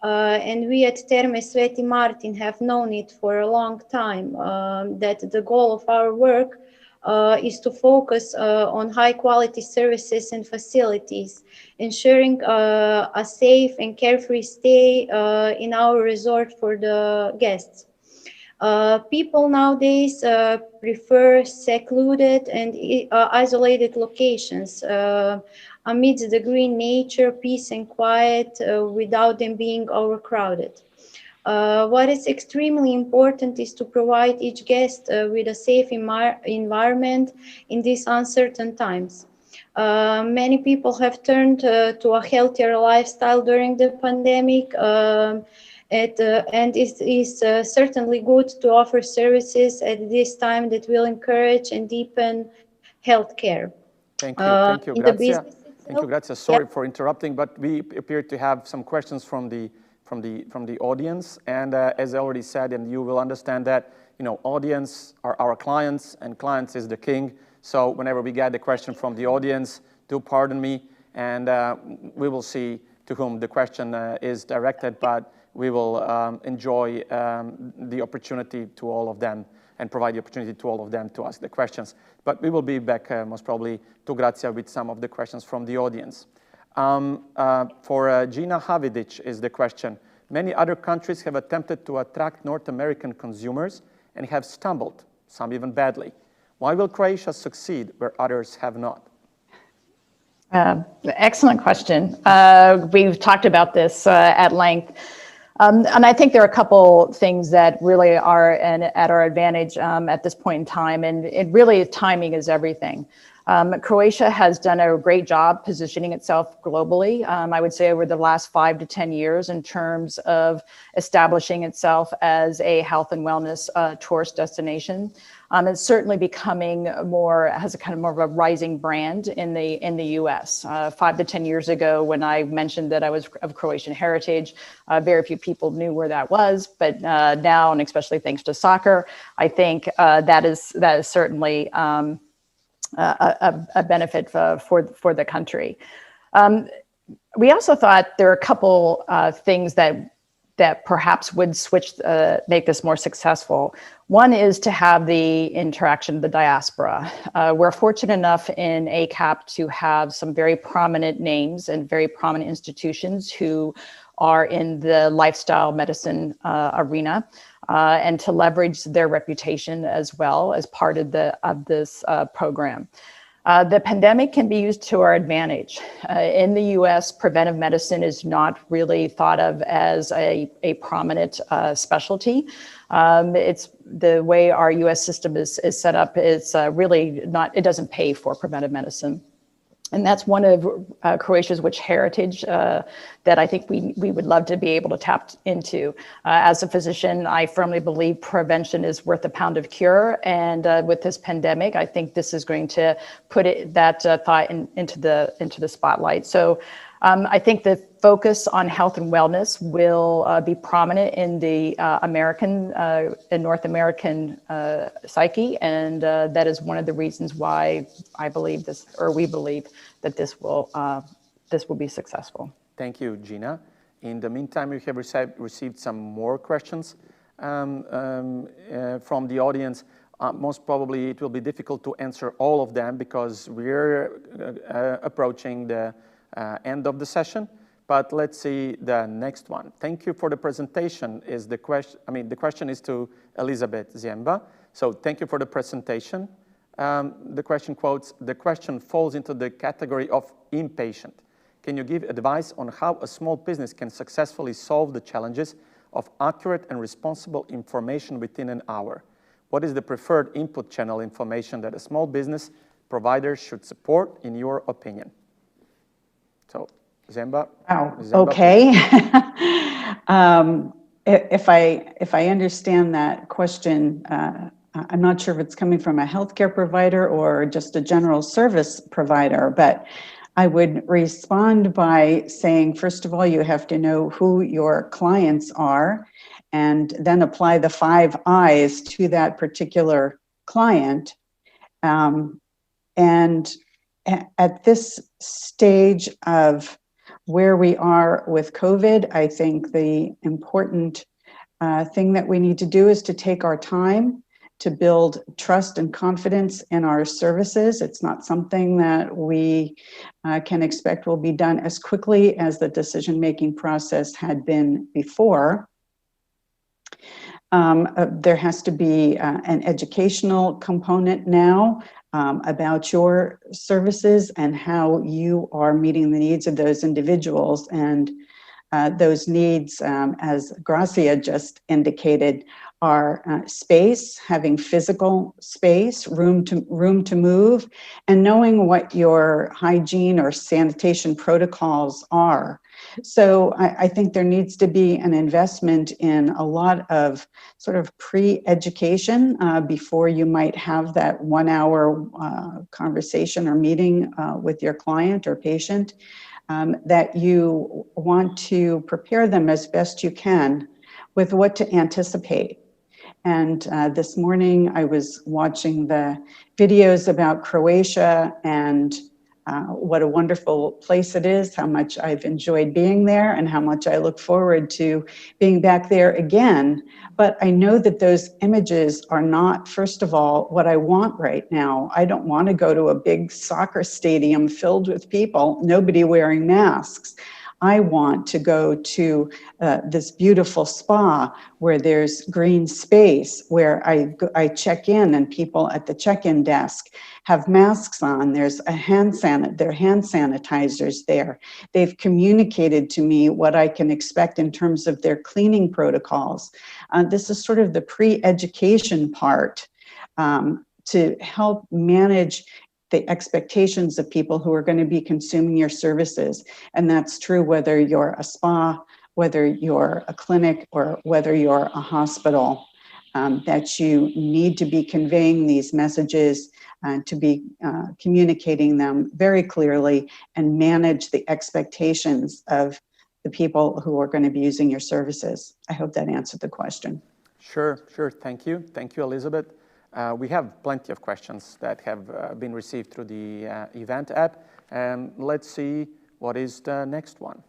and we at Terme Sveti Martin have known it for a long time, that the goal of our work is to focus on high quality services and facilities, ensuring a safe and carefree stay in our resort for the guests. People nowadays prefer secluded and isolated locations amidst the green nature, peace and quiet, without them being overcrowded. What is extremely important is to provide each guest with a safe environment in these uncertain times. Many people have turned to a healthier lifestyle during the pandemic, and it is certainly good to offer services at this time that will encourage and deepen healthcare. Thank you, Grazia. Thank you, Grazia. Sorry for interrupting, but we appear to have some questions from the audience. And as I already said, and you will understand that, audience are our clients, and clients is the king. So whenever we get the question from the audience, do pardon me, and we will see to whom the question is directed, but we will enjoy the opportunity to all of them and provide the opportunity to all of them to ask the questions. But we will be back most probably to Grazia with some of the questions from the audience. For Gina Havidic is the question. Many other countries have attempted to attract North American consumers and have stumbled, some even badly. Why will Croatia succeed where others have not? Excellent question. We've talked about this at length. And I think there are a couple things that really are at our advantage at this point in time. And it really, timing is everything. Croatia has done a great job positioning itself globally, I would say over the last 5 to 10 years in terms of establishing itself as a health and wellness tourist destination. It's certainly becoming has a kind of more of a rising brand in the US. 5 to 10 years ago, when I mentioned that I was of Croatian heritage, very few people knew where that was. But now, and especially thanks to soccer, I think that is certainly a benefit for the country. We also thought there are a couple things that perhaps would make this more successful. One is to have the interaction of the diaspora. We're fortunate enough in ACAP to have some very prominent names and very prominent institutions who are in the lifestyle medicine arena, and to leverage their reputation as well as part of this program. The pandemic can be used to our advantage. In the US, preventive medicine is not really thought of as a prominent specialty. It's the way our US system is set up, it's really not, it doesn't pay for preventive medicine. And that's one of Croatia's rich heritage that I think we would love to be able to tap into. As a physician, I firmly believe prevention is worth a pound of cure. And with this pandemic, I think this is going to put that thought into the spotlight. So I think the focus on health and wellness will be prominent in the North American psyche, and that is one of the reasons why I believe this, or we believe that this will be successful. Thank you, Gina. In the meantime, we have received some more questions from the audience. Most probably, it will be difficult to answer all of them because we're approaching the end of the session, but let's see the next one. Thank you for the presentation is the question. The question is to Elizabeth Ziemba. So thank you for the presentation. The question quotes, the question falls into the category of impatient. Can you give advice on how a small business can successfully solve the challenges of accurate and responsible information within an hour? What is the preferred input channel information that a small business provider should support, in your opinion? So, Ziemba. Wow. Okay. If I understand that question, I'm not sure if it's coming from a healthcare provider or just a general service provider, but I would respond by saying, first of all, you have to know who your clients are and then apply the 5 I's to that particular client. And at this stage of where we are with COVID, I think the important thing that we need to do is to take our time to build trust and confidence in our services. It's not something that we can expect will be done as quickly as the decision-making process had been before. There has to be an educational component now about your services and how you are meeting the needs of those individuals. And those needs, as Gracia just indicated, are space, having physical space, room to move, and knowing what your hygiene or sanitation protocols are. So I think there needs to be an investment in a lot of sort of pre-education before you might have that 1 hour conversation or meeting with your client or patient, that you want to prepare them as best you can with what to anticipate. And this morning I was watching the videos about Croatia and what a wonderful place it is, how much I've enjoyed being there and how much I look forward to being back there again. But I know that those images are not, first of all, what I want right now. I don't want to go to a big soccer stadium filled with people, nobody wearing masks. I want to go to this beautiful spa where there's green space, where I check in and people at the check-in desk have masks on. There's there are hand sanitizers there. They've communicated to me what I can expect in terms of their cleaning protocols. This is sort of the pre-education part to help manage the expectations of people who are going to be consuming your services. And that's true whether you're a spa, whether you're a clinic, or whether you're a hospital, that you need to be conveying these messages and to be communicating them very clearly and manage the expectations of the people who are going to be using your services. I hope that answered the question. Sure. Thank you. Thank you, Elizabeth. We have plenty of questions that have been received through the event app. Let's see what is the next one.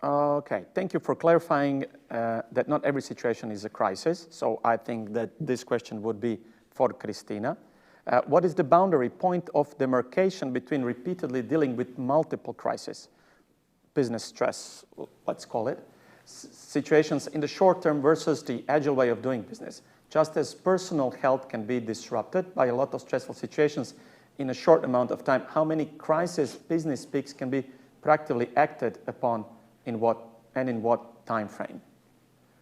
Okay, thank you for clarifying that not every situation is a crisis. So I think that this question would be for Christina. What is the boundary point of demarcation between repeatedly dealing with multiple crises, business stress, let's call it, situations in the short term versus the agile way of doing business? Just as personal health can be disrupted by a lot of stressful situations in a short amount of time, how many crisis business peaks can be practically acted upon in what time frame?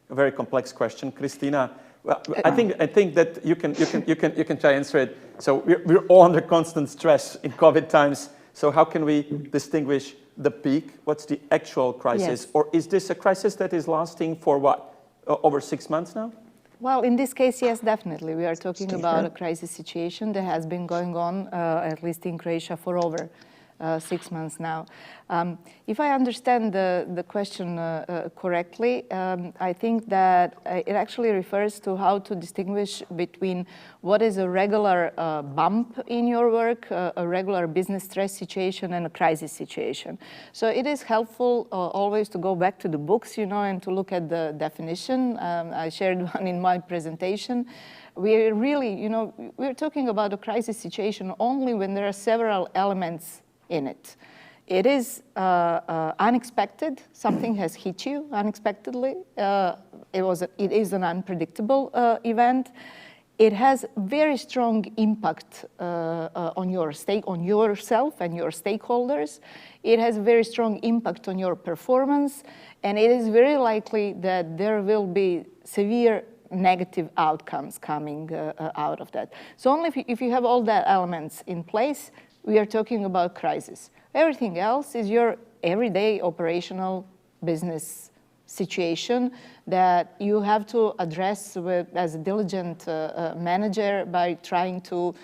A very complex question, Christina. Well, I think that you can try to answer it. So we're all under constant stress in COVID times. So how can we distinguish the peak? What's the actual crisis? Yes. Or is this a crisis that is lasting for what, over 6 months now? Well, in this case, yes, definitely. We are talking about a crisis situation that has been going on, at least in Croatia, for over 6 months now. If I understand the question correctly, I think that it actually refers to how to distinguish between what is a regular bump in your work, a regular business stress situation, and a crisis situation. So it is helpful always to go back to the books, and to look at the definition. I shared one in my presentation. We're really, we're talking about a crisis situation only when there are several elements in it. It is unexpected. Something has hit you unexpectedly. It is an unpredictable event. It has very strong impact on yourself and your stakeholders. It has very strong impact on your performance, and it is very likely that there will be severe negative outcomes coming out of that. So only if you have all the elements in place, we are talking about crisis. Everything else is your everyday operational business situation that you have to address as a diligent manager by trying to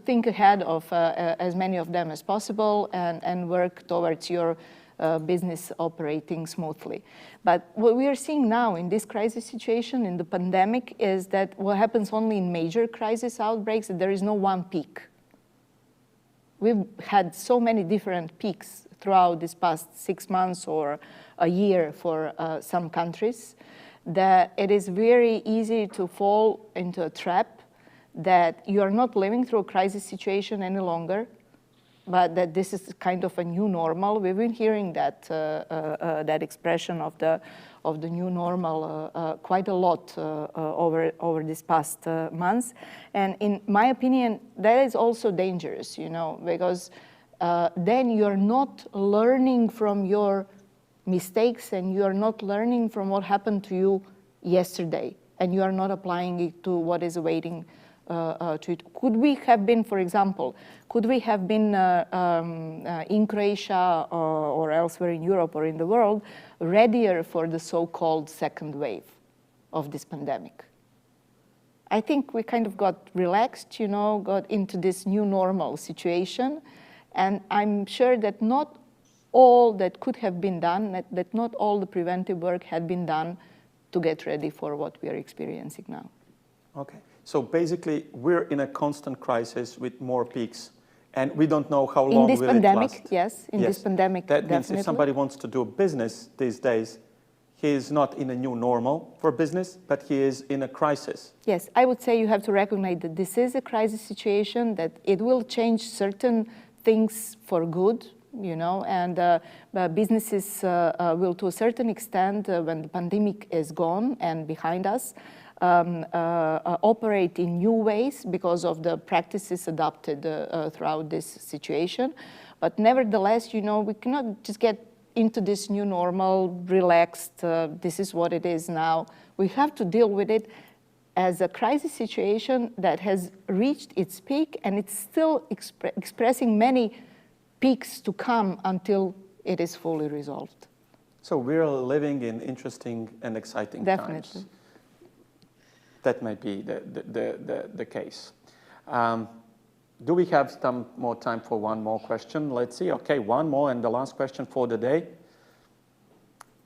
think ahead of as many of them as possible and work towards your business operating smoothly. But what we are seeing now in this crisis situation, in the pandemic, is that what happens only in major crisis outbreaks, that there is no one peak. we've had so many different peaks throughout this past 6 months or a year for some countries, that it is very easy to fall into a trap that you are not living through a crisis situation any longer, but that this is kind of a new normal. We've been hearing that that expression of the new normal quite a lot over these past months, and in my opinion, that is also dangerous, you know, because then you're not learning from your mistakes, and you are not learning from what happened to you yesterday, and you are not applying it to what is awaiting to it. Could we have been, for example, could we have been in Croatia or elsewhere in Europe or in the world readier for the so-called second wave of this pandemic? I think we kind of got relaxed, you know, got into this new normal situation, and I'm sure that not all that could have been done, that not all the preventive work had been done to get ready for what we are experiencing now. Okay. So basically, we're in a constant crisis with more peaks, and we don't know how long will it last. In this pandemic, yes. In this pandemic, that means definitely. if somebody wants to do business these days, he is not in a new normal for business, but he is in a crisis. Yes, I would say you have to recognize that this is a crisis situation, that it will change certain things for good, you know, and businesses will, to a certain extent, when the pandemic is gone and behind us, operate in new ways because of the practices adopted throughout this situation. But nevertheless, you know, we cannot just get into this new normal, relaxed, this is what it is now. We have to deal with it as a crisis situation that has reached its peak, and it's still expressing many peaks to come until it is fully resolved. So we're living in interesting and exciting Definitely. times. That might be the case. Do we have some more time for one more question? Let's see. Okay, one more, and the last question for the day.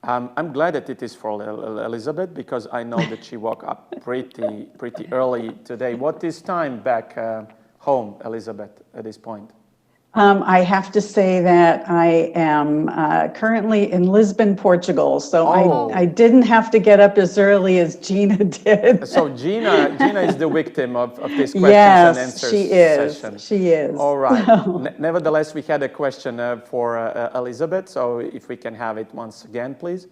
I'm glad that it is for Elizabeth, because I know that she woke up pretty early today. What is time back home, Elizabeth, at this point? I have to say that I am currently in Lisbon, Portugal, so I didn't have to get up as early as Gina did. So Gina is the victim of this questions and answers session. She is. All right. So. Nevertheless, we had a question for Elizabeth, so if we can have it once again, please.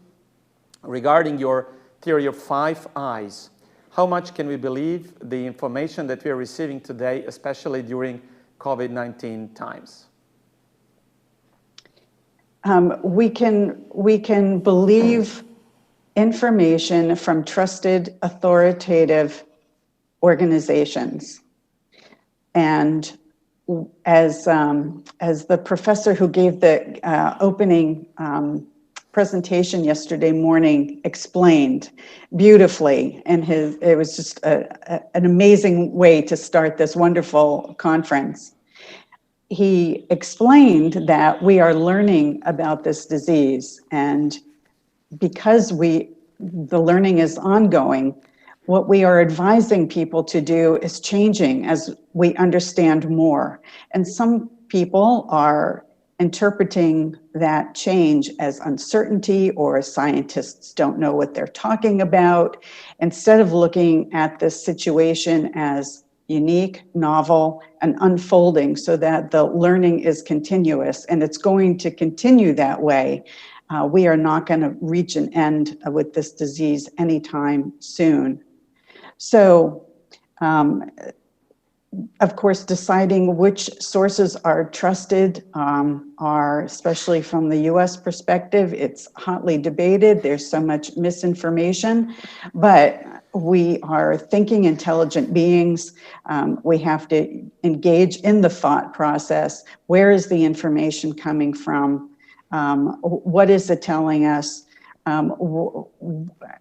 Regarding your theory of 5 eyes, how much can we believe the information that we are receiving today, especially during COVID-19 times? We can believe information from trusted, authoritative organizations. And as the professor who gave the opening presentation yesterday morning explained beautifully, and it was just an amazing way to start this wonderful conference. He explained that we are learning about this disease, and because the learning is ongoing, what we are advising people to do is changing as we understand more. And some people are interpreting that change as uncertainty, or scientists don't know what they're talking about, instead of looking at this situation as unique, novel, and unfolding, so that the learning is continuous, and it's going to continue that way. We are not going to reach an end with this disease anytime soon. So, of course, deciding which sources are trusted are, especially from the US perspective, it's hotly debated. There's so much misinformation, but we are thinking intelligent beings. We have to engage in the thought process. Where is the information coming from? What is it telling us?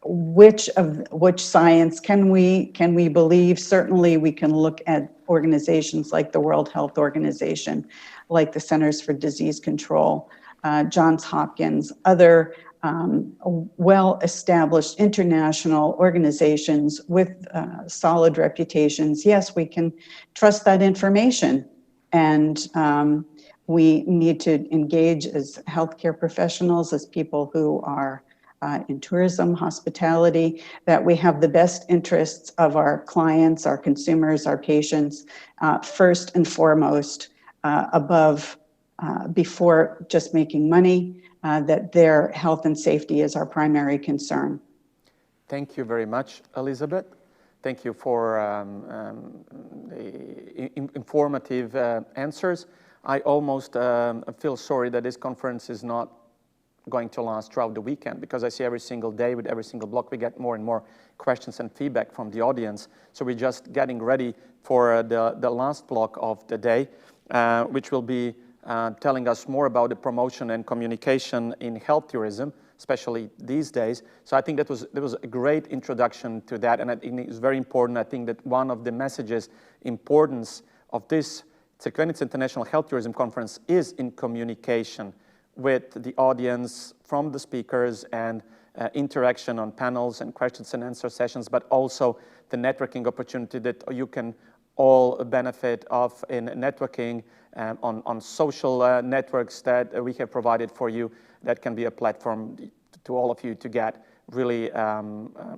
Which science can we believe? Certainly we can look at organizations like the World Health Organization, like the Centers for Disease Control, Johns Hopkins, other well-established international organizations with solid reputations. Yes, we can trust that information. And we need to engage as healthcare professionals, as people who are in tourism, hospitality, that we have the best interests of our clients, our consumers, our patients, first and foremost, before just making money, that their health and safety is our primary concern. Thank you very much, Elizabeth. Thank you for the informative answers. I almost feel sorry that this conference is not going to last throughout the weekend, because I see every single day with every single block we get more and more questions and feedback from the audience. So we're just getting ready for the last block of the day, which will be telling us more about the promotion and communication in health tourism, especially these days. So I think that was a great introduction to that, and I think it's very important. I think that one of the messages, importance of this Crikvenica International Health Tourism Conference is in communication with the audience, from the speakers, and interaction on panels and questions and answer sessions, but also the networking opportunity that you can all benefit of in networking on social networks that we have provided for you. That can be a platform to all of you to get really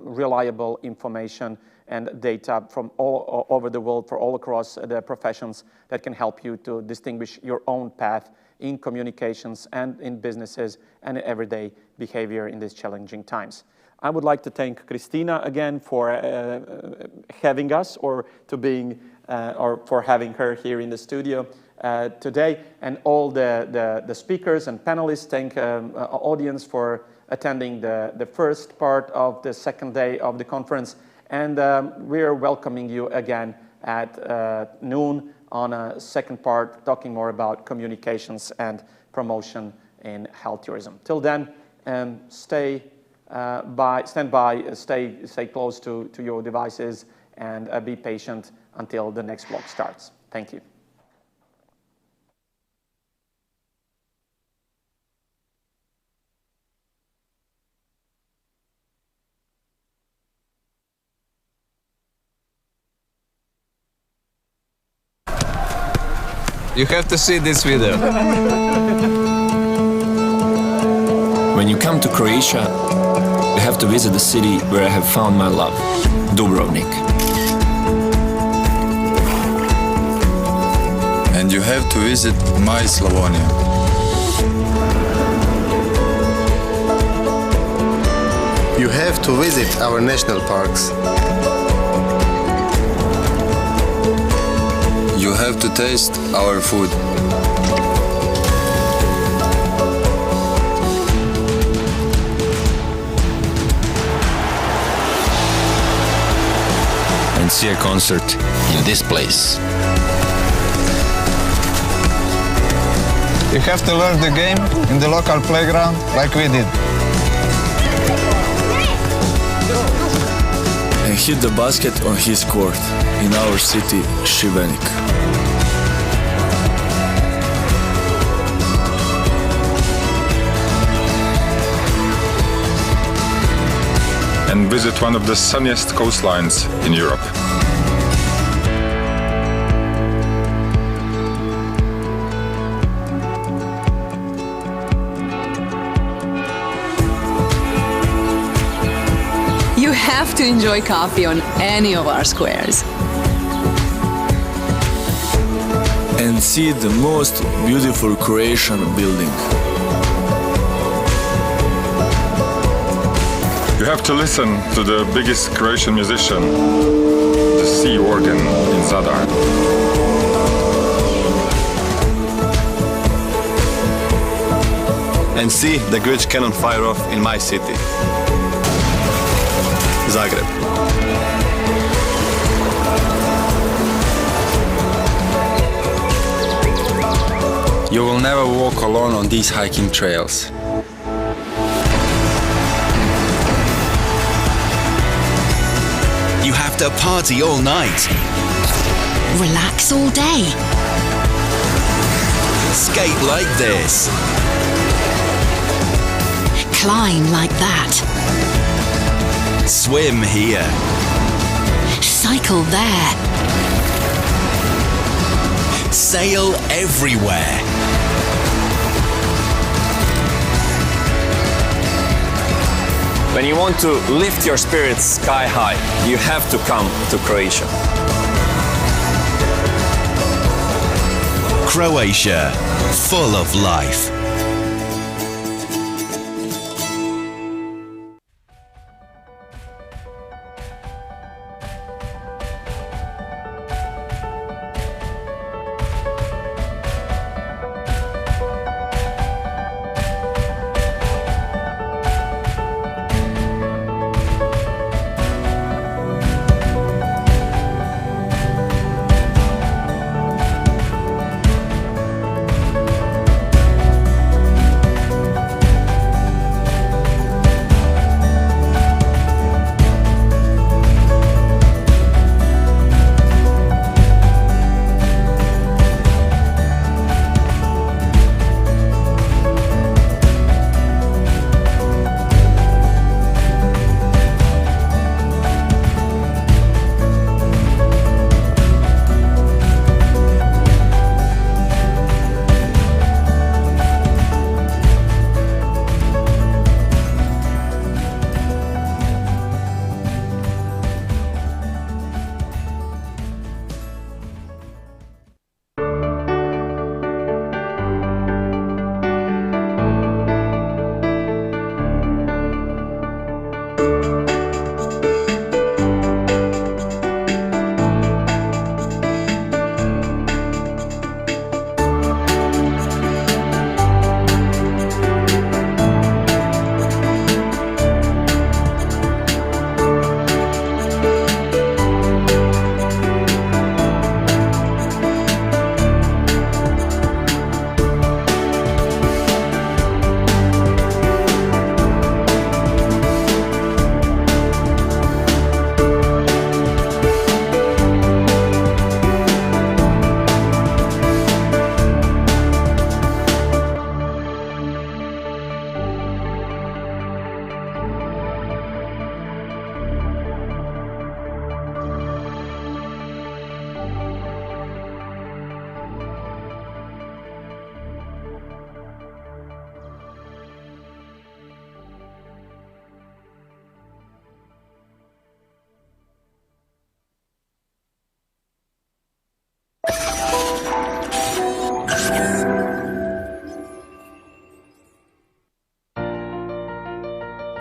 reliable information and data from all over the world, for all across the professions, that can help you to distinguish your own path in communications and in businesses and in everyday behavior in these challenging times. I would like to thank Christina again for having us, or for having her here in the studio today, and all the speakers and panelists. Thank audience for attending the first part of the second day of the conference, and we are welcoming you again at noon on a second part, talking more about communications and promotion in health tourism. Till then, stand by, stay close to your devices, and be patient until the next block starts. Thank you. You have to see this video. When you come to Croatia, you have to visit the city where I have found my love, Dubrovnik. And you have to visit my Slavonia. You have to visit our national parks. You have to taste our food. And see a concert in this place. You have to learn the game in the local playground like we did. And hit the basket on his court in our city, Crikvenica. And visit one of the sunniest coastlines in Europe. You have to enjoy coffee on any of our squares. And see the most beautiful Croatian building. You have to listen to the biggest Croatian musician, the sea organ in Zadar. And see the great cannon fire off in my city, Zagreb. You will never walk alone on these hiking trails. You have to party all night. Relax all day. Skate like this. Climb like that. Swim here. Cycle there. Sail everywhere. When you want to lift your spirits sky high, you have to come to Croatia. Croatia, full of life.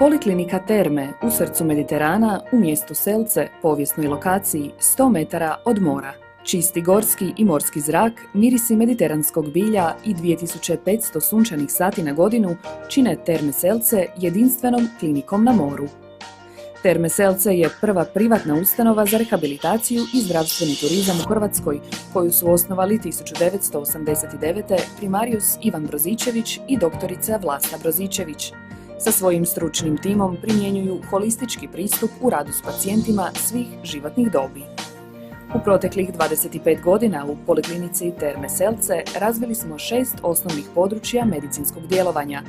Poliklinika Terme u srcu Mediterana u mjestu Selce, povijesnoj lokaciji 100 metara od mora. Čisti gorski i morski zrak, mirisi mediteranskog bilja i 2500 sunčanih sati na godinu čine Terme Selce jedinstvenom klinikom na moru. Terme Selce je prva privatna ustanova za rehabilitaciju i zdravstveni turizam u Hrvatskoj, koju su osnovali 1989. primarius Ivan Brozičević i doktorica Vlasta Brozičević. Sa svojim stručnim timom primjenjuju holistički pristup u radu s pacijentima svih životnih dobi. U proteklih 25 godina u Poliklinici Terme Selce razvili smo 6 osnovnih područja medicinskog djelovanja,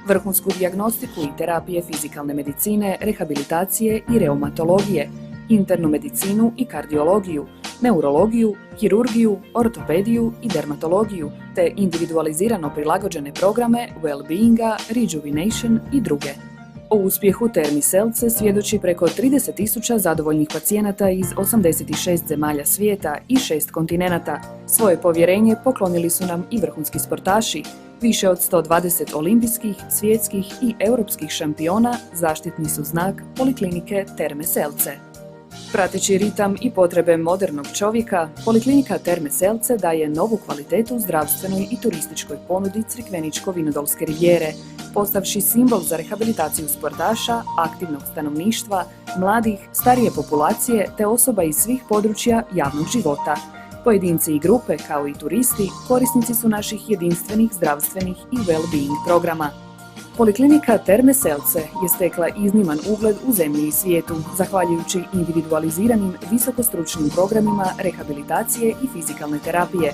vrhunsku dijagnostiku i terapije fizikalne medicine, rehabilitacije i reumatologije, internu medicinu i kardiologiju, neurologiju, kirurgiju, ortopediju i dermatologiju, te individualizirano prilagođene programe well-beinga, rejuvenation i druge. O uspjehu Termi Selce svjedoči preko 30.000 zadovoljnih pacijenata iz 86 zemalja svijeta i 6 kontinenata. Svoje povjerenje poklonili su nam i vrhunski sportaši. Više od 120 olimpijskih, svjetskih i europskih šampiona zaštitni su znak Poliklinike Terme Selce. Prateći ritam i potrebe modernog čovjeka, Poliklinika Terme Selce daje novu kvalitetu zdravstvenoj i turističkoj ponudi Crikveničko-Vinodolske rivijere, postavši simbol za rehabilitaciju sportaša, aktivnog stanovništva, mladih, starije populacije te osoba iz svih područja javnog života. Pojedinci i grupe, kao i turisti, korisnici su naših jedinstvenih zdravstvenih i well-being programa. Poliklinika Terme Selce je stekla izniman ugled u zemlji i svijetu, zahvaljujući individualiziranim visokostručnim programima rehabilitacije i fizikalne terapije.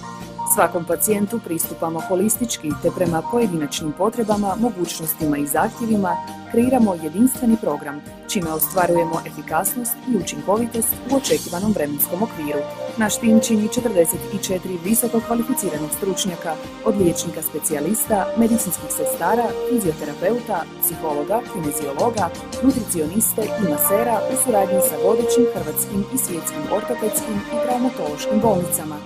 Svakom pacijentu pristupamo holistički te prema pojedinačnim potrebama, mogućnostima i zahtjevima kreiramo jedinstveni program, čime ostvarujemo efikasnost i učinkovitost u očekivanom vremenskom okviru. Naš tim čini 44 visoko kvalificiranih stručnjaka, od liječnika specijalista, medicinskih sestara, fizioterapeuta, psihologa, kineziologa, nutricioniste i masera u suradnji sa vodećim hrvatskim i svjetskim ortopedskim i traumatološkim bolnicama.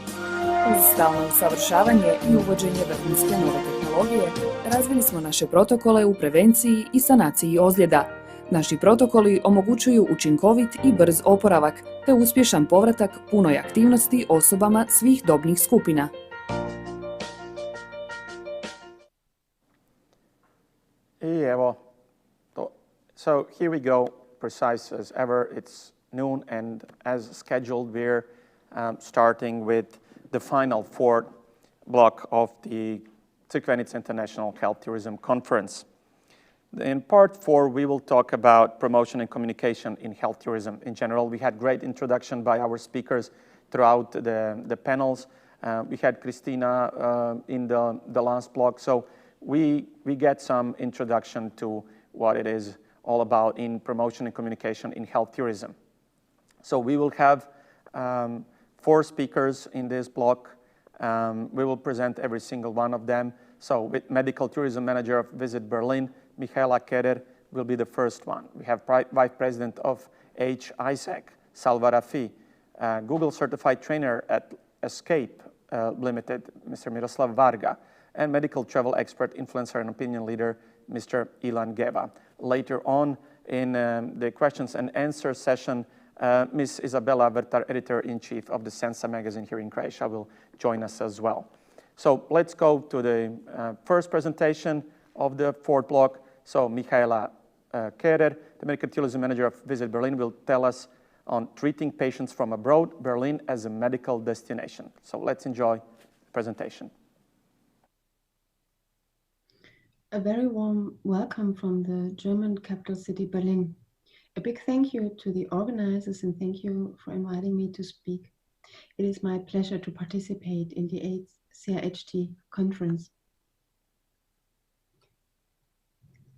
Uz stalno usavršavanje i uvođenje vrhunske nove tehnologije, razvili smo naše protokole u prevenciji i sanaciji ozljeda. Naši protokoli omogućuju učinkovit i brz oporavak, te uspješan povratak punoj aktivnosti osobama svih dobnih skupina. I evo, so here we go, precise as ever. It's noon, and as scheduled, we're starting with the final fourth block of the Crikvenica International Health Tourism Conference. In part 4, we will talk about promotion and communication in health tourism. In general, we had great introduction by our speakers throughout the panels. We had Christina in the last block, so we get some introduction to what it is all about in promotion and communication in health tourism. So we will have 4 speakers in this block. We will present every single one of them. So with Medical Tourism Manager of Visit Berlin, Michaela Kerer will be the first one. We have Vice President of CIHT, Salva Rafi, Google Certified Trainer at Escape Limited, Mr. Miroslav Varga, and Medical Travel Expert, Influencer and Opinion Leader, Mr. Ilan Geva. Later on in the questions and answer session, Ms. Isabella Vertar, Editor-in-Chief of the Sensa magazine here in Croatia, will join us as well. So let's go to the first presentation of the 4th block. So Michaela Kerer, the Medical Tourism Manager of Visit Berlin, will tell us on treating patients from abroad, Berlin as a medical destination. So let's enjoy the presentation. A very warm welcome from the German capital city, Berlin. A big thank you to the organizers and thank you for inviting me to speak. It is my pleasure to participate in the 8th CIHT Conference.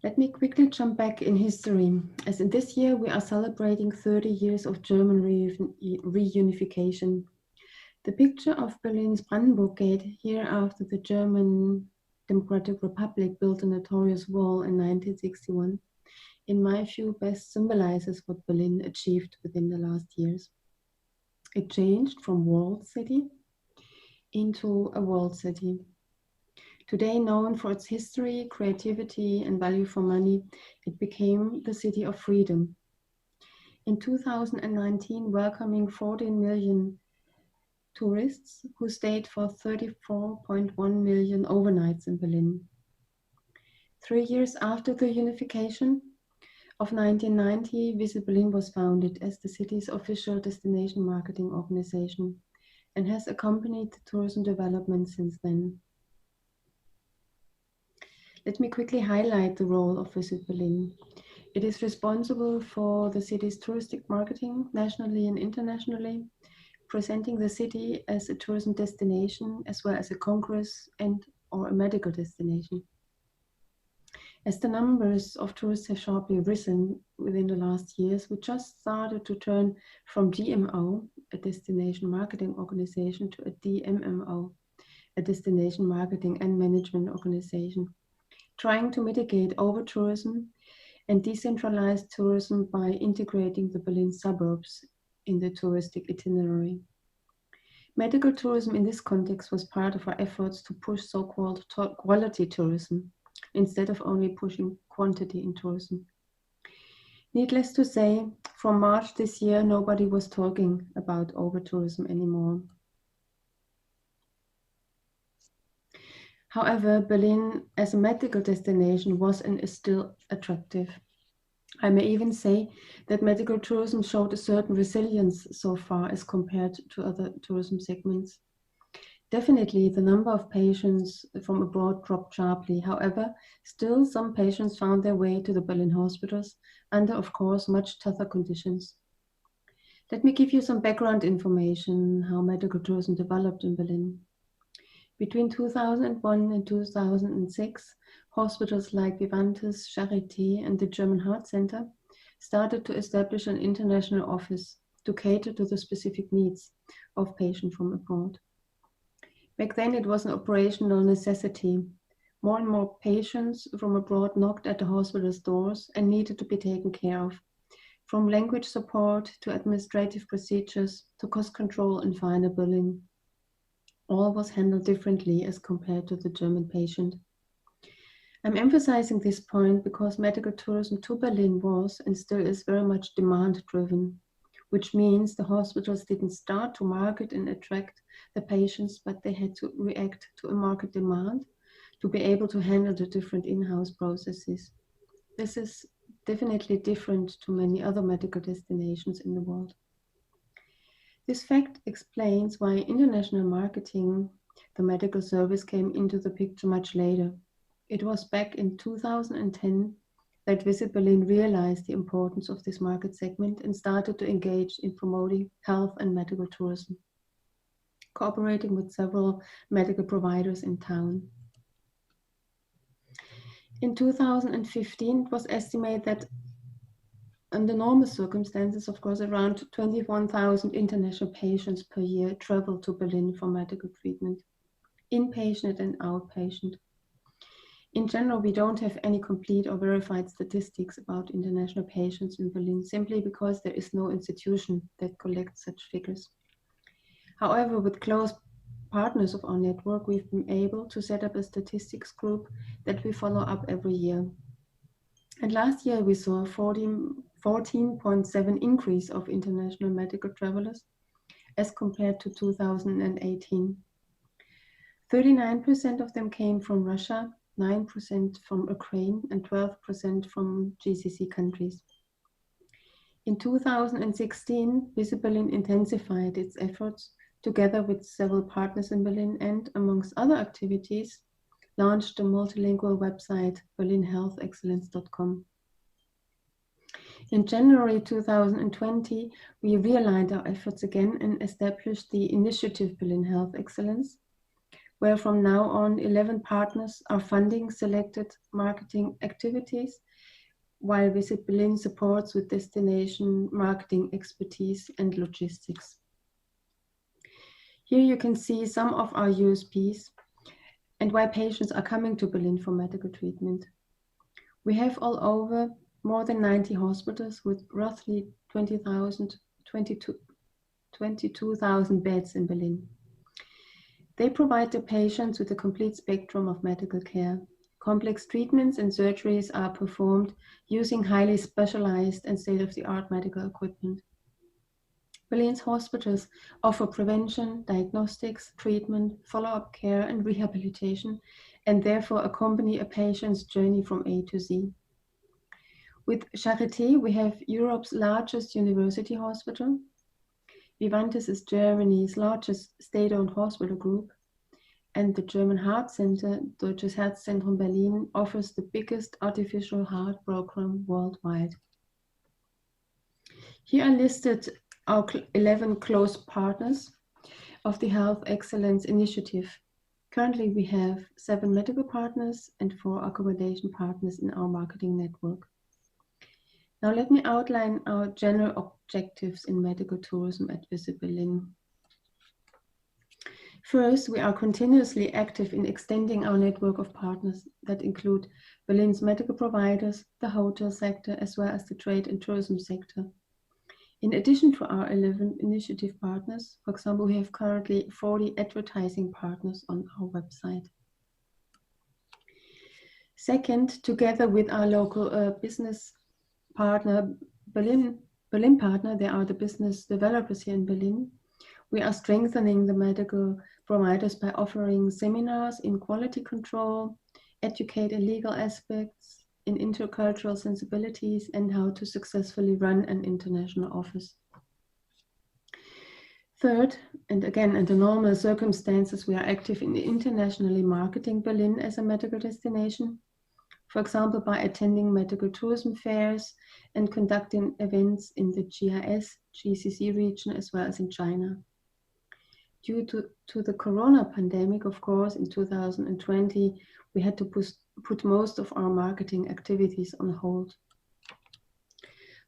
Let me quickly jump back in history, as in this year we are celebrating 30 years of German reunification. The picture of Berlin's Brandenburg Gate, here after the German Democratic Republic built a notorious wall in 1961, in my view best symbolizes what Berlin achieved within the last years. It changed from walled city into a world city. Today known for its history, creativity, and value for money, it became the city of freedom. In 2019, welcoming 14 million tourists who stayed for 34.1 million overnights in Berlin. 3 years after the unification of 1990, Visit Berlin was founded as the city's official destination marketing organization and has accompanied the tourism development since then. Let me quickly highlight the role of Visit Berlin. It is responsible for the city's touristic marketing nationally and internationally, presenting the city as a tourism destination as well as a congress and/or a medical destination. As the numbers of tourists have sharply risen within the last years, we just started to turn from DMO, a destination marketing organization, to a DMMO, a destination marketing and management organization, trying to mitigate over-tourism and decentralize tourism by integrating the Berlin suburbs in the touristic itinerary. Medical tourism in this context was part of our efforts to push so-called quality tourism, instead of only pushing quantity in tourism. Needless to say, from March this year, nobody was talking about over-tourism anymore. However, Berlin as a medical destination was and is still attractive. I may even say that medical tourism showed a certain resilience so far as compared to other tourism segments. Definitely, the number of patients from abroad dropped sharply. However, still some patients found their way to the Berlin hospitals under, of course, much tougher conditions. Let me give you some background information how medical tourism developed in Berlin. Between 2001 and 2006, hospitals like Vivantes, CIHT, and the German Heart Center started to establish an international office to cater to the specific needs of patients from abroad. Back then, it was an operational necessity. More and more patients from abroad knocked at the hospital's doors and needed to be taken care of, from language support to administrative procedures to cost control and final billing. All was handled differently as compared to the German patient. I'm emphasizing this point because medical tourism to Berlin was and still is very much demand-driven, which means the hospitals didn't start to market and attract the patients, but they had to react to a market demand to be able to handle the different in-house processes. This is definitely different to many other medical destinations in the world. This fact explains why international marketing, the medical service, came into the picture much later. It was back in 2010 that Visit Berlin realized the importance of this market segment and started to engage in promoting health and medical tourism, cooperating with several medical providers in town. In 2015, it was estimated that under normal circumstances, of course, around 21,000 international patients per year travel to Berlin for medical treatment, inpatient and outpatient. In general, we don't have any complete or verified statistics about international patients in Berlin, simply because there is no institution that collects such figures. However, with close partners of our network, we've been able to set up a statistics group that we follow up every year. And last year, we saw a 14.7 increase of international medical travelers as compared to 2018. 39% of them came from Russia, 9% from Ukraine, and 12% from GCC countries. In 2016, Visit Berlin intensified its efforts together with several partners in Berlin and, amongst other activities, launched the multilingual website berlinhealthexcellence.com. In January 2020, we realigned our efforts again and established the initiative Berlin Health Excellence, where from now on 11 partners are funding selected marketing activities, while Visit Berlin supports with destination marketing expertise and logistics. Here you can see some of our USPs and why patients are coming to Berlin for medical treatment. We have all over more than 90 hospitals with roughly 22,000 beds in Berlin. They provide the patients with a complete spectrum of medical care. Complex treatments and surgeries are performed using highly specialized and state-of-the-art medical equipment. Berlin's hospitals offer prevention, diagnostics, treatment, follow-up care, and rehabilitation, and therefore accompany a patient's journey from A to Z. With CIHT, we have Europe's largest university hospital. Vivantes is Germany's largest state-owned hospital group, and the German Heart Center, Deutsches Herzzentrum Berlin, offers the biggest artificial heart program worldwide. Here are listed our 11 close partners of the Health Excellence Initiative. Currently, we have 7 medical partners and 4 accommodation partners in our marketing network. Now let me outline our general objectives in medical tourism at Visit Berlin. First, we are continuously active in extending our network of partners that include Berlin's medical providers, the hotel sector, as well as the trade and tourism sector. In addition to our 11 initiative partners, for example, we have currently 40 advertising partners on our website. Second, together with our local business partner, Berlin Partner, they are the business developers here in Berlin. We are strengthening the medical providers by offering seminars in quality control, educate in legal aspects, in intercultural sensibilities, and how to successfully run an international office. Third, and again, under normal circumstances, we are active in internationally marketing Berlin as a medical destination, for example, by attending medical tourism fairs and conducting events in the GIS, GCC region, as well as in China. Due to the corona pandemic, of course, in 2020, we had to put most of our marketing activities on hold.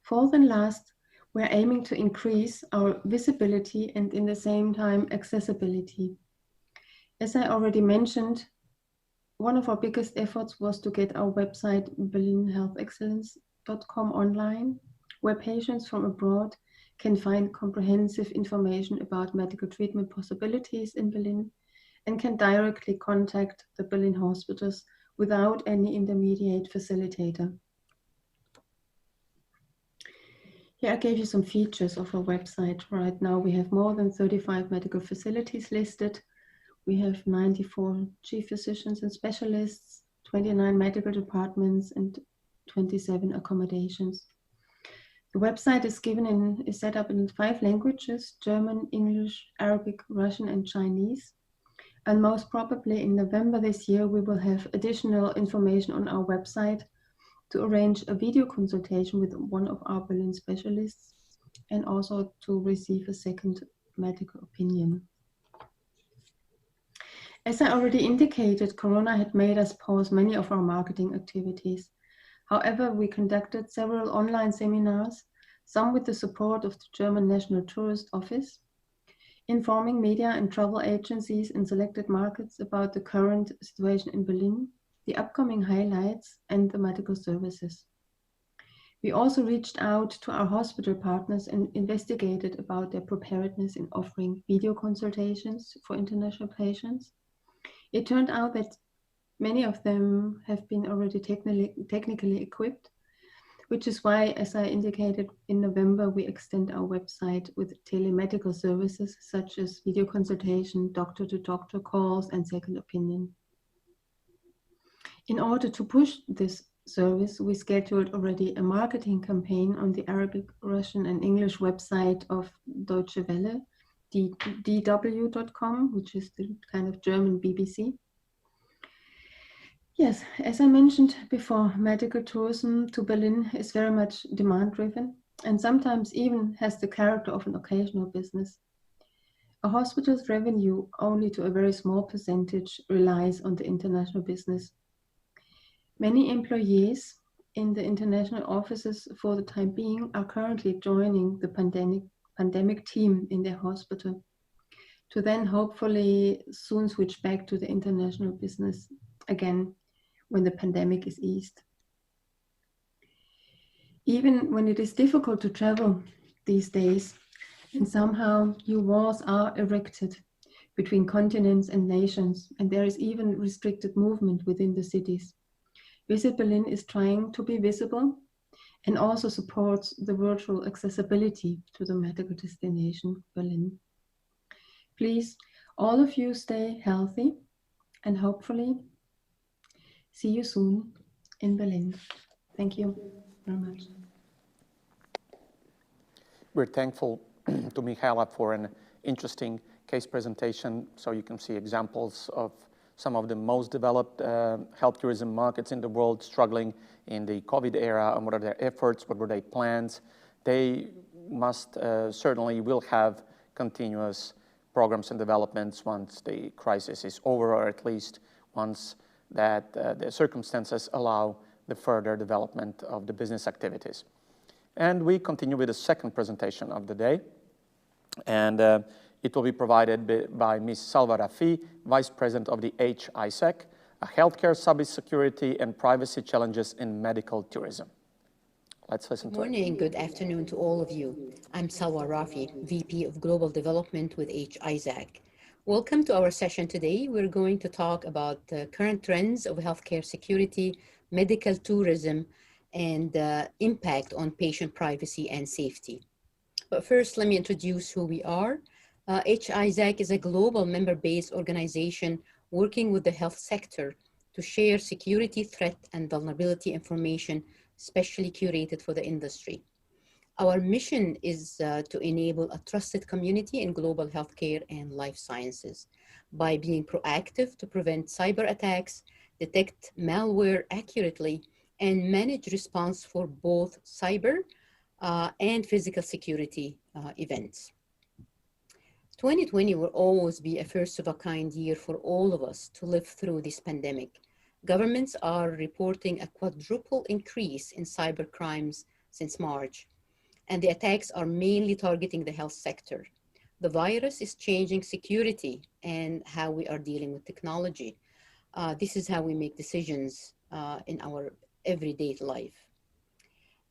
Fourth and last, we're aiming to increase our visibility and in the same time accessibility. As I already mentioned, one of our biggest efforts was to get our website berlinhealthexcellence.com online, where patients from abroad can find comprehensive information about medical treatment possibilities in Berlin and can directly contact the Berlin hospitals without any intermediate facilitator. Here I gave you some features of our website. Right now we have more than 35 medical facilities listed. We have 94 chief physicians and specialists, 29 medical departments, and 27 accommodations. The website is set up in 5 languages: German, English, Arabic, Russian, and Chinese. And most probably in November this year, we will have additional information on our website to arrange a video consultation with one of our Berlin specialists and also to receive a second medical opinion. As I already indicated, Corona had made us pause many of our marketing activities. However, we conducted several online seminars, some with the support of the German National Tourist Office, informing media and travel agencies in selected markets about the current situation in Berlin, the upcoming highlights, and the medical services. We also reached out to our hospital partners and investigated about their preparedness in offering video consultations for international patients. It turned out that many of them have been already technically equipped, which is why, as I indicated in November, we extend our website with telemedical services such as video consultation, doctor-to-doctor calls, and second opinion. In order to push this service, we scheduled already a marketing campaign on the Arabic, Russian, and English website of Deutsche Welle, dw.com, which is the kind of German BBC. Yes, as I mentioned before, medical tourism to Berlin is very much demand-driven and sometimes even has the character of an occasional business. A hospital's revenue only to a very small percentage relies on the international business. Many employees in the international offices for the time being are currently joining the pandemic team in their hospital to then hopefully soon switch back to the international business again when the pandemic is eased. Even when it is difficult to travel these days and somehow new walls are erected between continents and nations, and there is even restricted movement within the cities, Visit Berlin is trying to be visible and also supports the virtual accessibility to the medical destination, Berlin. Please, all of you stay healthy and hopefully see you soon in Berlin. Thank you very much. We're thankful to Michaela for an interesting case presentation, so you can see examples of some of the most developed health tourism markets in the world struggling in the COVID era, and what are their efforts, what were their plans. They must certainly will have continuous programs and developments once the crisis is over, or at least once that the circumstances allow the further development of the business activities. And we continue with the second presentation of the day, and it will be provided by Ms. Salwa Rafi, Vice President of the CIHT, Healthcare Cybersecurity and Privacy Challenges in Medical Tourism. Let's listen to it. Good morning, good afternoon to all of you. I'm Salwa Rafi, VP of Global Development with CIHT. Welcome to our session today. We're going to talk about the current trends of healthcare security, medical tourism, and impact on patient privacy and safety. But first, let me introduce who we are. CIHT is a global member-based organization working with the health sector to share security threat and vulnerability information specially curated for the industry. Our mission is to enable a trusted community in global healthcare and life sciences by being proactive to prevent cyber attacks, detect malware accurately, and manage response for both cyber and physical security events. 2020 will always be a first-of-a-kind year for all of us to live through this pandemic. Governments are reporting a quadruple increase in cyber crimes since March, and the attacks are mainly targeting the health sector. The virus is changing security and how we are dealing with technology. This is how we make decisions in our everyday life.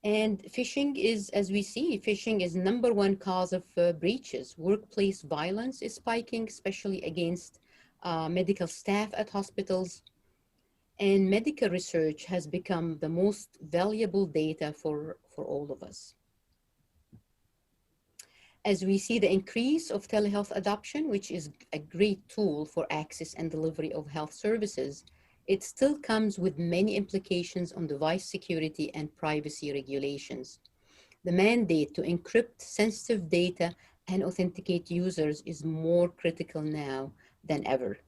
And phishing is, as we see, phishing is #1 cause of breaches. Workplace violence is spiking, especially against medical staff at hospitals. And medical research has become the most valuable data for all of us. As we see the increase of telehealth adoption, which is a great tool for access and delivery of health services, it still comes with many implications on device security and privacy regulations. The mandate to encrypt sensitive data and authenticate users is more critical now than ever.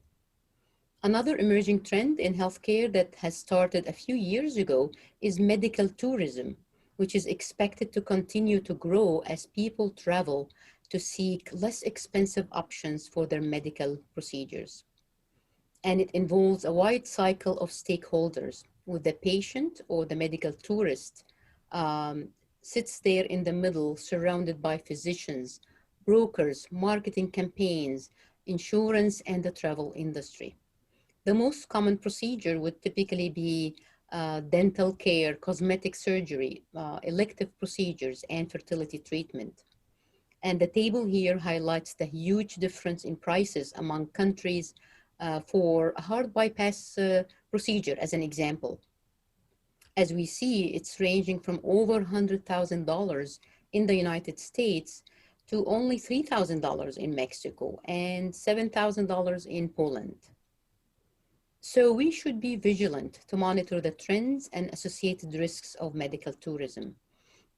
Another emerging trend in healthcare that has started a few years ago is medical tourism, which is expected to continue to grow as people travel to seek less expensive options for their medical procedures. And it involves a wide cycle of stakeholders, with the patient or the medical tourist sits there in the middle, surrounded by physicians, brokers, marketing campaigns, insurance, and the travel industry. The most common procedure would typically be dental care, cosmetic surgery, elective procedures, and fertility treatment. And the table here highlights the huge difference in prices among countries for a heart bypass procedure, as an example. As we see, it's ranging from over $100,000 in the United States to only $3,000 in Mexico and $7,000 in Poland. So we should be vigilant to monitor the trends and associated risks of medical tourism,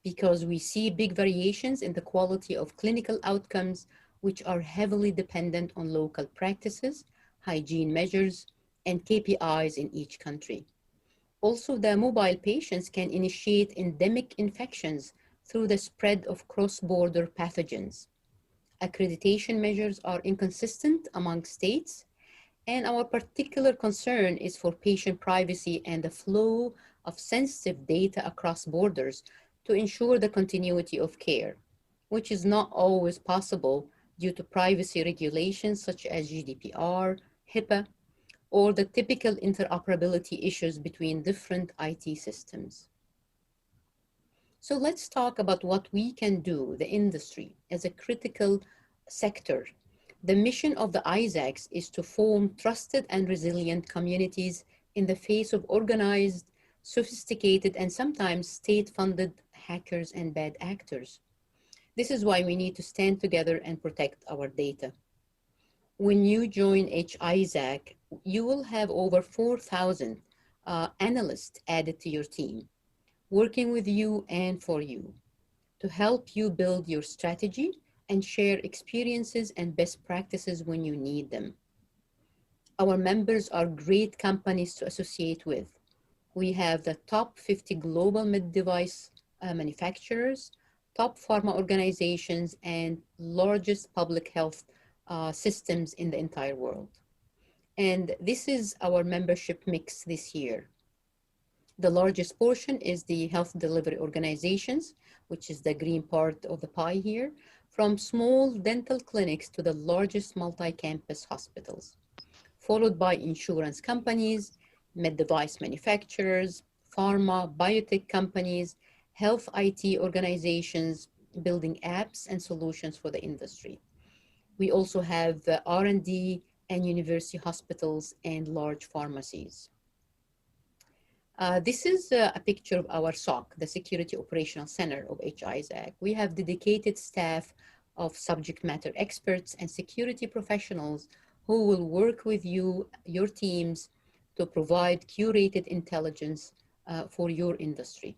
because we see big variations in the quality of clinical outcomes, which are heavily dependent on local practices, hygiene measures, and KPIs in each country. Also, the mobile patients can initiate endemic infections through the spread of cross-border pathogens. Accreditation measures are inconsistent among states, and our particular concern is for patient privacy and the flow of sensitive data across borders to ensure the continuity of care, which is not always possible due to privacy regulations such as GDPR, HIPAA, or the typical interoperability issues between different IT systems. So let's talk about what we can do, the industry, as a critical sector. The mission of the ISACs is to form trusted and resilient communities in the face of organized, sophisticated, and sometimes state-funded hackers and bad actors. This is why we need to stand together and protect our data. When you join HISAC, you will have over 4,000 analysts added to your team, working with you and for you, to help you build your strategy and share experiences and best practices when you need them. Our members are great companies to associate with. We have the top 50 global med device manufacturers, top pharma organizations, and largest public health systems in the entire world. And this is our membership mix this year. The largest portion is the health delivery organizations, which is the green part of the pie here, from small dental clinics to the largest multi-campus hospitals, followed by insurance companies, med device manufacturers, pharma, biotech companies, health IT organizations building apps and solutions for the industry. We also have R&D and university hospitals and large pharmacies. This is a picture of our SOC, the Security Operational Center of HISAC. We have dedicated staff of subject matter experts and security professionals who will work with you, your teams, to provide curated intelligence for your industry.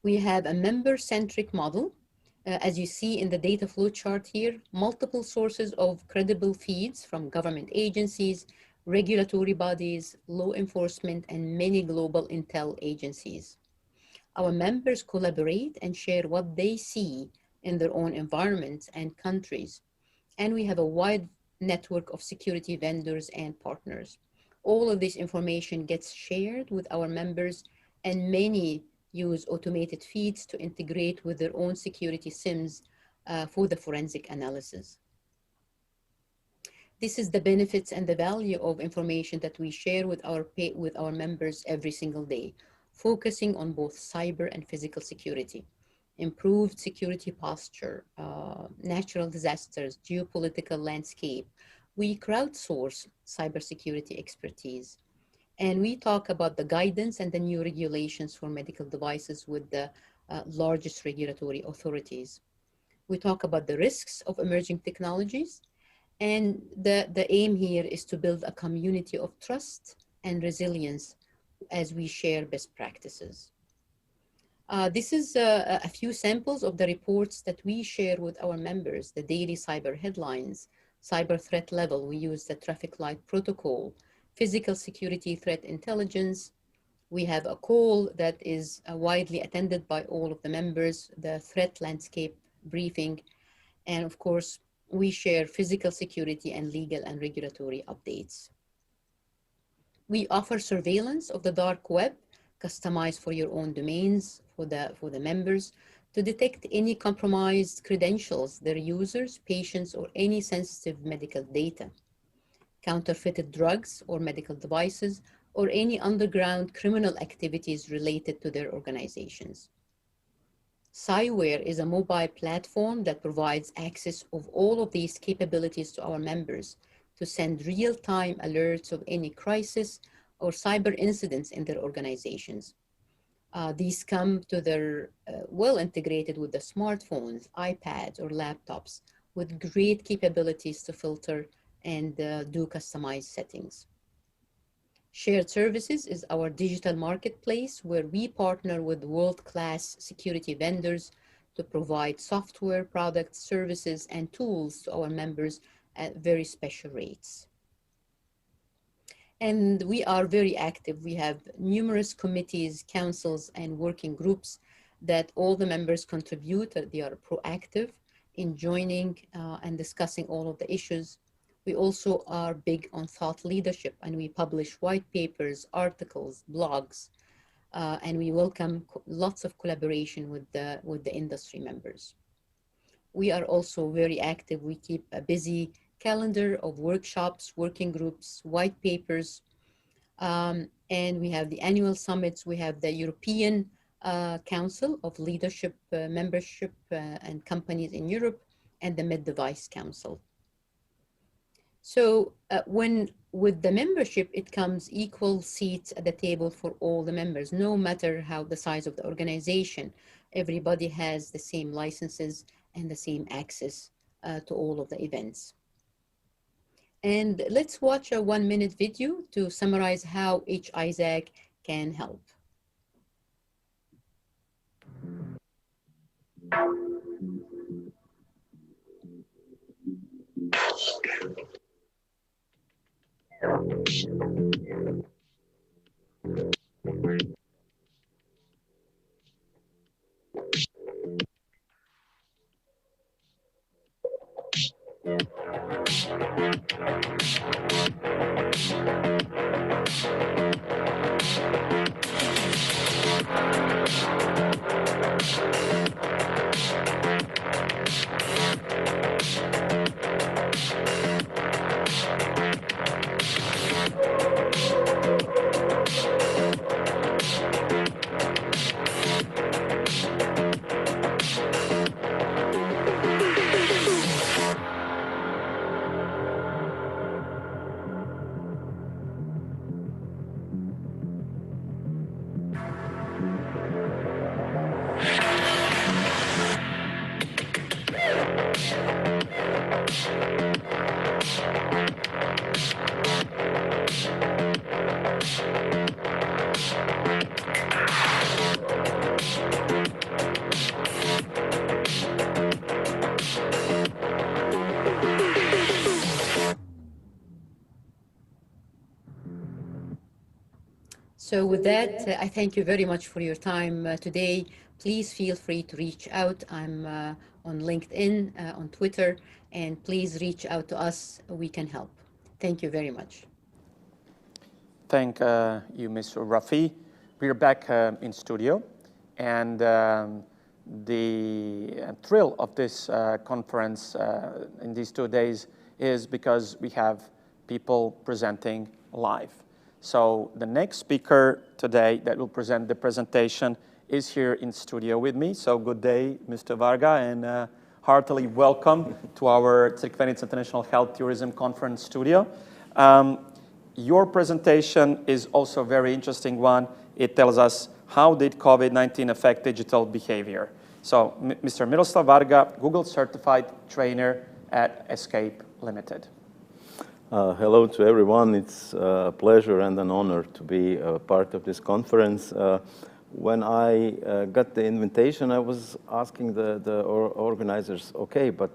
We have a member-centric model. As you see in the data flow chart here, multiple sources of credible feeds from government agencies, regulatory bodies, law enforcement, and many global intel agencies. Our members collaborate and share what they see in their own environments and countries. and we have a wide network of security vendors and partners. All of this information gets shared with our members, and many use automated feeds to integrate with their own security SIMs for the forensic analysis. This is the benefits and the value of information that we share with our members every single day, focusing on both cyber and physical security, improved security posture, natural disasters, geopolitical landscape. We crowdsource cybersecurity expertise, and we talk about the guidance and the new regulations for medical devices with the largest regulatory authorities. We talk about the risks of emerging technologies, and the aim here is to build a community of trust and resilience as we share best practices. This is a few samples of the reports that we share with our members, the daily cyber headlines, cyber threat level. We use the traffic light protocol, physical security threat intelligence. We have a call that is widely attended by all of the members, the threat landscape briefing, and of course, we share physical security and legal and regulatory updates. We offer surveillance of the dark web, customized for your own domains, for the members, to detect any compromised credentials, their users, patients, or any sensitive medical data, counterfeited drugs or medical devices, or any underground criminal activities related to their organizations. Cyware is a mobile platform that provides access of all of these capabilities to our members to send real-time alerts of any crisis or cyber incidents in their organizations. These come to their well integrated with the smartphones, iPads, or laptops with great capabilities to filter and do customized settings. Shared Services is our digital marketplace where we partner with world-class security vendors to provide software, products, services, and tools to our members at very special rates. And we are very active. We have numerous committees, councils, and working groups that all the members contribute. They are proactive in joining and discussing all of the issues. We also are big on thought leadership, and we publish white papers, articles, blogs, and we welcome lots of collaboration with the industry members. We are also very active. We keep a busy calendar of workshops, working groups, white papers, and we have the annual summits. We have the European Council of Leadership Membership and Companies in Europe, and the Med Device Council. So with the membership, it comes equal seats at the table for all the members, no matter how the size of the organization. Everybody has the same licenses and the same access to all of the events. And let's watch a 1-minute video to summarize how HISAC can help. So with that, I thank you very much for your time today. please feel free to reach out. I'm on LinkedIn, on Twitter, and please reach out to us. We can help. Thank you very much. Thank you, Ms. Rafi. We're back in studio, and the thrill of this conference in these 2 days is because we have people presenting live. So the next speaker today that will present the presentation is here in studio with me. So good day, Mr. Varga, and heartily welcome to our Crikvenica International Health Tourism Conference studio. Your presentation is also a very interesting one. It tells us how did COVID-19 affect digital behavior. So Mr. Miroslav Varga, Google certified trainer at Escape Limited. Hello to everyone. It's a pleasure and an honor to be a part of this conference. When I got the invitation, I was asking the organizers, okay, but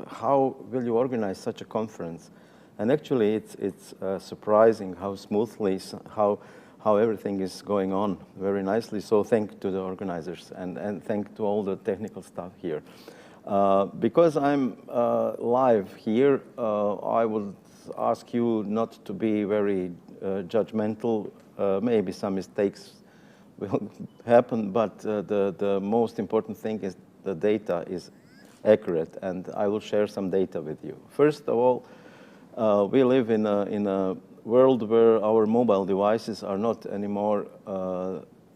how will you organize such a conference? And actually, it's surprising how smoothly, how everything is going on very nicely. So thank to the organizers and thank to all the technical staff here. Because I'm live here, I would ask you not to be very judgmental. Maybe some mistakes will happen, but the most important thing is the data is accurate, and I will share some data with you. First of all, we live in a world where our mobile devices are not anymore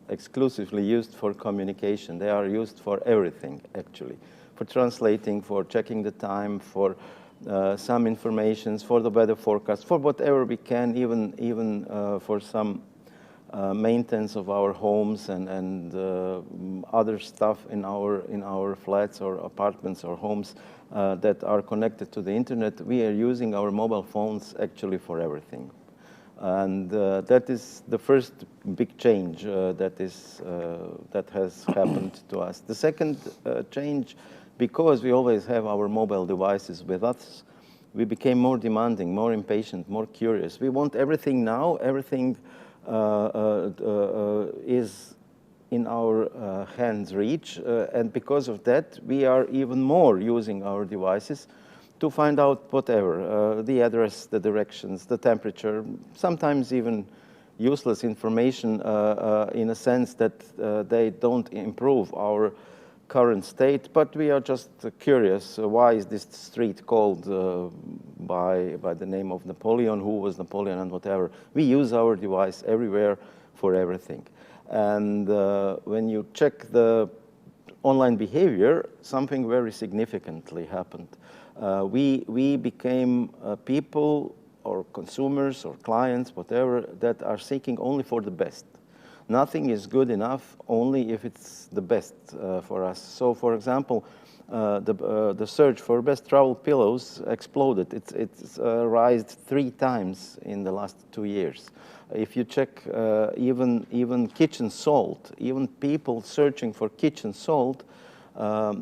exclusively used for communication. They are used for everything, actually, for translating, for checking the time, for some information, for the weather forecast, for whatever we can, even for some maintenance of our homes and other stuff in our flats or apartments or homes that are connected to the internet. We are using our mobile phones actually for everything. And that is the first big change that has happened to us. The second change, because we always have our mobile devices with us, we became more demanding, more impatient, more curious. We want everything now. Everything is in our hands reach, and because of that, we are even more using our devices to find out whatever, the address, the directions, the temperature, sometimes even useless information in a sense that they don't improve our current state, but we are just curious, why is this street called by the name of Napoleon, who was Napoleon and whatever. We use our device everywhere for everything. And when you check the online behavior, something very significantly happened. We became people or consumers or clients, whatever, that are seeking only for the best. Nothing is good enough only if it's the best for us. So, for example, the search for best travel pillows exploded. It's risen 3 times in the last 2 years. If you check even kitchen salt, even people searching for kitchen salt,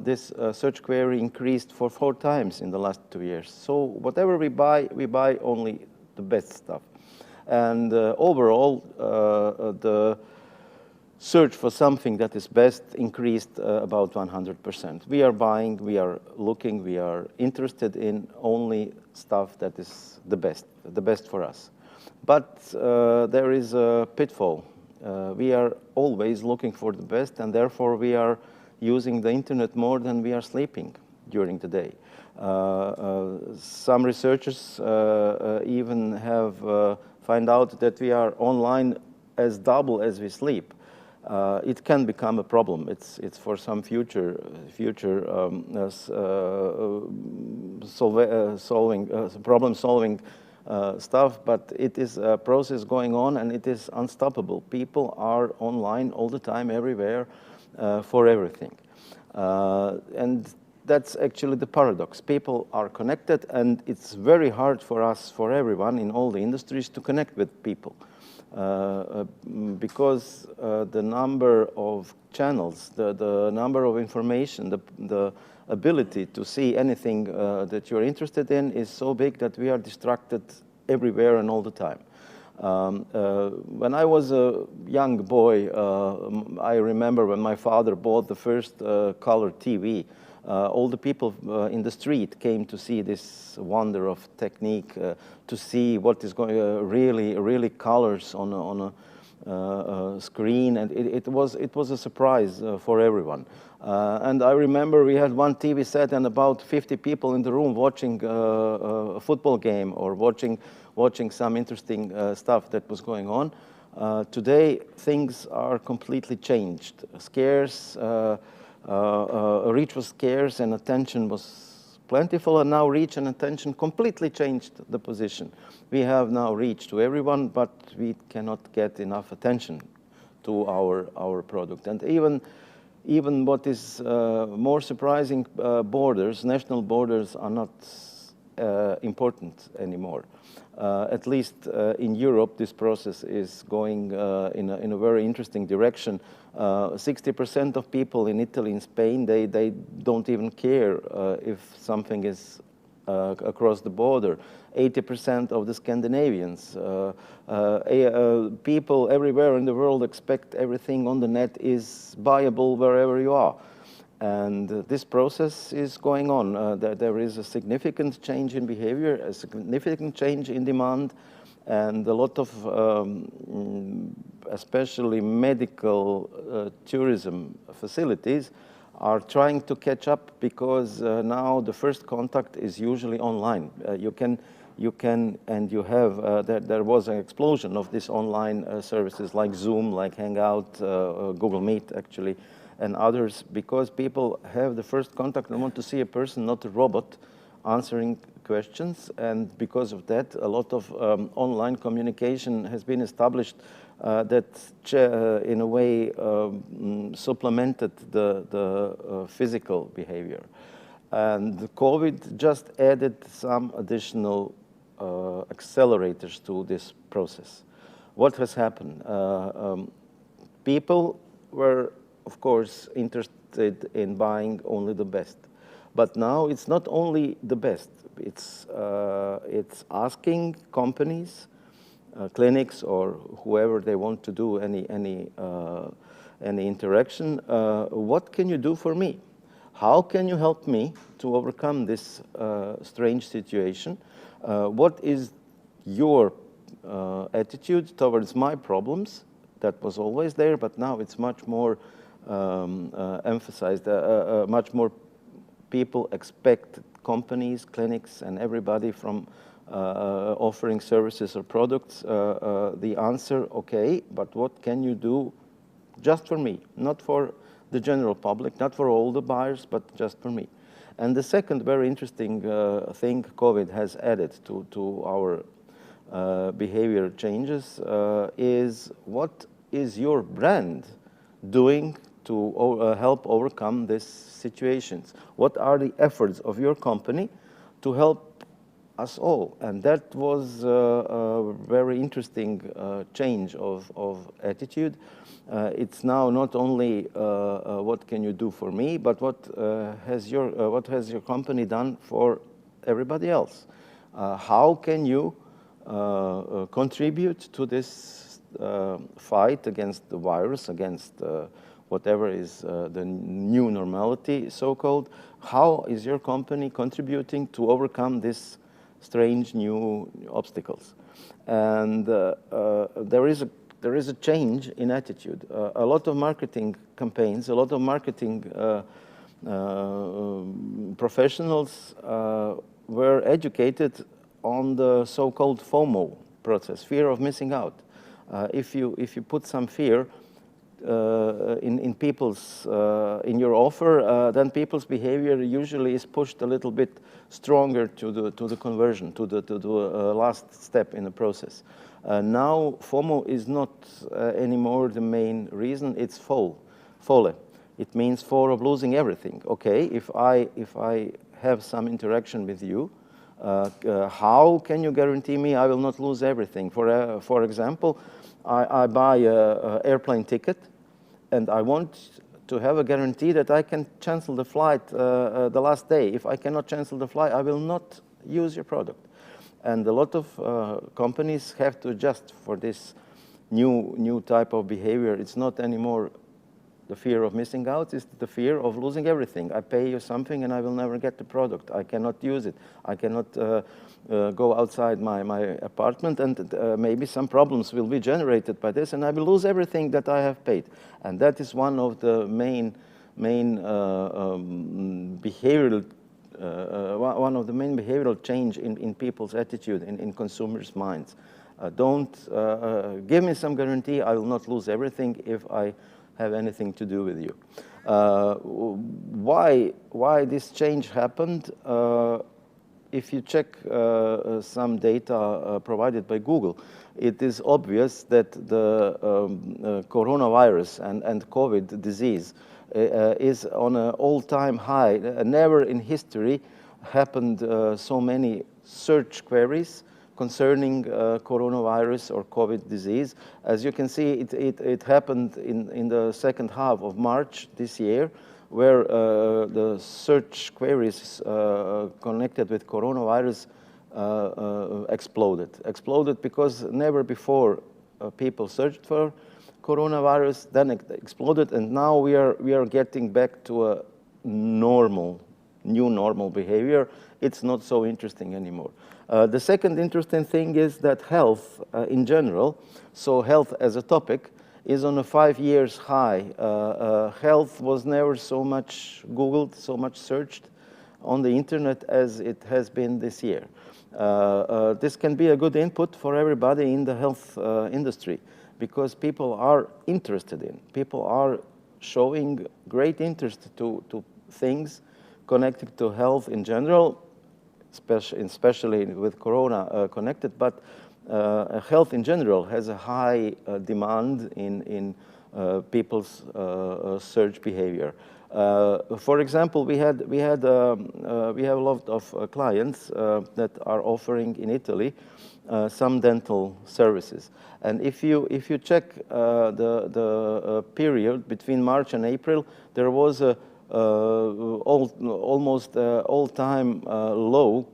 this search query increased for 4 times in the last 2 years. So whatever we buy only the best stuff. And overall, the search for something that is best increased about 100%. We are buying, we are looking, we are interested in only stuff that is the best for us. But there is a pitfall. We are always looking for the best, and therefore we are using the internet more than we are sleeping during the day. Some researchers even have found out that we are online as double as we sleep. It can become a problem. It's for some future problem-solving stuff, but it is a process going on, and it is unstoppable. People are online all the time, everywhere, for everything. And that's actually the paradox. People are connected, and it's very hard for us, for everyone in all the industries, to connect with people. Because the number of channels, the number of information, the ability to see anything that you're interested in is so big that we are distracted everywhere and all the time. When I was a young boy, I remember when my father bought the first color TV. All the people in the street came to see this wonder of technique, to see what is going really colors on a screen, and it was a surprise for everyone. And I remember we had one TV set and about 50 people in the room watching a football game or watching some interesting stuff that was going on. Today things are completely changed. Scarce. Reach was scarce and attention was plentiful, and now reach and attention completely changed the position. We have now reach to everyone, but we cannot get enough attention to our product. And even what is more surprising, national borders are not important anymore. At least in Europe, this process is going in a very interesting direction. 60% of people in Italy and Spain, they don't even care if something is across the border. 80% of the Scandinavians, people everywhere in the world expect everything on the net is buyable wherever you are. And this process is going on. There is a significant change in behavior, a significant change in demand, and a lot of, especially medical tourism facilities, are trying to catch up because now the first contact is usually online. You can, and you have, there was an explosion of these online services like Zoom, like Hangout, Google Meet actually, and others, because people have the first contact and want to see a person, not a robot, answering questions. And because of that, a lot of online communication has been established that in a way supplemented the physical behavior. And the COVID just added some additional accelerators to this process. What has happened? People were, of course, interested in buying only the best. But now it's not only the best. It's asking companies, clinics, or whoever they want to do any interaction, what can you do for me? How can you help me to overcome this strange situation? What is your attitude towards my problems? That was always there, but now it's much more emphasized. Much more people expect companies, clinics, and everybody from offering services or products the answer, okay, but what can you do just for me? Not for the general public, not for all the buyers, but just for me. And the second very interesting thing COVID has added to our behavior changes is what is your brand doing to help overcome these situations? What are the efforts of your company to help us all? And that was a very interesting change of attitude. It's now not only what can you do for me, but what has your company done for everybody else? How can you contribute to this fight against the virus, against whatever is the new normality, so-called? How is your company contributing to overcome these strange new obstacles? And there is a change in attitude. A lot of marketing campaigns, a lot of marketing professionals were educated on the so-called FOMO process, fear of missing out. If you put some fear in people's in your offer, then people's behavior usually is pushed a little bit stronger to the conversion, to the last step in the process. Now FOMO is not anymore the main reason. It's FOL. It means fear of losing everything. Okay, if I have some interaction with you, how can you guarantee me I will not lose everything? For example, I buy an airplane ticket, and I want to have a guarantee that I can cancel the flight the last day. If I cannot cancel the flight, I will not use your product. And a lot of companies have to adjust for this new type of behavior. It's not anymore the fear of missing out, it's the fear of losing everything. I pay you something and I will never get the product. I cannot use it. I cannot go outside my apartment, and maybe some problems will be generated by this, and I will lose everything that I have paid. And that is one of the main behavioral one of the main behavioral change in people's attitude, in consumers' minds. Don't give me some guarantee I will not lose everything if I have anything to do with you. Why this change happened? If you check some data provided by Google, it is obvious that the coronavirus and COVID disease is on an all-time high. Never in history happened so many search queries concerning coronavirus or COVID disease. As you can see, it happened in the second half of March this year, where the search queries connected with coronavirus exploded because never before people searched for coronavirus, then it exploded, and now we are getting back to a new normal behavior. It's not so interesting anymore. The second interesting thing is that health in general, so health as a topic, is on a 5 years high. Health was never so much Googled, so much searched on the internet as it has been this year. This can be a good input for everybody in the health industry, because people are interested in, people are showing great interest to things connected to health in general, especially with Corona connected, but health in general has a high demand in people's search behavior. For example, we have a lot of clients that are offering in Italy some dental services, and if you check the period between March and April, there was a almost all-time low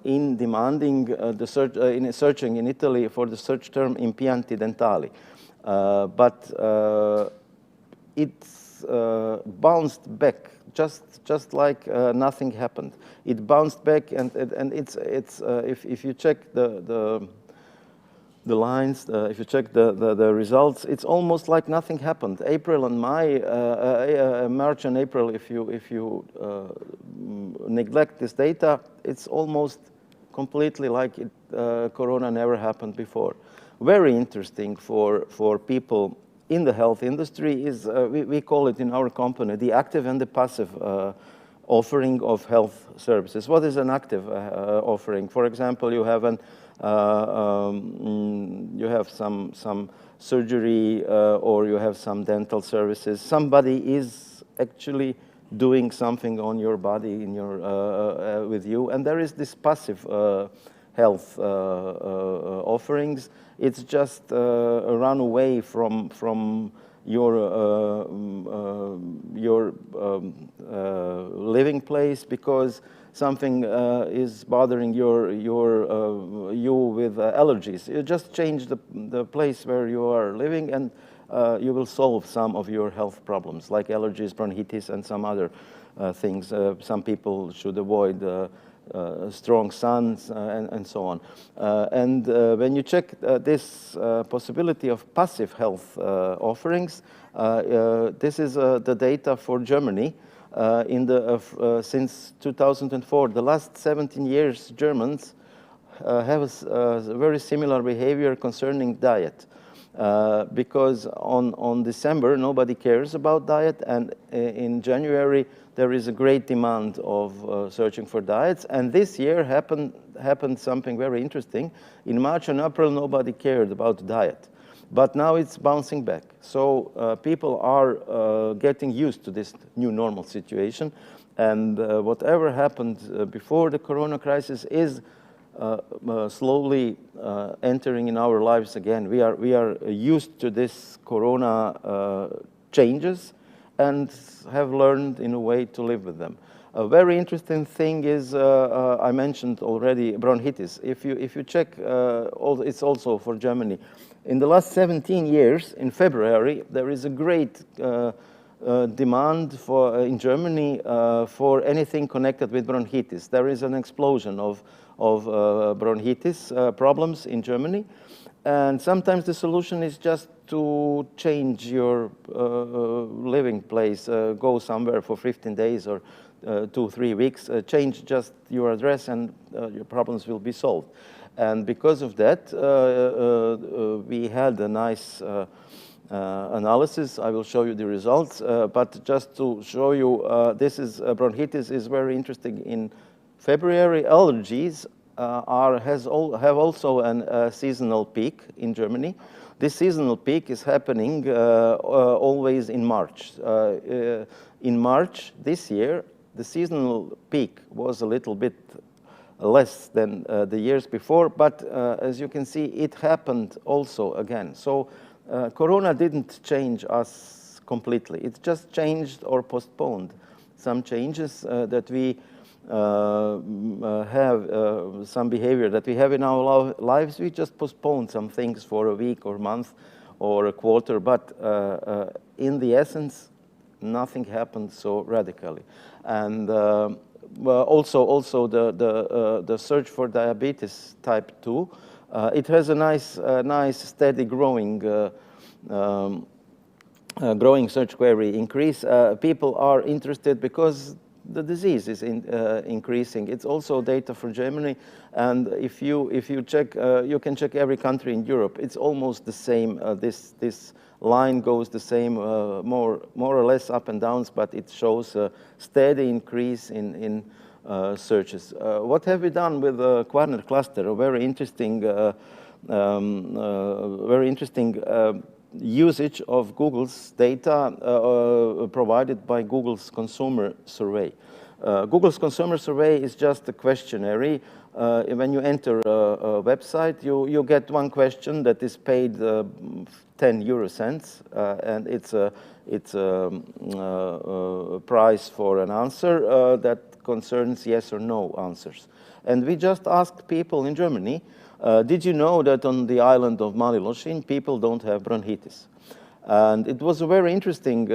in demanding in searching in Italy for the search term impianti dentali, but it's bounced back just like nothing happened. It bounced back, and it's if you check the lines, if you check the results, it's almost like nothing happened. April and March and April, if you neglect this data, it's almost completely like Corona never happened before. Very interesting for people in the health industry is, we call it in our company, the active and the passive offering of health services. What is an active offering? For example, you have some surgery or you have some dental services. Somebody is actually doing something on your body with you, and there is this passive health offerings. It's just a run away from your living place because something is bothering you with allergies. You just change the place where you are living, and you will solve some of your health problems, like allergies, bronchitis, and some other things. Some people should avoid strong suns and so on. And when you check this possibility of passive health offerings, this is the data for Germany. Since 2004, the last 17 years, Germans have a very similar behavior concerning diet. Because on December, nobody cares about diet, and in January, there is a great demand of searching for diets. And this year happened something very interesting. In March and April, nobody cared about diet. But now it's bouncing back. So people are getting used to this new normal situation. And whatever happened before the Corona crisis is slowly entering in our lives again. We are used to this Corona changes and have learned in a way to live with them. A very interesting thing is, I mentioned already, bronchitis. If you check, it's also for Germany. In the last 17 years, in February, there is a great demand in Germany for anything connected with bronchitis. There is an explosion of bronchitis problems in Germany. And sometimes the solution is just to change your living place, go somewhere for 15 days or 2-3 weeks, change just your address and your problems will be solved. And because of that, we had a nice analysis. I will show you the results, but just to show you, bronchitis is very interesting. In February, allergies have also a seasonal peak in Germany. This seasonal peak is happening always in March. In March this year, the seasonal peak was a little bit less than the years before, but as you can see, it happened also again. So Corona didn't change us completely. It just changed or postponed some changes that we have, some behavior that we have in our lives. We just postpone some things for a week or month or a quarter, but in the essence, nothing happened so radically. And also the search for diabetes type 2, it has a nice steady growing search query increase. People are interested because the disease is increasing. It's also data for Germany, and if you check, you can check every country in Europe. It's almost the same. This line goes the same, more or less up and downs, but it shows a steady increase in searches. What have we done with the Quarner cluster? A very interesting usage of Google's data provided by Google's consumer survey. Google's consumer survey is just a questionnaire. When you enter a website, you get one question that is paid 10 euro cents, and it's a price for an answer that concerns yes or no answers. And we just asked people in Germany, did you know that on the island of Maliloshin, people don't have bronchitis? And it was a very interesting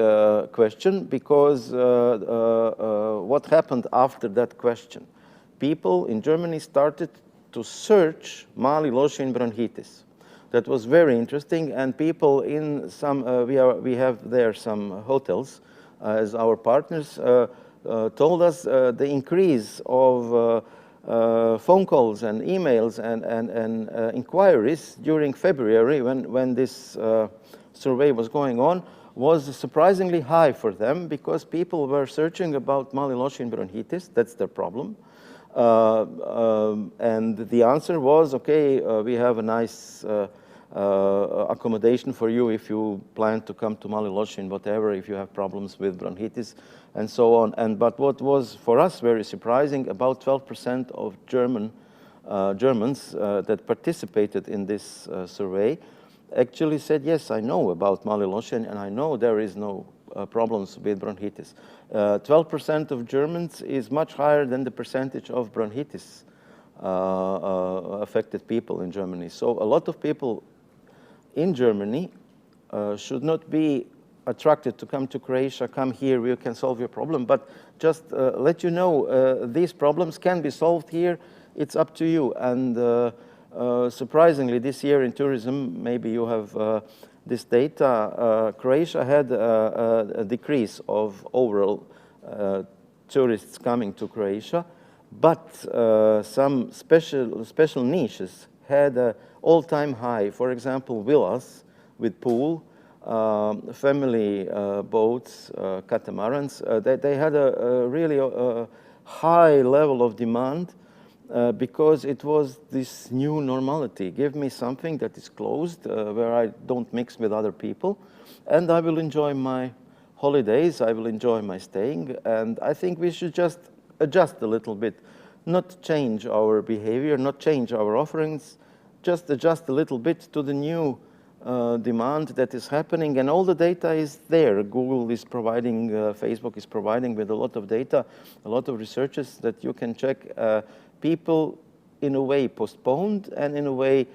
question because what happened after that question? People in Germany started to search Maliloshin bronchitis. That was very interesting, and people in some, we have there some hotels as our partners, told us the increase of phone calls and emails and inquiries during February when this survey was going on was surprisingly high for them because people were searching about Maliloshin bronchitis. That's their problem. And the answer was, okay, we have a nice accommodation for you if you plan to come to Maliloshin, whatever, if you have problems with bronchitis and so on. But what was for us very surprising, about 12% of Germans that participated in this survey actually said, yes, I know about Maliloshin and I know there is no problems with bronchitis. 12% of Germans is much higher than the percentage of bronchitis affected people in Germany. So a lot of people in Germany should not be attracted to come to Croatia, come here, we can solve your problem, but just let you know these problems can be solved here, it's up to you. And surprisingly, this year in tourism, maybe you have this data, Croatia had a decrease of overall tourists coming to Croatia, but some special niches had an all-time high. For example, villas with pool, family boats, catamarans. They had a really high level of demand because it was this new normality. Give me something that is closed, where I don't mix with other people, and I will enjoy my holidays, I will enjoy my staying. And I think we should just adjust a little bit, not change our behavior, not change our offerings, just adjust a little bit to the new demand that is happening, and all the data is there. Google is providing, Facebook is providing with a lot of data, a lot of researches that you can check. People in a way postponed and in a way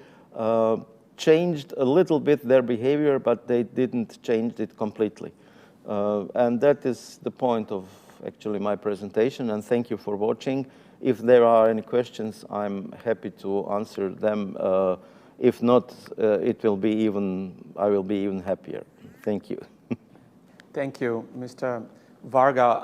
changed a little bit their behavior, but they didn't change it completely. And that is the point of actually my presentation, and thank you for watching. If there are any questions, I'm happy to answer them. If not, I will be even happier. Thank you. Thank you, Mr. Varga.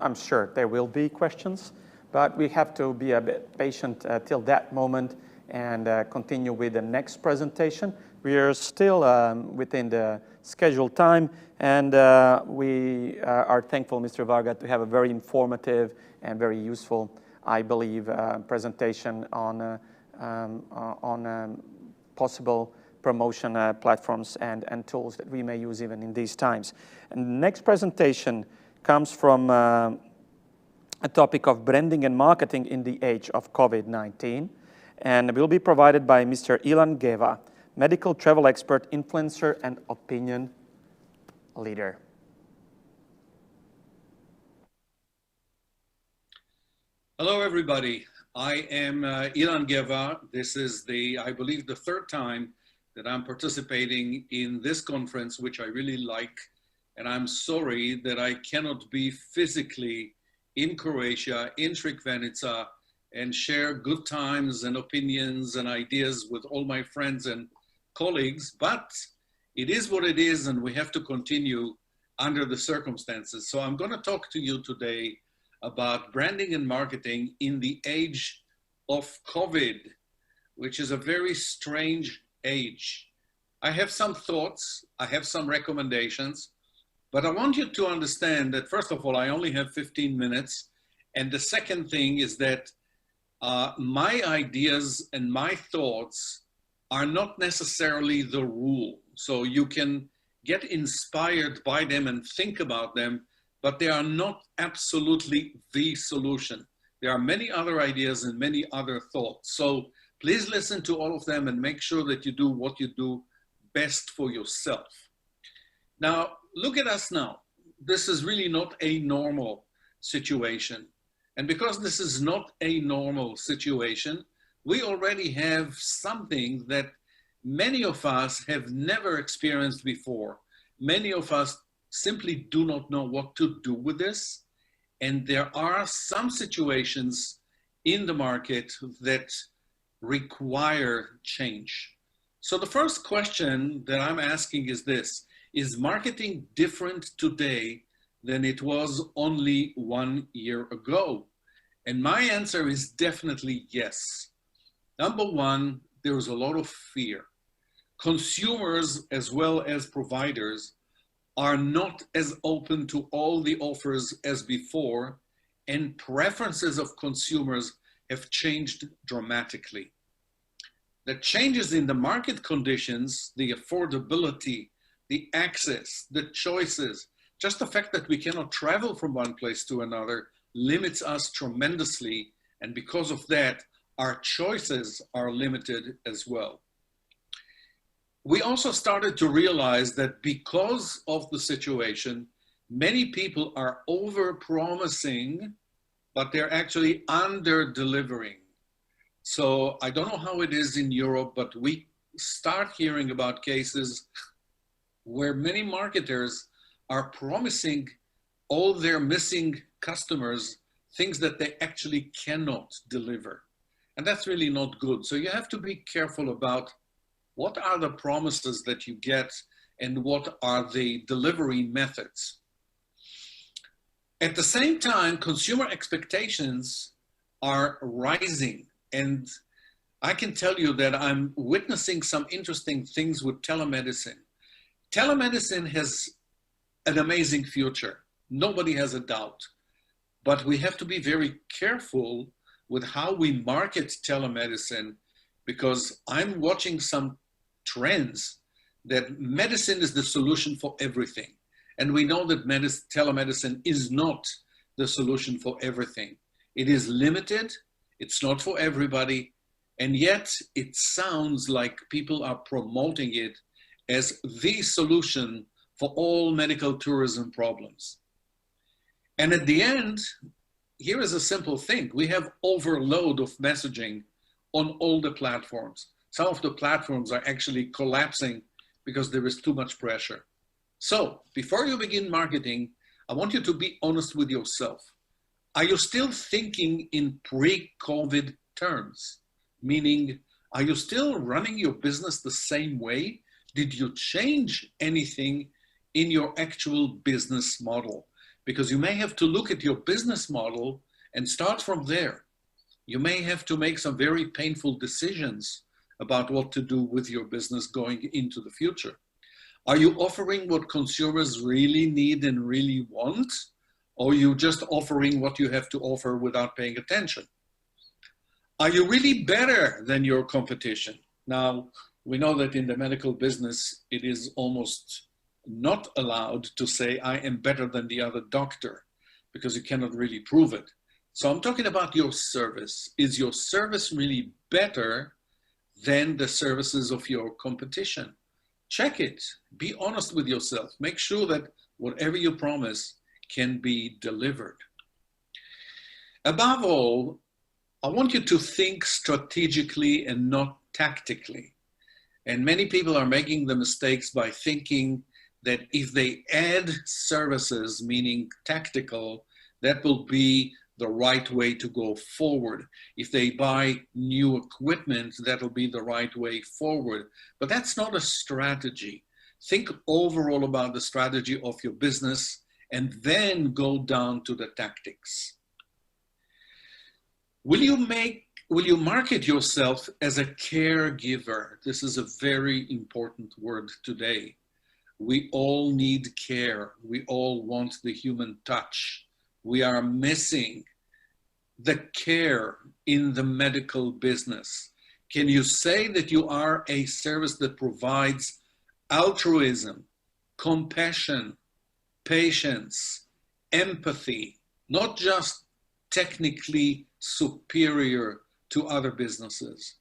I'm sure there will be questions, but we have to be a bit patient till that moment and continue with the next presentation. We are still within the scheduled time, and we are thankful, Mr. Varga, to have a very informative and very useful, I believe, presentation on possible promotion platforms and tools that we may use even in these times. And the next presentation comes from a topic of branding and marketing in the age of COVID-19, and will be provided by Mr. Ilan Geva, medical travel expert, influencer, and opinion leader. Hello, everybody. I am Ilan Geva. This is I believe, the third time that I'm participating in this conference, which I really like. And I'm sorry that I cannot be physically in Croatia, in Crikvenica, and share good times and opinions and ideas with all my friends and colleagues. But it is what it is, and we have to continue under the circumstances. So I'm going to talk to you today about branding and marketing in the age of COVID, which is a very strange age. I have some thoughts, I have some recommendations, but I want you to understand that, first of all, I only have 15 minutes. And the second thing is that my ideas and my thoughts are not necessarily the rule. So you can get inspired by them and think about them, but they are not absolutely the solution. There are many other ideas and many other thoughts. So please listen to all of them and make sure that you do what you do best for yourself. Now, look at us now. This is really not a normal situation. And because this is not a normal situation, we already have something that many of us have never experienced before. Many of us simply do not know what to do with this. And there are some situations in the market that require change. So the first question that I'm asking is this: is marketing different today than it was only 1 year ago? And my answer is definitely yes. Number one, there is a lot of fear. Consumers as well as providers are not as open to all the offers as before, and preferences of consumers have changed dramatically. The changes in the market conditions, the affordability, the access, the choices, just the fact that we cannot travel from one place to another limits us tremendously, and because of that, our choices are limited as well. We also started to realize that because of the situation, many people are over-promising, but they're actually under-delivering. So I don't know how it is in Europe, but we start hearing about cases where many marketers are promising all their missing customers things that they actually cannot deliver. And that's really not good. So you have to be careful about what are the promises that you get and what are the delivery methods. At the same time, consumer expectations are rising. And I can tell you that I'm witnessing some interesting things with telemedicine. Telemedicine has an amazing future. Nobody has a doubt. But we have to be very careful with how we market telemedicine, because I'm watching some trends that medicine is the solution for everything. And we know that telemedicine is not the solution for everything. It is limited, it's not for everybody, and yet it sounds like people are promoting it as the solution for all medical tourism problems. And at the end, here is a simple thing. We have overload of messaging on all the platforms. Some of the platforms are actually collapsing because there is too much pressure. So before you begin marketing, I want you to be honest with yourself. Are you still thinking in pre-COVID terms? Meaning, are you still running your business the same way? Did you change anything in your actual business model? Because you may have to look at your business model and start from there. You may have to make some very painful decisions about what to do with your business going into the future. Are you offering what consumers really need and really want? Or are you just offering what you have to offer without paying attention? Are you really better than your competition? Now, we know that in the medical business, it is almost not allowed to say, I am better than the other doctor, because you cannot really prove it. So I'm talking about your service. Is your service really better than the services of your competition? Check it. Be honest with yourself. Make sure that whatever you promise can be delivered. Above all, I want you to think strategically and not tactically. And many people are making the mistakes by thinking that if they add services, meaning tactical, that will be the right way to go forward. If they buy new equipment, that'll be the right way forward. But that's not a strategy. Think overall about the strategy of your business and then go down to the tactics. Will you market yourself as a caregiver? This is a very important word today. We all need care. We all want the human touch. We are missing the care in the medical business. Can you say that you are a service that provides altruism, compassion, patience, empathy, not just technically superior to other businesses,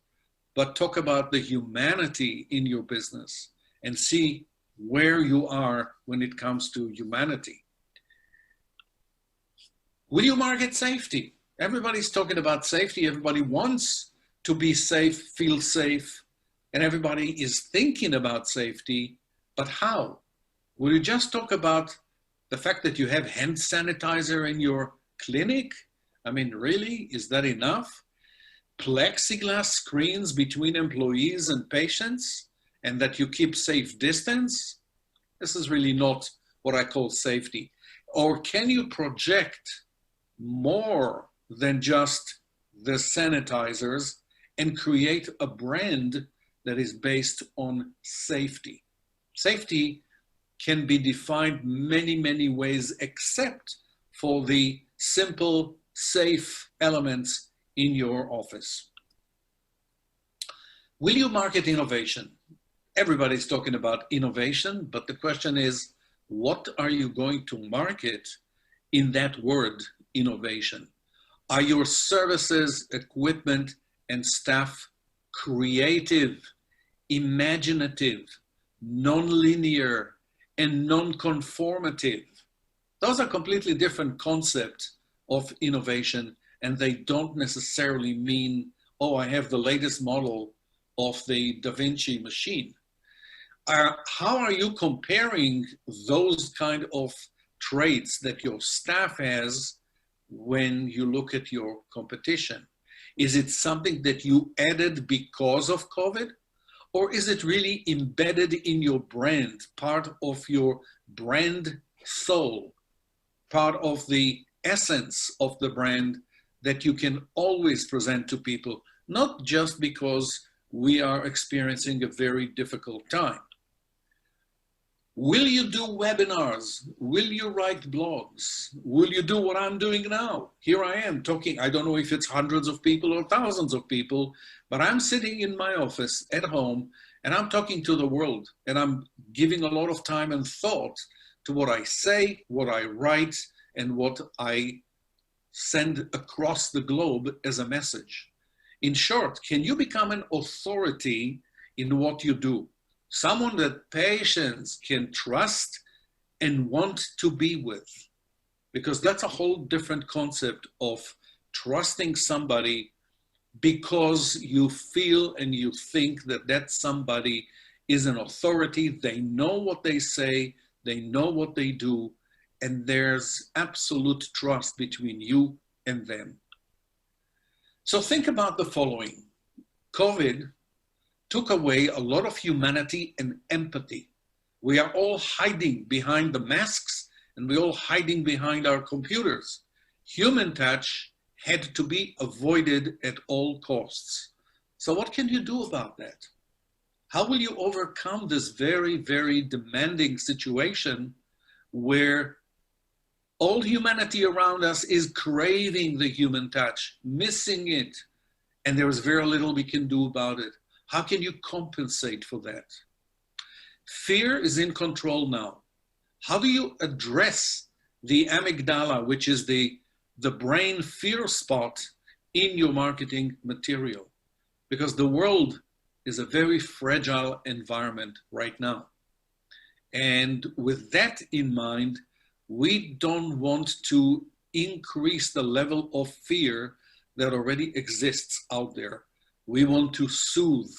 but talk about the humanity in your business and see where you are when it comes to humanity? Will you market safety? Everybody's talking about safety. Everybody wants to be safe, feel safe, and everybody is thinking about safety, but how? Will you just talk about the fact that you have hand sanitizer in your clinic? I mean, really, is that enough? Plexiglass screens between employees and patients, and that you keep safe distance? This is really not what I call safety. Or can you project more than just the sanitizers and create a brand that is based on safety? Safety can be defined many, many ways except for the simple, safe elements in your office. Will you market innovation? Everybody's talking about innovation, but the question is, what are you going to market in that word, innovation? Are your services, equipment, and staff creative, imaginative, non-linear, and non-conformative? Those are completely different concepts of innovation, and they don't necessarily mean, oh, I have the latest model of the Da Vinci machine. How are you comparing those kind of traits that your staff has when you look at your competition? Is it something that you added because of COVID? Or is it really embedded in your brand, part of your brand soul, part of the essence of the brand that you can always present to people, not just because we are experiencing a very difficult time? Will you do webinars? Will you write blogs? Will you do what I'm doing now? Here I am talking, I don't know if it's hundreds of people or thousands of people, but I'm sitting in my office at home and I'm talking to the world, and I'm giving a lot of time and thought to what I say, what I write, and what I send across the globe as a message. In short, can you become an authority in what you do? someone that patients can trust and want to be with, because that's a whole different concept of trusting somebody because you feel and you think that that somebody is an authority. They know what they say, they know what they do, and there's absolute trust between you and them. So think about the following. COVID took away a lot of humanity and empathy. We are all hiding behind the masks and we're all hiding behind our computers. Human touch had to be avoided at all costs. So what can you do about that? How will you overcome this very, very demanding situation where all humanity around us is craving the human touch, missing it, and there is very little we can do about it? How can you compensate for that? Fear is in control now. How do you address the amygdala, which is the brain fear spot in your marketing material? Because the world is a very fragile environment right now. And with that in mind, we don't want to increase the level of fear that already exists out there. We want to soothe.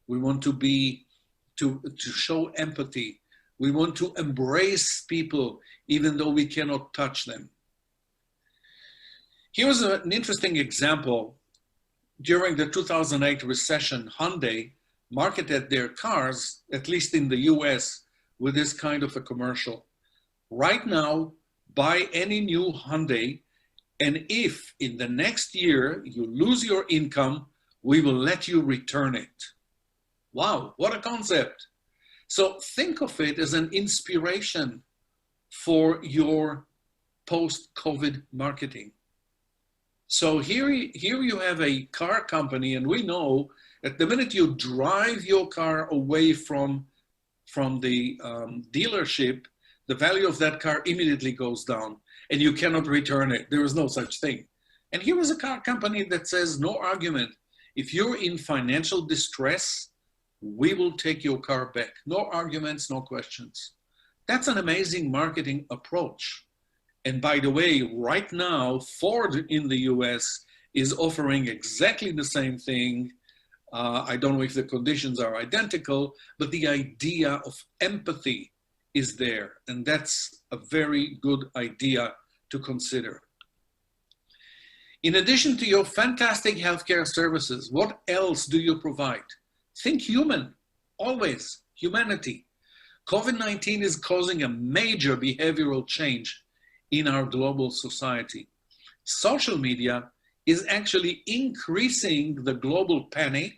We want to show empathy. We want to embrace people even though we cannot touch them. Here's an interesting example. During the 2008 recession, Hyundai marketed their cars, at least in the US, with this kind of a commercial. Right now, buy any new Hyundai, and if in the next year you lose your income, we will let you return it. Wow, what a concept. So think of it as an inspiration for your post-COVID marketing. So here you have a car company, and we know that the minute you drive your car away from the dealership, the value of that car immediately goes down and you cannot return it. There is no such thing. And here is a car company that says, no argument. If you're in financial distress, we will take your car back. No arguments, no questions. That's an amazing marketing approach. And by the way, right now, Ford in the US is offering exactly the same thing. I don't know if the conditions are identical, but the idea of empathy is there. And that's a very good idea to consider. In addition to your fantastic healthcare services, what else do you provide? Think human, always, humanity. COVID-19 is causing a major behavioral change in our global society. Social media is actually increasing the global panic.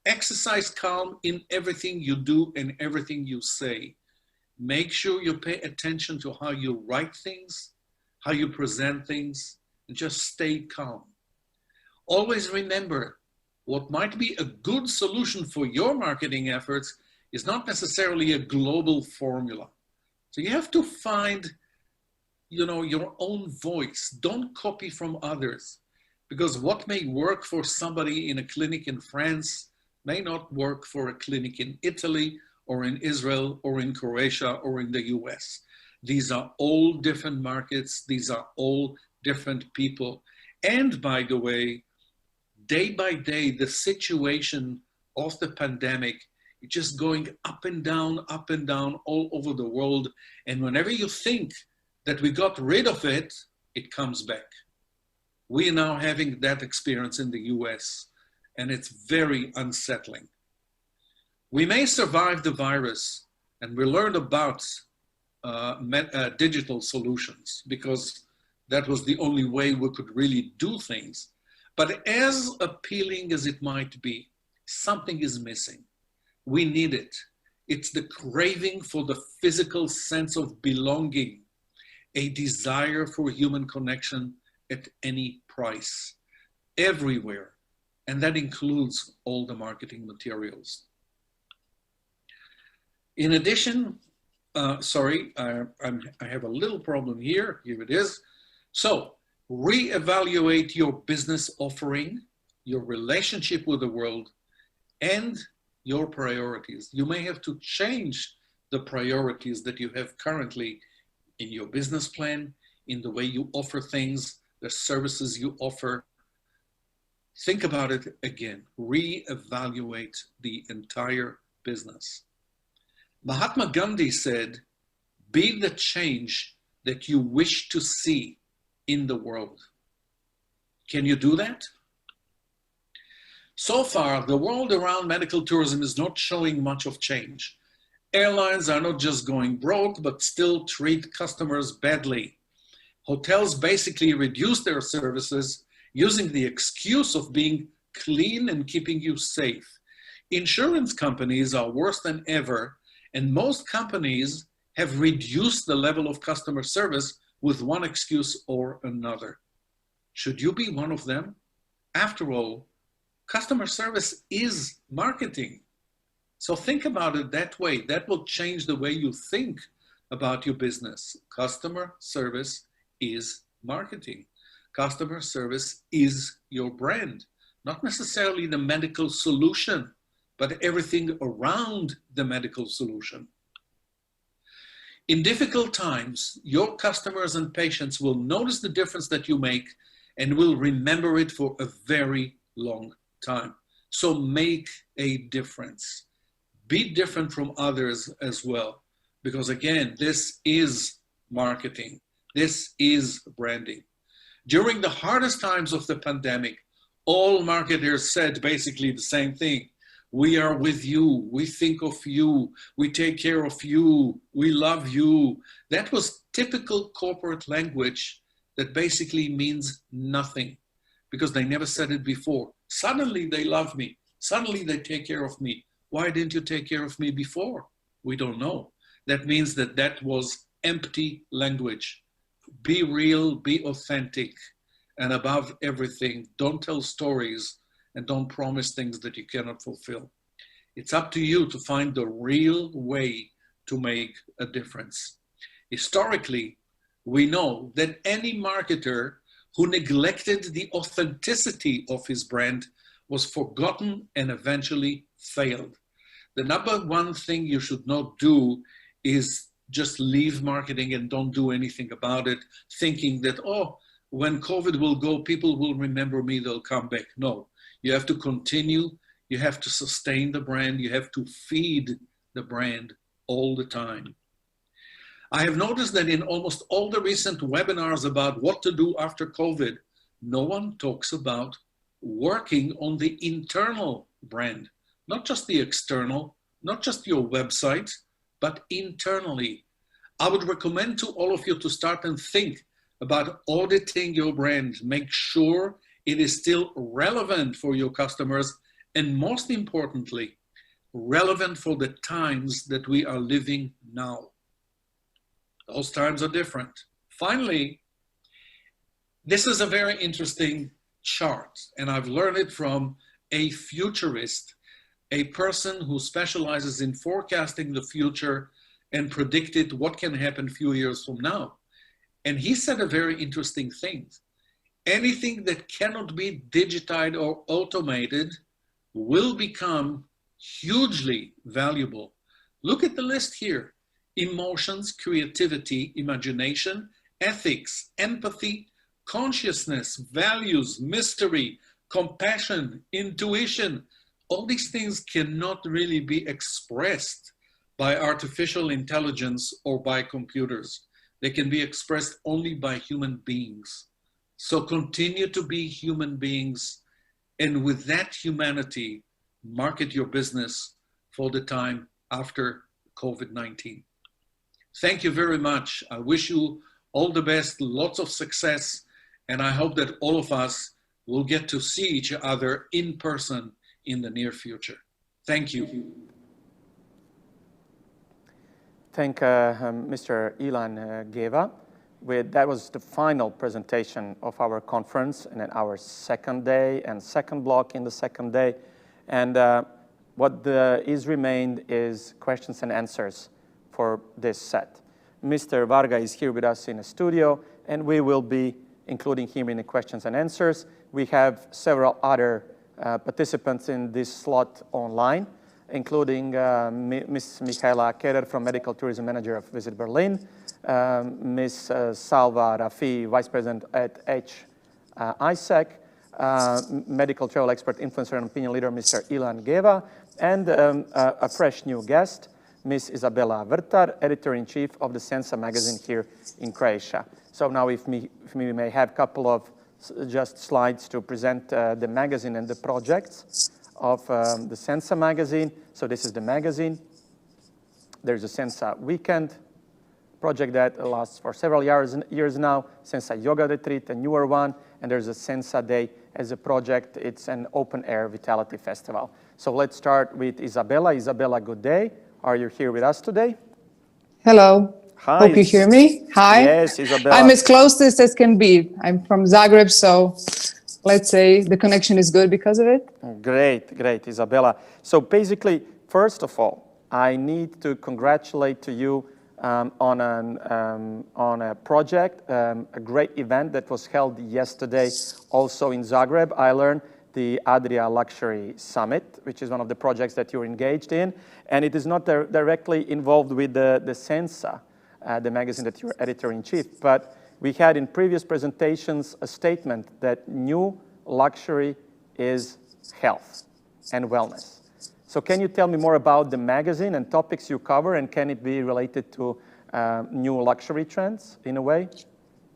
Exercise calm in everything you do and everything you say. Make sure you pay attention to how you write things, how you present things, and just stay calm. Always remember, what might be a good solution for your marketing efforts is not necessarily a global formula. So you have to find, your own voice. Don't copy from others, because what may work for somebody in a clinic in France may not work for a clinic in Italy or in Israel or in Croatia or in the US. These are all different markets. These are all different people. And by the way, day by day, the situation of the pandemic is just going up and down all over the world. And whenever you think that we got rid of it, it comes back. We are now having that experience in the US, and it's very unsettling. We may survive the virus, and we learned about digital solutions because that was the only way we could really do things. But as appealing as it might be, something is missing. We need it. It's the craving for the physical sense of belonging, a desire for human connection at any price, everywhere. And that includes all the marketing materials. In addition, I have a little problem here. Here it is. So, reevaluate your business offering, your relationship with the world, and your priorities. You may have to change the priorities that you have currently in your business plan, in the way you offer things, the services you offer. Think about it again. Reevaluate the entire business. Mahatma Gandhi said, be the change that you wish to see in the world. Can you do that? So far, the world around medical tourism is not showing much of change. Airlines are not just going broke, but still treat customers badly. Hotels basically reduce their services using the excuse of being clean and keeping you safe. Insurance companies are worse than ever, and most companies have reduced the level of customer service with one excuse or another. Should you be one of them? After all, customer service is marketing. So think about it that way. That will change the way you think about your business. Customer service is marketing. Customer service is your brand, not necessarily the medical solution, but everything around the medical solution. In difficult times, your customers and patients will notice the difference that you make and will remember it for a very long time. So make a difference. Be different from others as well. Because again, this is marketing. This is branding. During the hardest times of the pandemic, all marketers said basically the same thing. We are with you. We think of you. We take care of you. We love you. That was typical corporate language that basically means nothing because they never said it before. Suddenly they love me. Suddenly they take care of me. Why didn't you take care of me before? We don't know. That means that that was empty language. Be real, be authentic, and above everything, don't tell stories and don't promise things that you cannot fulfill. It's up to you to find the real way to make a difference. Historically, we know that any marketer who neglected the authenticity of his brand was forgotten and eventually failed. The number one thing you should not do is just leave marketing and don't do anything about it, thinking that, oh, when COVID will go, people will remember me, they'll come back. No, you have to continue. You have to sustain the brand. You have to feed the brand all the time. I have noticed that in almost all the recent webinars about what to do after COVID, no one talks about working on the internal brand, not just the external, not just your website, but internally. I would recommend to all of you to start and think about auditing your brand. Make sure it is still relevant for your customers and most importantly, relevant for the times that we are living now. Those times are different. Finally, this is a very interesting chart, and I've learned it from a futurist, a person who specializes in forecasting the future and predicted what can happen a few years from now. And he said a very interesting thing. Anything that cannot be digitized or automated will become hugely valuable. Look at the list here. Emotions, creativity, imagination, ethics, empathy, consciousness, values, mystery, compassion, intuition. All these things cannot really be expressed by artificial intelligence or by computers. They can be expressed only by human beings. So continue to be human beings, and with that humanity, market your business for the time after COVID-19. Thank you very much. I wish you all the best, lots of success, and I hope that all of us will get to see each other in person in the near future. Thank you. Thank Mr. Ilan Geva. That was the final presentation of our conference and our second day and second block in the second day. And what is remained is questions and answers for this set. Mr. Varga is here with us in the studio, and we will be including him in the questions and answers. We have several other participants in this slot online, including Ms. Michaela Kerer from Medical Tourism Manager of Visit Berlin, Ms. Salva Rafi, Vice President at CIHT, medical travel expert, influencer, and opinion leader, Mr. Ilan Geva, and a fresh new guest, Ms. Isabela Vrtar, Editor-in-Chief of the Sensa magazine here in Croatia. So now if we may have a couple of just slides to present the magazine and the projects of the Sensa magazine. So this is the magazine. There's a Sensa weekend project that lasts for several years now, Sensa Yoga Retreat, a newer one, and there's a Sensa Day as a project. It's an open-air vitality festival. So let's start with Isabela. Isabela, good day. Are you here with us today? Hello. Hi. Hope you hear me. Hi. Yes, Isabela. I'm as close to this as can be. I'm from Zagreb, so let's say the connection is good because of it. Great, great, Isabela. So basically, first of all, I need to congratulate to you on a project, a great event that was held yesterday also in Zagreb. I learned the Adria Luxury Summit, which is one of the projects that you're engaged in. And it is not directly involved with the Sensa, the magazine that you're editor-in-chief. But we had in previous presentations a statement that new luxury is health and wellness. So can you tell me more about the magazine and topics you cover, and can it be related to new luxury trends in a way?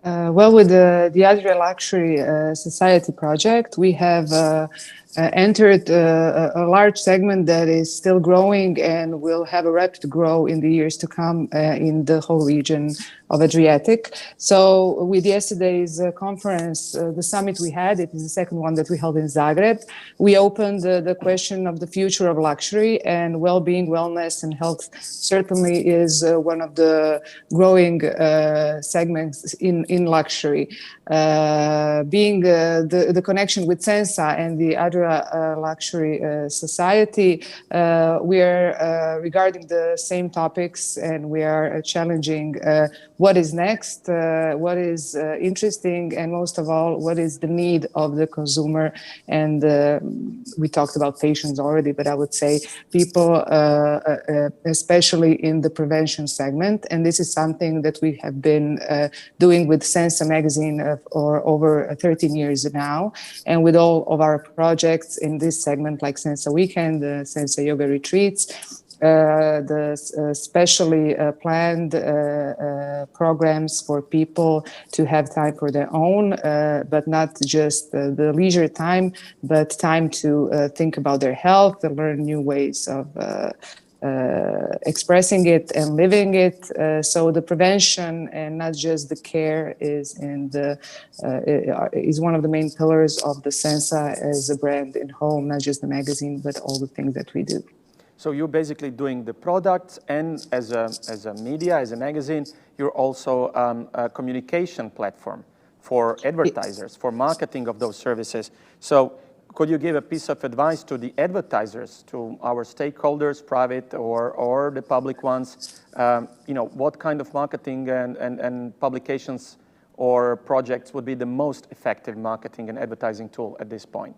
Well, with the Adria Luxury Society project, we have entered a large segment that is still growing and will have a rapid growth in the years to come in the whole region of Adriatic. So with yesterday's conference, the summit we had, it is the second one that we held in Zagreb, we opened the question of the future of luxury, and well-being, wellness, and health certainly is one of the growing segments in luxury. Being the connection with Sensa and the Adria Luxury Society, we are regarding the same topics, and we are challenging what is next, what is interesting, and most of all, what is the need of the consumer. And we talked about patients already, but I would say people, especially in the prevention segment. And this is something that we have been doing with Sensa magazine for over 13 years now, and with all of our projects in this segment, like Sensa Weekend, the Sensa Yoga Retreats, the specially planned programs for people to have time for their own, but not just the leisure time, but time to think about their health, to learn new ways of expressing it and living it. So the prevention and not just the care is is one of the main pillars of the Sensa as a brand in home, not just the magazine, but all the things that we do. So you're basically doing the products, and as a media, as a magazine, you're also a communication platform for advertisers, for marketing of those services. So could you give a piece of advice to the advertisers, to our stakeholders, private or the public ones? What kind of marketing and publications or projects would be the most effective marketing and advertising tool at this point?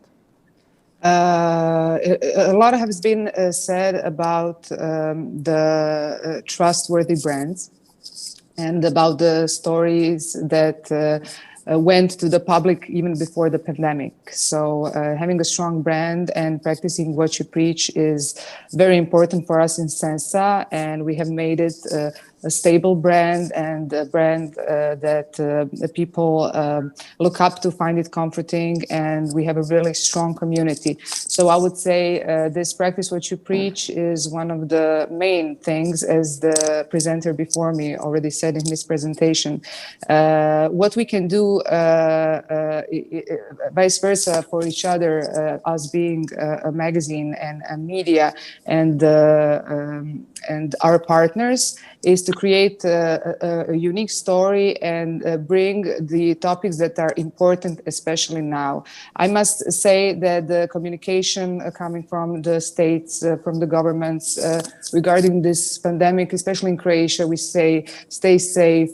A lot has been said about the trustworthy brands and about the stories that went to the public even before the pandemic. So having a strong brand and practicing what you preach is very important for us in Sensa, and we have made it a stable brand and a brand that people look up to, find it comforting, and we have a really strong community. So I would say this practice what you preach is one of the main things, as the presenter before me already said in his presentation. What we can do vice versa for each other, us being a magazine and a media and our partners, is to create a unique story and bring the topics that are important, especially now. I must say that the communication coming from the states, from the governments regarding this pandemic, especially in Croatia, we say stay safe,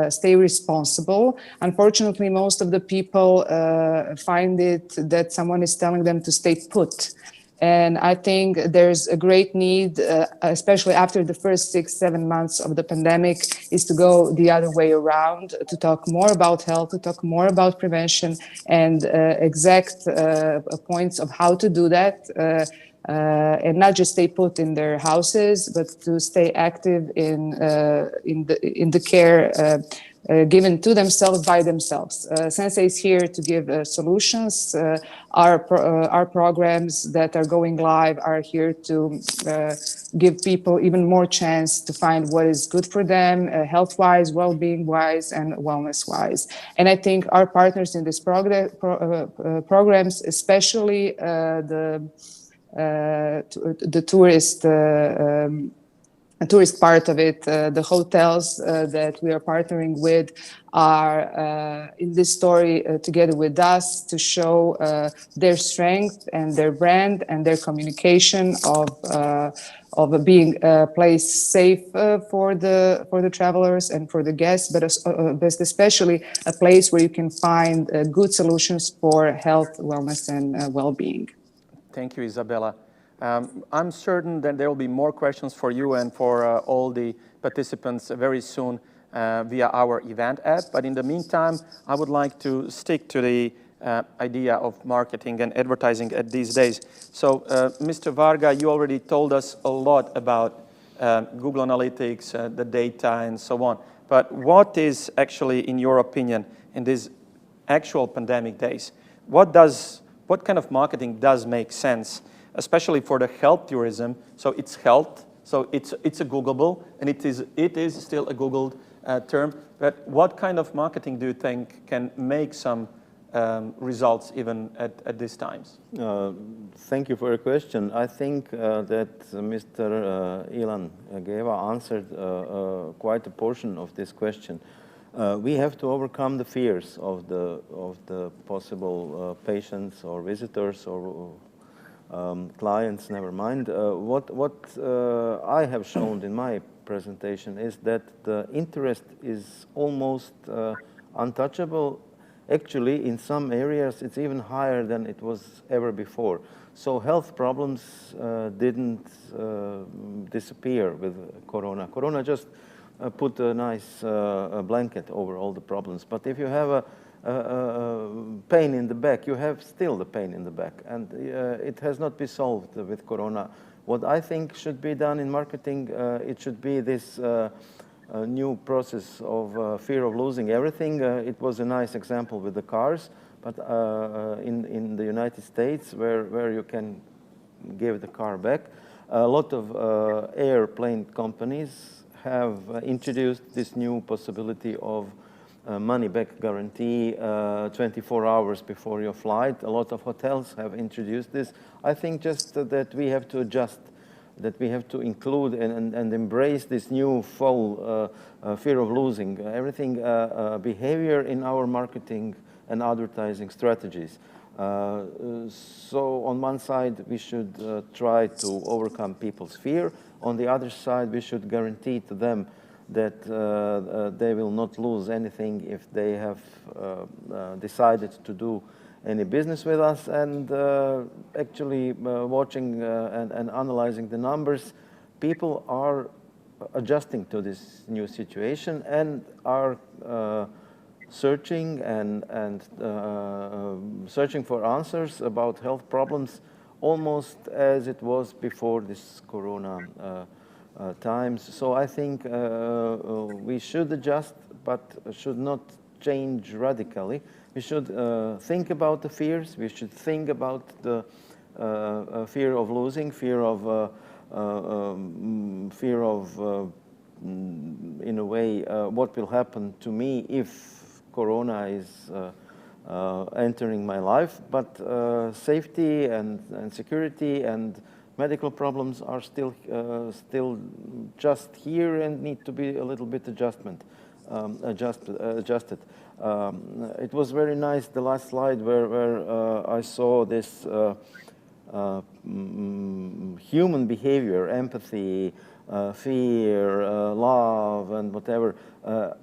stay responsible. Unfortunately, most of the people find it that someone is telling them to stay put. And I think there's a great need, especially after the first 6-7 months of the pandemic, is to go the other way around, to talk more about health, to talk more about prevention and exact points of how to do that. And not just stay put in their houses, but to stay active in the care given to themselves by themselves. Sensei is here to give solutions. Our programs that are going live are here to give people even more chance to find what is good for them, health-wise, well-being-wise, and wellness-wise. And I think our partners in this programs, especially the tourist part of it, the hotels that we are partnering with are in this story together with us to show their strength and their brand and their communication of being a place safe for the travelers and for the guests, but especially a place where you can find good solutions for health, wellness, and well-being. Thank you, Isabella. I'm certain that there will be more questions for you and for all the participants very soon via our event app. But in the meantime, I would like to stick to the idea of marketing and advertising at these days. So, Mr. Varga, you already told us a lot about Google Analytics, the data, and so on. But what is actually, in your opinion, in these actual pandemic days, what kind of marketing does make sense, especially for the health tourism? So it's health, so it's a Googleable, and it is still a Googled term. But what kind of marketing do you think can make some results even at these times? Thank you for your question. I think that Mr. Ilan Geva answered quite a portion of this question. We have to overcome the fears of the possible patients or visitors or clients, never mind. What I have shown in my presentation is that the interest is almost untouchable. Actually, in some areas, it's even higher than it was ever before. So health problems didn't disappear with Corona. Corona just put a nice blanket over all the problems. But if you have a pain in the back, you have still the pain in the back, and it has not been solved with Corona. What I think should be done in marketing, it should be this new process of fear of losing everything. It was a nice example with the cars, but in the United States, where you can give the car back, a lot of airplane companies have introduced this new possibility of money-back guarantee 24 hours before your flight. A lot of hotels have introduced this. I think just that we have to adjust, that we have to include and embrace this new full fear of losing everything behavior in our marketing and advertising strategies. So on one side, we should try to overcome people's fear. On the other side, we should guarantee to them that they will not lose anything if they have decided to do any business with us. And actually watching and analyzing the numbers, people are adjusting to this new situation and are searching and searching for answers about health problems almost as it was before this Corona times. So I think we should adjust, but should not change radically. We should think about the fears. We should think about the fear of losing, fear of in a way, what will happen to me if Corona is entering my life. But safety and security and medical problems are still just here and need to be a little bit adjusted. It was very nice, the last slide where I saw this human behavior, empathy, fear, love, and whatever.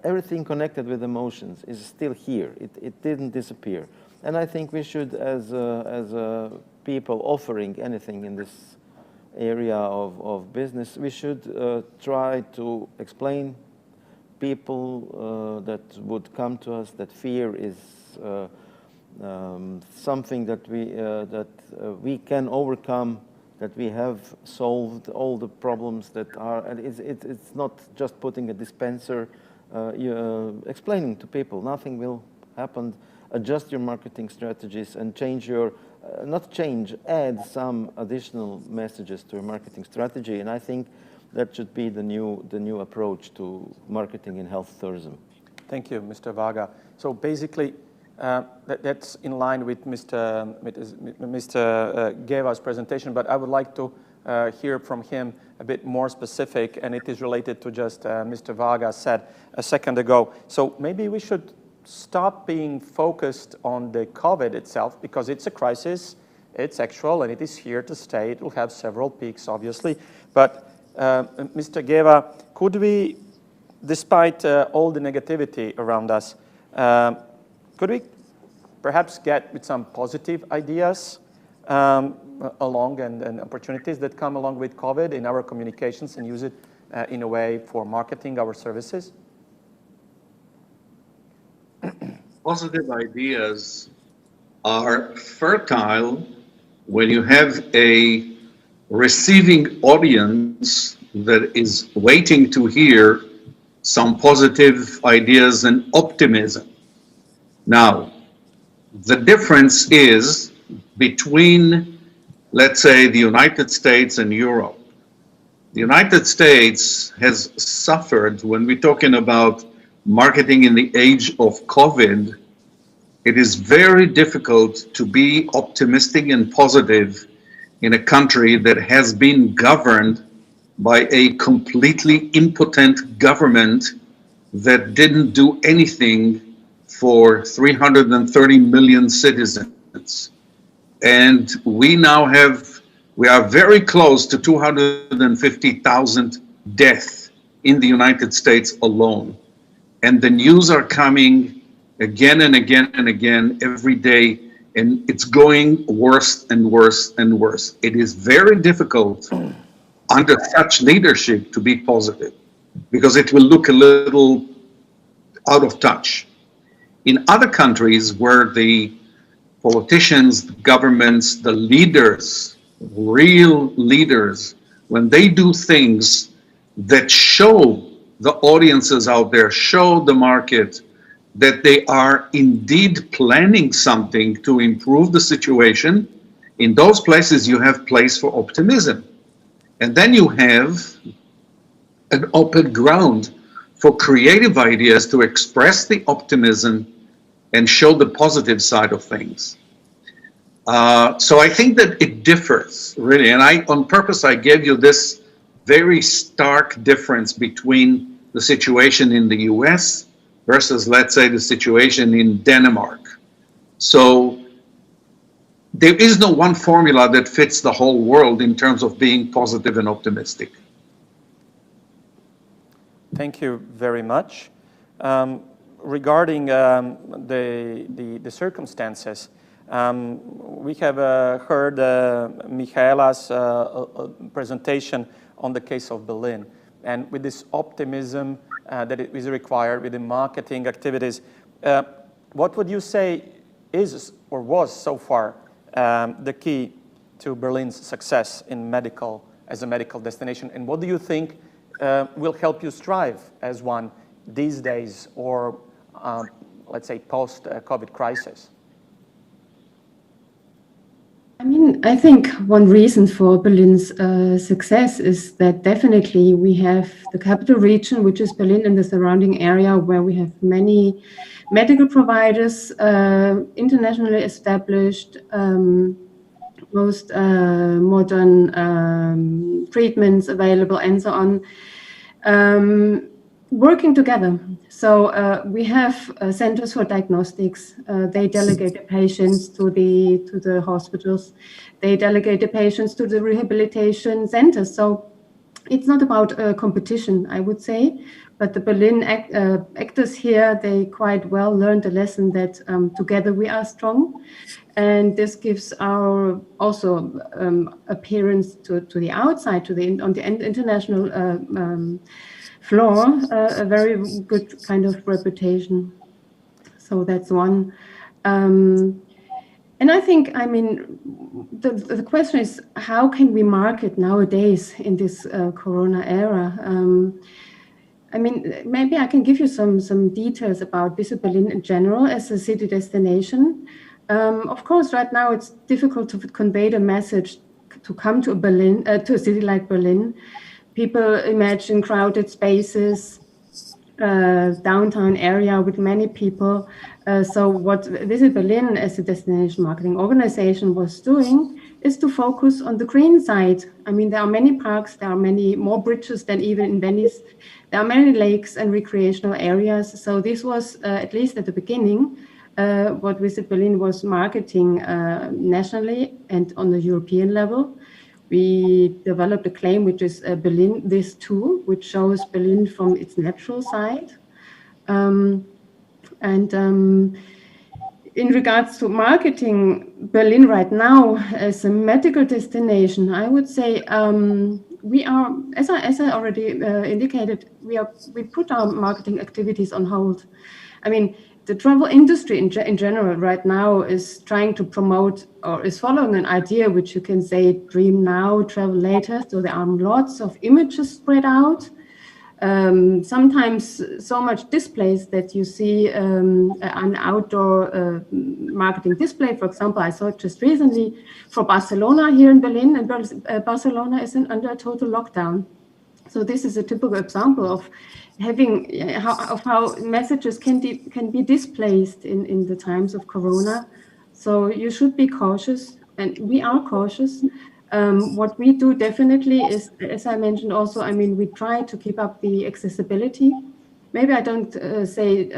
Everything connected with emotions is still here. It didn't disappear. And I think we should, as people offering anything in this area of business, we should try to explain people that would come to us that fear is something that we can overcome, that we have solved all the problems that are, and it's not just putting a dispenser, explaining to people, nothing will happen. Adjust your marketing strategies and change your, add some additional messages to your marketing strategy. And I think that should be the new approach to marketing in health tourism. Thank you, Mr. Vaga. So basically, that's in line with Mr. Geva's presentation, but I would like to hear from him a bit more specific, and it is related to just Mr. Vaga said a second ago. So maybe we should stop being focused on the COVID itself, because it's a crisis, it's actual, and it is here to stay. It will have several peaks, obviously. But Mr. Geva, could we, despite all the negativity around us, could we perhaps get with some positive ideas along and opportunities that come along with COVID in our communications and use it in a way for marketing our services? Positive ideas are fertile when you have a receiving audience that is waiting to hear some positive ideas and optimism. Now, the difference is between, let's say, the United States and Europe. The United States has suffered, when we're talking about marketing in the age of COVID, it is very difficult to be optimistic and positive in a country that has been governed by a completely impotent government that didn't do anything for 330 million citizens. And we are very close to 250,000 deaths in the United States alone. And the news are coming again and again and again every day, and it's going worse and worse and worse. It is very difficult under such leadership to be positive, because it will look a little out of touch. In other countries where the politicians, the governments, the leaders, real leaders, when they do things that show the audiences out there, show the market that they are indeed planning something to improve the situation, in those places you have place for optimism. And then you have an open ground for creative ideas to express the optimism and show the positive side of things. So I think that it differs, really. And on purpose, I gave you this very stark difference between the situation in the US versus, let's say, the situation in Denmark. So there is no one formula that fits the whole world in terms of being positive and optimistic. Thank you very much. Regarding the circumstances, we have heard Michaela's presentation on the case of Berlin. And with this optimism that is required with the marketing activities, what would you say is or was so far the key to Berlin's success in as a medical destination? And what do you think will help you strive as one these days, or let's say post-COVID crisis? I think one reason for Berlin's success is that definitely we have the capital region, which is Berlin and the surrounding area, where we have many medical providers, internationally established, most modern treatments available, and so on, working together. So we have centers for diagnostics. They delegate the patients to the hospitals. They delegate the patients to the rehabilitation centers. So it's not about competition, I would say, but the Berlin actors here, they quite well learned the lesson that together we are strong. And this gives our also appearance to the outside, on the international floor, a very good kind of reputation. So that's one. And I think, I mean, the question is, how can we market nowadays in this Corona era? I mean, maybe I can give you some details about Visit Berlin in general as a city destination. Of course, right now it's difficult to convey the message to come to to a city like Berlin. People imagine crowded spaces, downtown area with many people. So what Visit Berlin as a destination marketing organization was doing is to focus on the green side. I mean, there are many parks, there are many more bridges than even in Venice. There are many lakes and recreational areas. So this was, at least at the beginning, what Visit Berlin was marketing nationally and on the European level. We developed a claim, which is Berlin This Too, which shows Berlin from its natural side. In regards to marketing Berlin right now as a medical destination, I would say we are, as I already indicated, we put our marketing activities on hold. I mean, the travel industry in general right now is trying to promote, or is following an idea which you can say dream now, travel later. So there are lots of images spread out. Sometimes so much displays that you see an outdoor marketing display. For example, I saw it just recently for Barcelona here in Berlin, and Barcelona is under a total lockdown. So this is a typical example of having how messages can be displaced in the times of Corona. So you should be cautious, and we are cautious. What we do definitely is, as I mentioned also, I mean, we try to keep up the accessibility. Maybe I don't say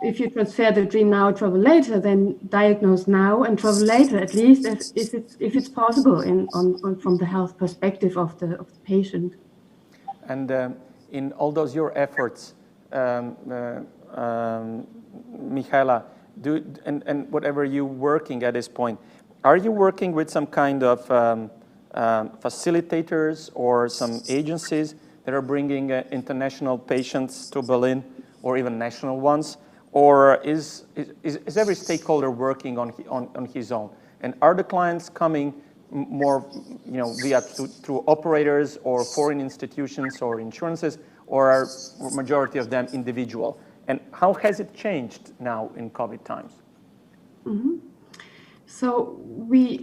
if you transfer the dream now, travel later, then diagnose now and travel later, at least if it's possible from the health perspective of the patient. And in all those your efforts, Michaela, and whatever you're working at this point, are you working with some kind of facilitators or some agencies that are bringing international patients to Berlin, or even national ones? Or is every stakeholder working on his own? And are the clients coming more, through operators or foreign institutions or insurances, or are majority of them individual? And how has it changed now in COVID times? Mm-hmm. So we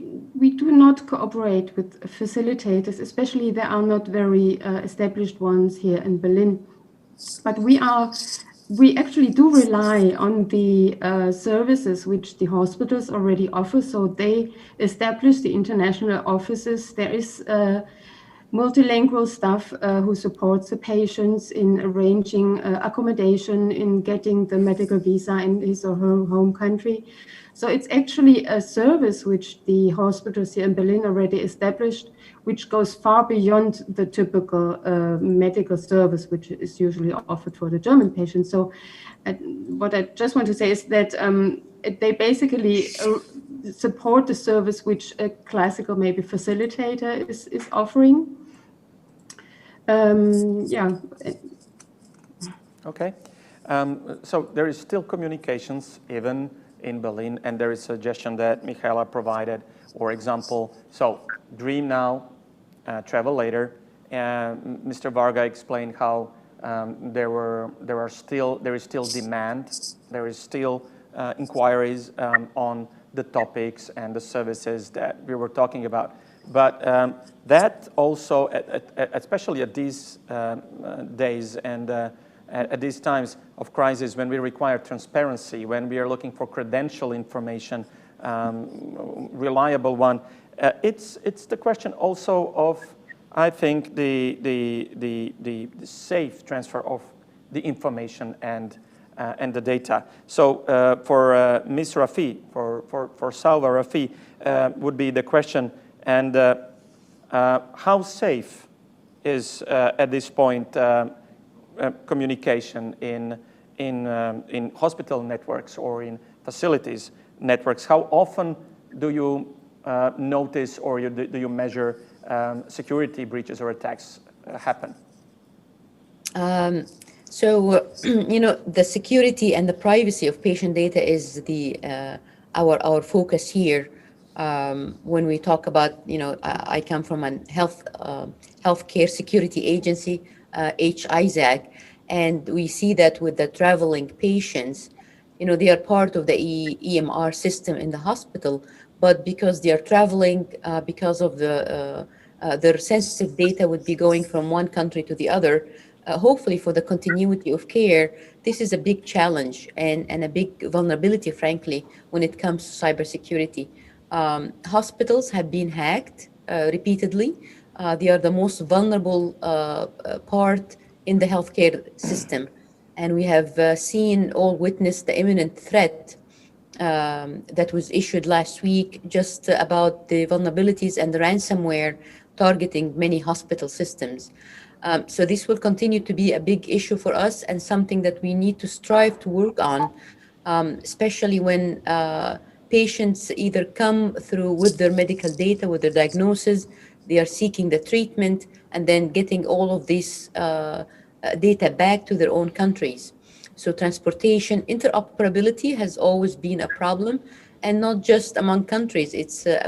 do not cooperate with facilitators, especially there are not very established ones here in Berlin. But we actually do rely on the services which the hospitals already offer. So they establish the international offices. There is multilingual staff who supports the patients in arranging accommodation, in getting the medical visa in his or her home country. So it's actually a service which the hospitals here in Berlin already established, which goes far beyond the typical medical service, which is usually offered for the German patients. So what I just want to say is that they basically support the service which a classical maybe facilitator is offering. Yeah. Okay. So there is still communications even in Berlin, and there is a suggestion that Michaela provided, or example, so dream now, travel later. Mr. Varga explained how there is still demand, there is still inquiries on the topics and the services that we were talking about. But that also, especially at these days and at these times of crisis, when we require transparency, when we are looking for credential information, reliable one, it's the question also of, I think, the safe transfer of the information and the data. So for Ms. Rafi, for Salva Rafi, would be the question, and how safe is at this point communication in hospital networks or in facilities networks? How often do you notice or do you measure security breaches or attacks happen? The security and the privacy of patient data is our focus here. When we talk about, I come from a healthcare security agency, CIHT, and we see that with the traveling patients, they are part of the EMR system in the hospital, but because they are traveling, because of their sensitive data would be going from one country to the other, hopefully for the continuity of care, this is a big challenge and a big vulnerability, frankly, when it comes to cybersecurity. Hospitals have been hacked repeatedly. They are the most vulnerable part in the healthcare system. And we have seen or witnessed the imminent threat that was issued last week just about the vulnerabilities and the ransomware targeting many hospital systems. So this will continue to be a big issue for us and something that we need to strive to work on, especially when patients either come through with their medical data, with their diagnosis, they are seeking the treatment, and then getting all of this data back to their own countries. So transportation interoperability has always been a problem, and not just among countries.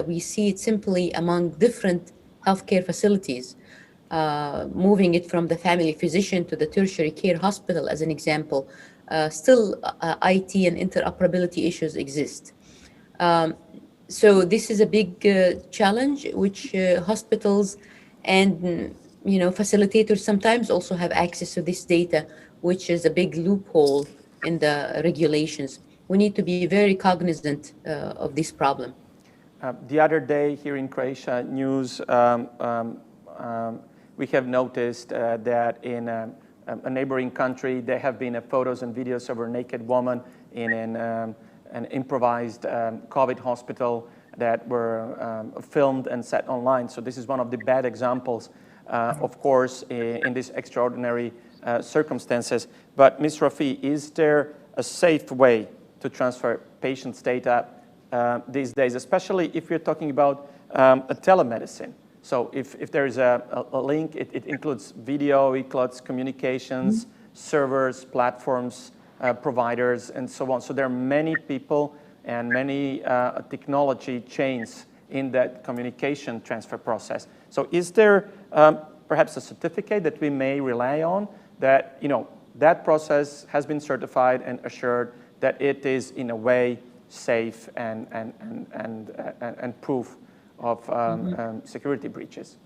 We see it simply among different healthcare facilities. Moving it from the family physician to the tertiary care hospital, as an example, still IT and interoperability issues exist. So this is a big challenge, which hospitals and facilitators sometimes also have access to this data, which is a big loophole in the regulations. We need to be very cognizant of this problem. The other day here in Croatia news, we have noticed that in a neighboring country, there have been photos and videos of a naked woman in an improvised COVID hospital that were filmed and set online. So this is one of the bad examples, of course, in these extraordinary circumstances. But Ms. Rafi, is there a safe way to transfer patients' data these days, especially if you're talking about a telemedicine? So if there is a link, it includes video, it includes communications, servers, platforms, providers, and so on. So there are many people and many technology chains in that communication transfer process. So is there perhaps a certificate that we may rely on that, that process has been certified and assured that it is in a way safe and proof of security breaches?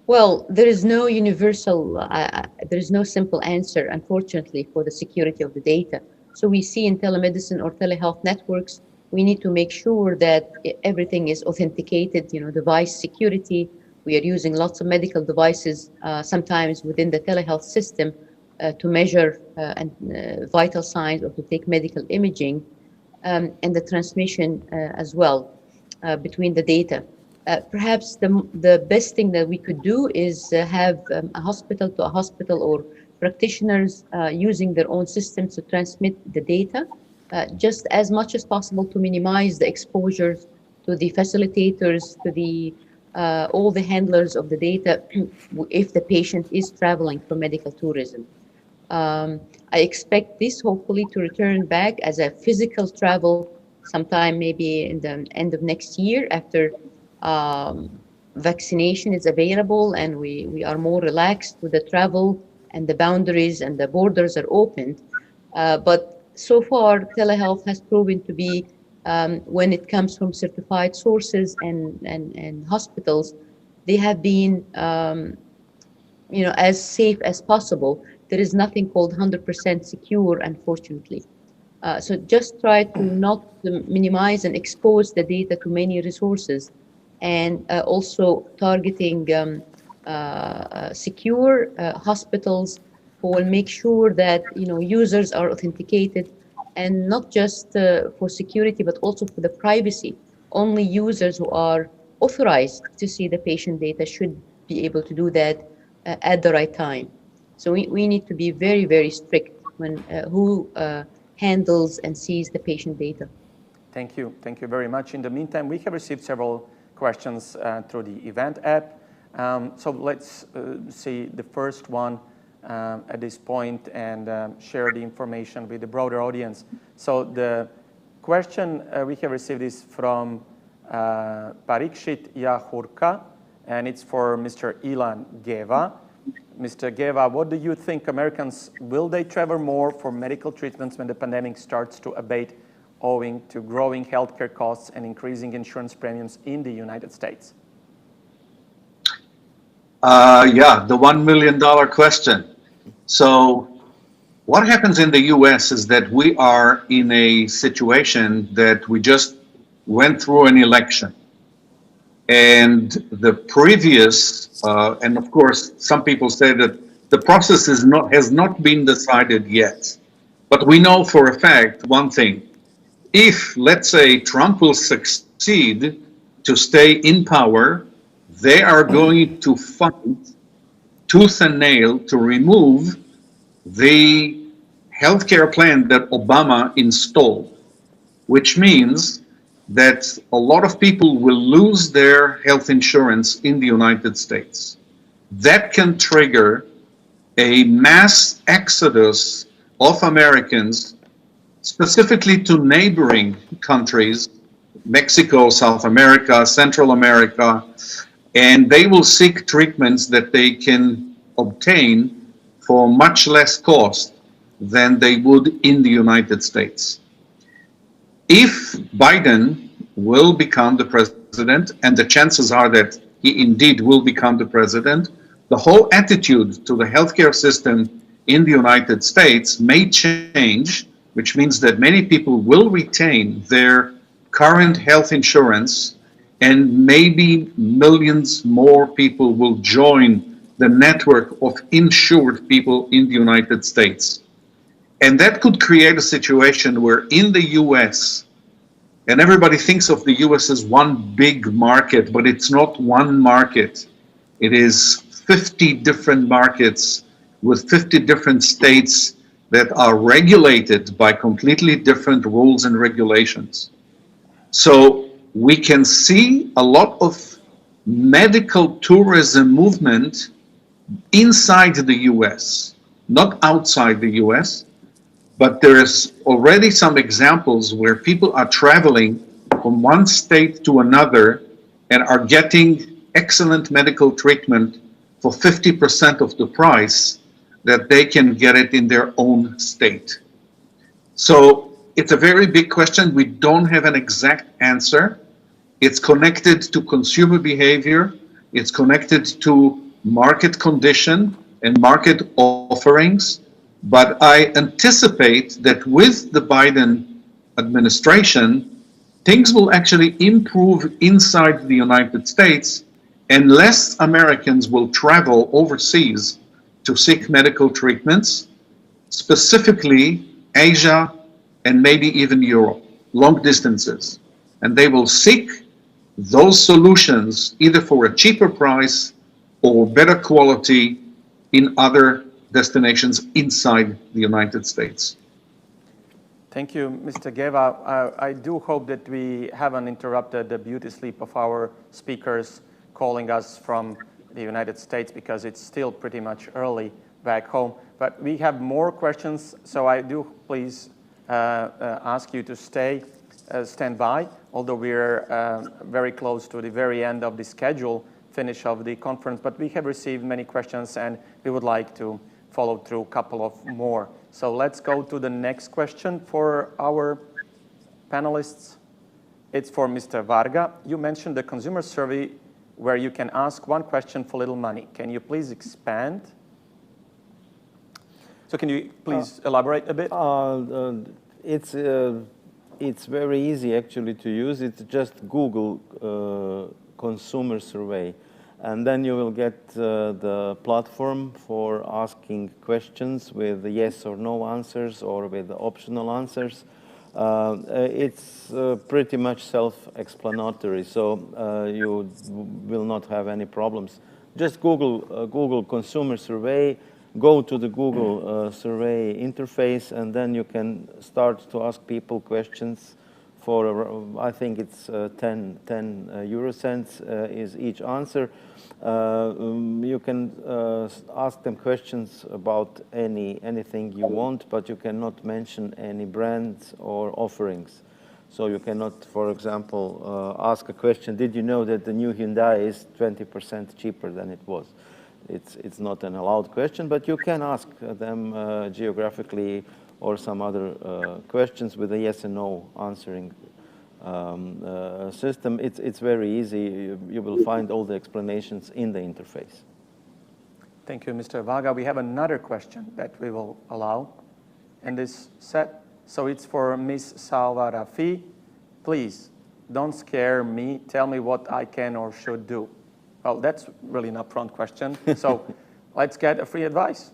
Well, there is no universal, there is no simple answer, unfortunately, for the security of the data. So we see in telemedicine or telehealth networks, we need to make sure that everything is authenticated, device security. We are using lots of medical devices, sometimes within the telehealth system, to measure vital signs or to take medical imaging, and the transmission as well between the data. Perhaps the best thing that we could do is have a hospital to a hospital or practitioners using their own systems to transmit the data just as much as possible to minimize the exposures to the facilitators, to the all the handlers of the data if the patient is traveling for medical tourism. I expect this hopefully to return back as a physical travel sometime maybe in the end of next year after vaccination is available and we are more relaxed with the travel and the boundaries and the borders are opened. But so far, telehealth has proven to be, when it comes from certified sources and hospitals, they have been as safe as possible. There is nothing called 100% secure, unfortunately. So just try to not minimize and expose the data to many resources, and also targeting secure hospitals who will make sure that users are authenticated, and not just for security but also for the privacy. Only users who are authorized to see the patient data should be able to do that at the right time. So we need to be very, very strict when who handles and sees the patient data. Thank you. Thank you very much. In the meantime, we have received several questions through the event app. So let's see the first one at this point and share the information with the broader audience. So the question we have received is from Parikshit Yahurka, and it's for Mr. Ilan Geva. Mr. Geva, what do you think Americans, will they travel more for medical treatments when the pandemic starts to abate, owing to growing healthcare costs and increasing insurance premiums in the United States? Yeah, the $1 million question. So what happens in the US is that we are in a situation that we just went through an election. And the previous, and of course, some people say that the process has not been decided yet. But we know for a fact one thing. If, let's say, Trump will succeed to stay in power, they are going to fight tooth and nail to remove the healthcare plan that Obama installed, which means that a lot of people will lose their health insurance in the United States. That can trigger a mass exodus of Americans, specifically to neighboring countries, Mexico, South America, Central America, and they will seek treatments that they can obtain for much less cost than they would in the United States. If Biden will become the president, and the chances are that he indeed will become the president, the whole attitude to the healthcare system in the United States may change, which means that many people will retain their current health insurance, and maybe millions more people will join the network of insured people in the United States. And that could create a situation where in the US, and everybody thinks of the US as one big market, but it's not one market. It is 50 different markets with 50 different states that are regulated by completely different rules and regulations. So we can see a lot of medical tourism movement inside the US, not outside the US, but there's already some examples where people are traveling from one state to another and are getting excellent medical treatment for 50% of the price that they can get it in their own state. So it's a very big question. We don't have an exact answer. It's connected to consumer behavior. It's connected to market condition and market offerings. But I anticipate that with the Biden administration, things will actually improve inside the United States, and less Americans will travel overseas to seek medical treatments, specifically Asia and maybe even Europe, long distances. And they will seek those solutions either for a cheaper price or better quality in other destinations inside the United States. Thank you, Mr. Geva. I do hope that we haven't interrupted the beauty sleep of our speakers calling us from the United States, because it's still pretty much early back home. But we have more questions, so I do please ask you to stand by, although we're very close to the very end of the schedule finish of the conference. But we have received many questions, and we would like to follow through a couple of more. So let's go to the next question for our panelists. It's for Mr. Varga. You mentioned the consumer survey where you can ask one question for little money. Can you please expand? So can you please elaborate a bit? It's very easy actually to use. It's just Google consumer survey. And then you will get the platform for asking questions with yes or no answers or with optional answers. It's pretty much self-explanatory, so you will not have any problems. Just Google consumer survey, go to the Google survey interface, and then you can start to ask people questions for, I think it's 10 euro cents is each answer. You can ask them questions about anything you want, but you cannot mention any brands or offerings. So you cannot, for example, ask a question, did you know that the new Hyundai is 20% cheaper than it was? It's not an allowed question, but you can ask them geographically or some other questions with a yes and no answering system. It's very easy. You will find all the explanations in the interface. Thank you, Mr. Vaga. We have another question that we will allow in this set. So it's for Ms. Salwa Rafi. Please, don't scare me. Tell me what I can or should do. Well, that's really an upfront question. So let's get a free advice.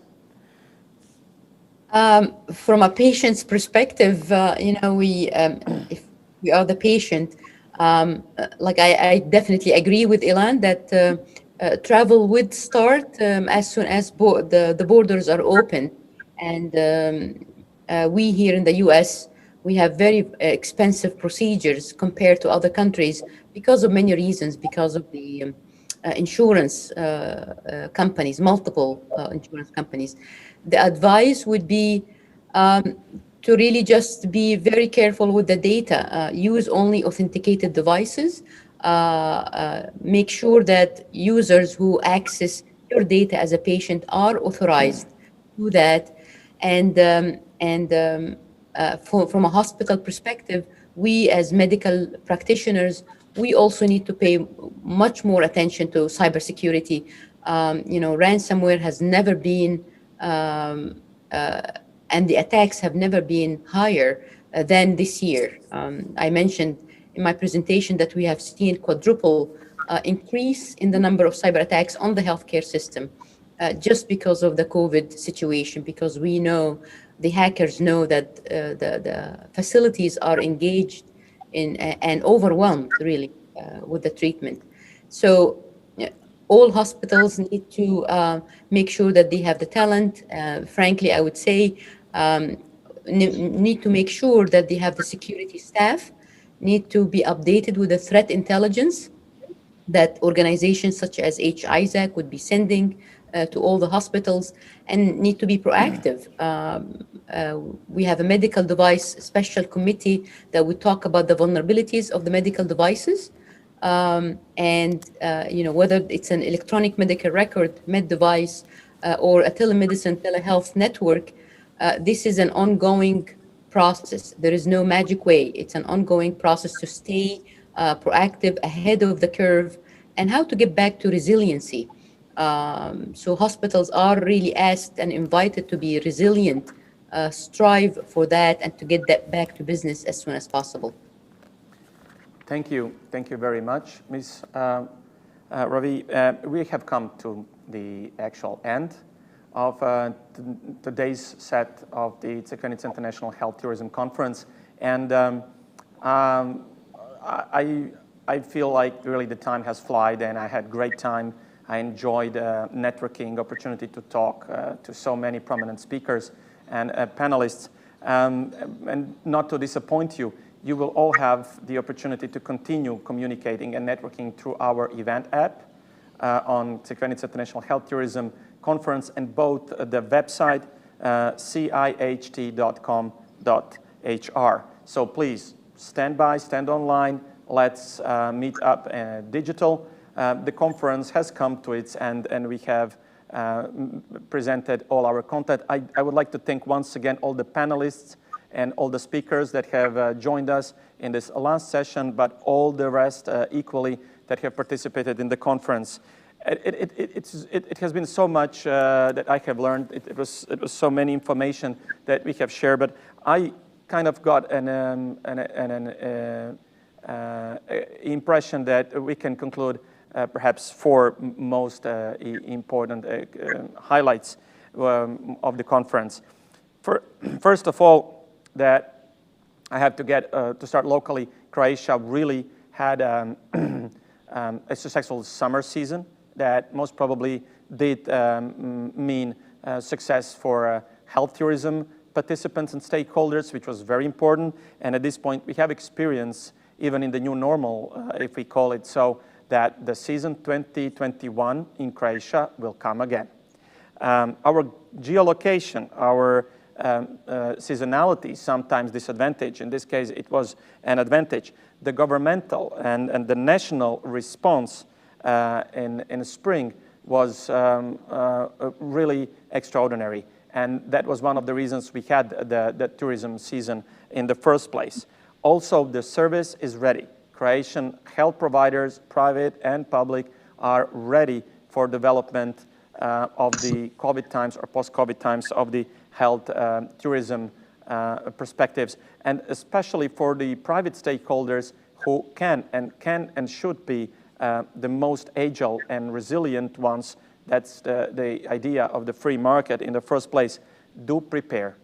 From a patient's perspective, if we are the patient, like I definitely agree with Ilan that travel would start as soon as the borders are open. And we here in the US, we have very expensive procedures compared to other countries because of many reasons, because of the insurance companies, multiple insurance companies. The advice would be to really just be very careful with the data. Use only authenticated devices. Make sure that users who access your data as a patient are authorized to do that. And from a hospital perspective, we as medical practitioners, we also need to pay much more attention to cybersecurity. Ransomware has never been, and the attacks have never been higher than this year. I mentioned in my presentation that we have seen quadruple increase in the number of cyber attacks on the healthcare system just because of the COVID situation, because we know, the hackers know that the facilities are engaged in and overwhelmed really with the treatment. So all hospitals need to make sure that they have the talent. Frankly, I would say need to make sure that they have the security staff, need to be updated with the threat intelligence that organizations such as CIHT would be sending to all the hospitals, and need to be proactive. We have a medical device special committee that would talk about the vulnerabilities of the medical devices, and whether it's an electronic medical record, med device, or a telemedicine, telehealth network. This is an ongoing process. There is no magic way. It's an ongoing process to stay proactive, ahead of the curve, and how to get back to resiliency. So hospitals are really asked and invited to be resilient, strive for that, and to get that back to business as soon as possible. Thank you. Thank you very much, Ms. Ravi. We have come to the actual end of today's set of the CIHT International Health Tourism Conference. And I feel like really the time has flown, and I had great time. I enjoyed networking opportunity to talk to so many prominent speakers and panelists. And not to disappoint you, you will all have the opportunity to continue communicating and networking through our event app on CIHT International Health Tourism Conference, and both the website ciht.com.hr. So please stand by, stand online. Let's meet up digital. The conference has come to its end, and we have presented all our content. I would like to thank once again all the panelists and all the speakers that have joined us in this last session, but all the rest equally that have participated in the conference. It has been so much that I have learned. It was so many information that we have shared, but I kind of got an impression that we can conclude perhaps four most important highlights of the conference. First of all, that I have to get to start locally. Croatia really had a successful summer season that most probably did mean success for health tourism participants and stakeholders, which was very important. And at this point, we have experience, even in the new normal, if we call it so, that the season 2021 in Croatia will come again. Our geolocation, our seasonality, sometimes disadvantage. In this case, it was an advantage. The governmental and the national response in spring was really extraordinary. And that was one of the reasons we had the tourism season in the first place. Also, the service is ready. Croatian health providers, private and public, are ready for development of the COVID times or post-COVID times of the health tourism perspectives, and especially for the private stakeholders who can and should be the most agile and resilient ones. That's the idea of the free market in the first place. Do prepare,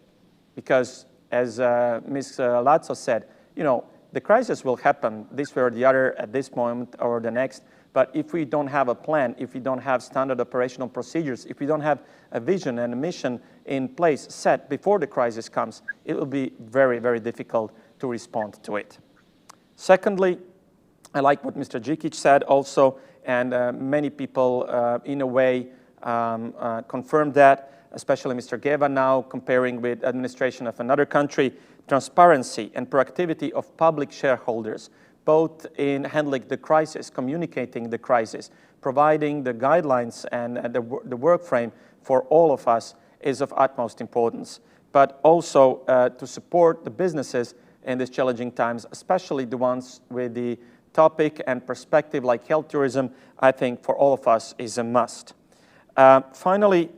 because as Ms. Lazzo said, you know, the crisis will happen this way or the other at this moment or the next. But if we don't have a plan, if we don't have standard operational procedures, if we don't have a vision and a mission in place set before the crisis comes, it will be very, very difficult to respond to it. Secondly, I like what Mr. Džikić said also, and many people in a way confirmed that, especially Mr. Geva now comparing with administration of another country. Transparency and proactivity of public shareholders, both in handling the crisis, communicating the crisis, providing the guidelines and the work frame for all of us is of utmost importance. But also to support the businesses in these challenging times, especially the ones with the topic and perspective like health tourism, I think for all of us is a must. Finally,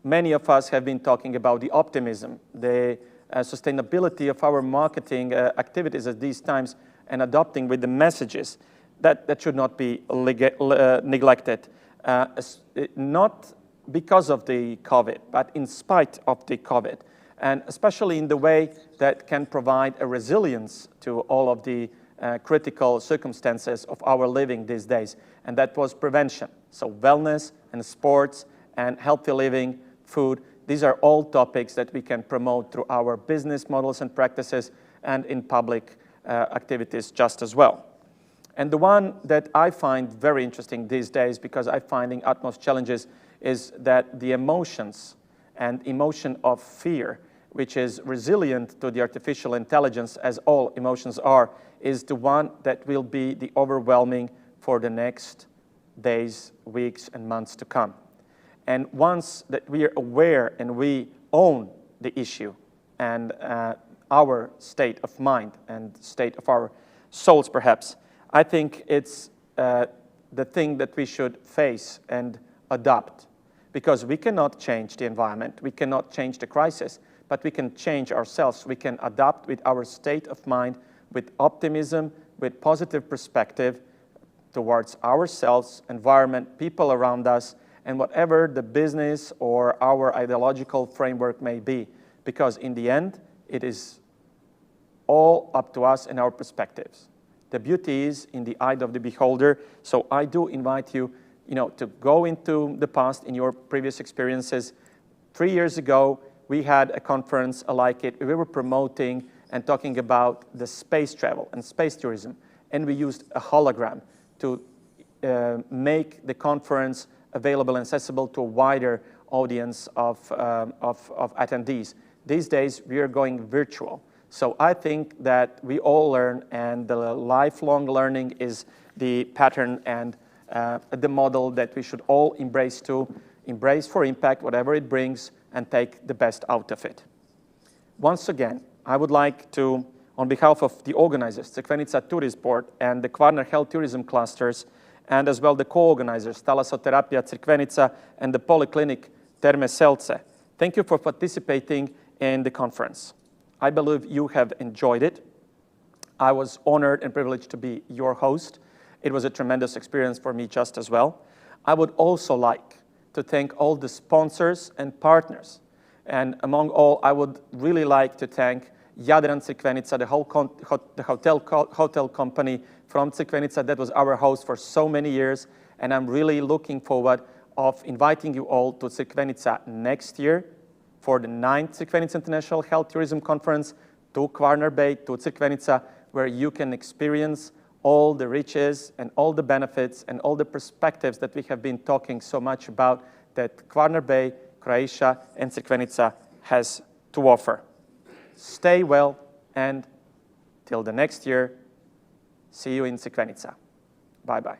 many of us have been talking about the optimism, the sustainability of our marketing activities at these times, and adopting with the messages that should not be neglected. Not because of the COVID, but in spite of the COVID, and especially in the way that can provide a resilience to all of the critical circumstances of our living these days, and that was prevention. So wellness and sports and healthy living, food, these are all topics that we can promote through our business models and practices and in public activities just as well. And the one that I find very interesting these days, because I'm finding utmost challenges, is that the emotions and emotion of fear, which is resilient to the artificial intelligence, as all emotions are, is the one that will be the overwhelming for the next days, weeks, and months to come. And once that we are aware and we own the issue and our state of mind and state of our souls, perhaps, I think it's the thing that we should face and adopt, because we cannot change the environment, we cannot change the crisis, but we can change ourselves. We can adapt with our state of mind, with optimism, with positive perspective towards ourselves, environment, people around us, and whatever the business or our ideological framework may be, because in the end, it is all up to us and our perspectives. The beauty is in the eye of the beholder. So I do invite you, to go into the past in your previous experiences. 3 years ago, we had a conference like it. We were promoting and talking about the space travel and space tourism, and we used a hologram to make the conference available and accessible to a wider audience of attendees. These days, we are going virtual. So I think that we all learn, and the lifelong learning is the pattern and the model that we should all embrace for impact, whatever it brings, and take the best out of it. Once again, I would like to, on behalf of the organizers, Crikvenica Tourist Board and the Kvarner Health Tourism Clusters, and as well the co-organizers, Talasoterapia Crikvenica and the Polyclinic Terme Selce, thank you for participating in the conference. I believe you have enjoyed it. I was honored and privileged to be your host. It was a tremendous experience for me just as well. I would also like to thank all the sponsors and partners. And among all, I would really like to thank Jadran Crikvenica, the hotel company from Crikvenica that was our host for so many years. And I'm really looking forward of inviting you all to Crikvenica next year for the 9th Crikvenica International Health Tourism Conference, to Kvarner Bay, to Crikvenica, where you can experience all the riches and all the benefits and all the perspectives that we have been talking so much about that Kvarner Bay, Croatia, and Crikvenica has to offer. Stay well, and till the next year, see you in Crikvenica. Bye-bye.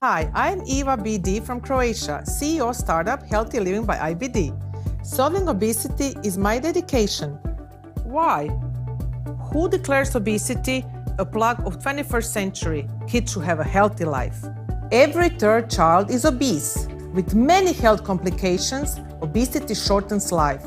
Hi, I'm Eva BD from Croatia, CEO startup Healthy Living by IBD. Solving obesity is my dedication. Why? Who declares obesity a plague of 21st century? Kids should have a healthy life. Every third child is obese. With many health complications, obesity shortens life.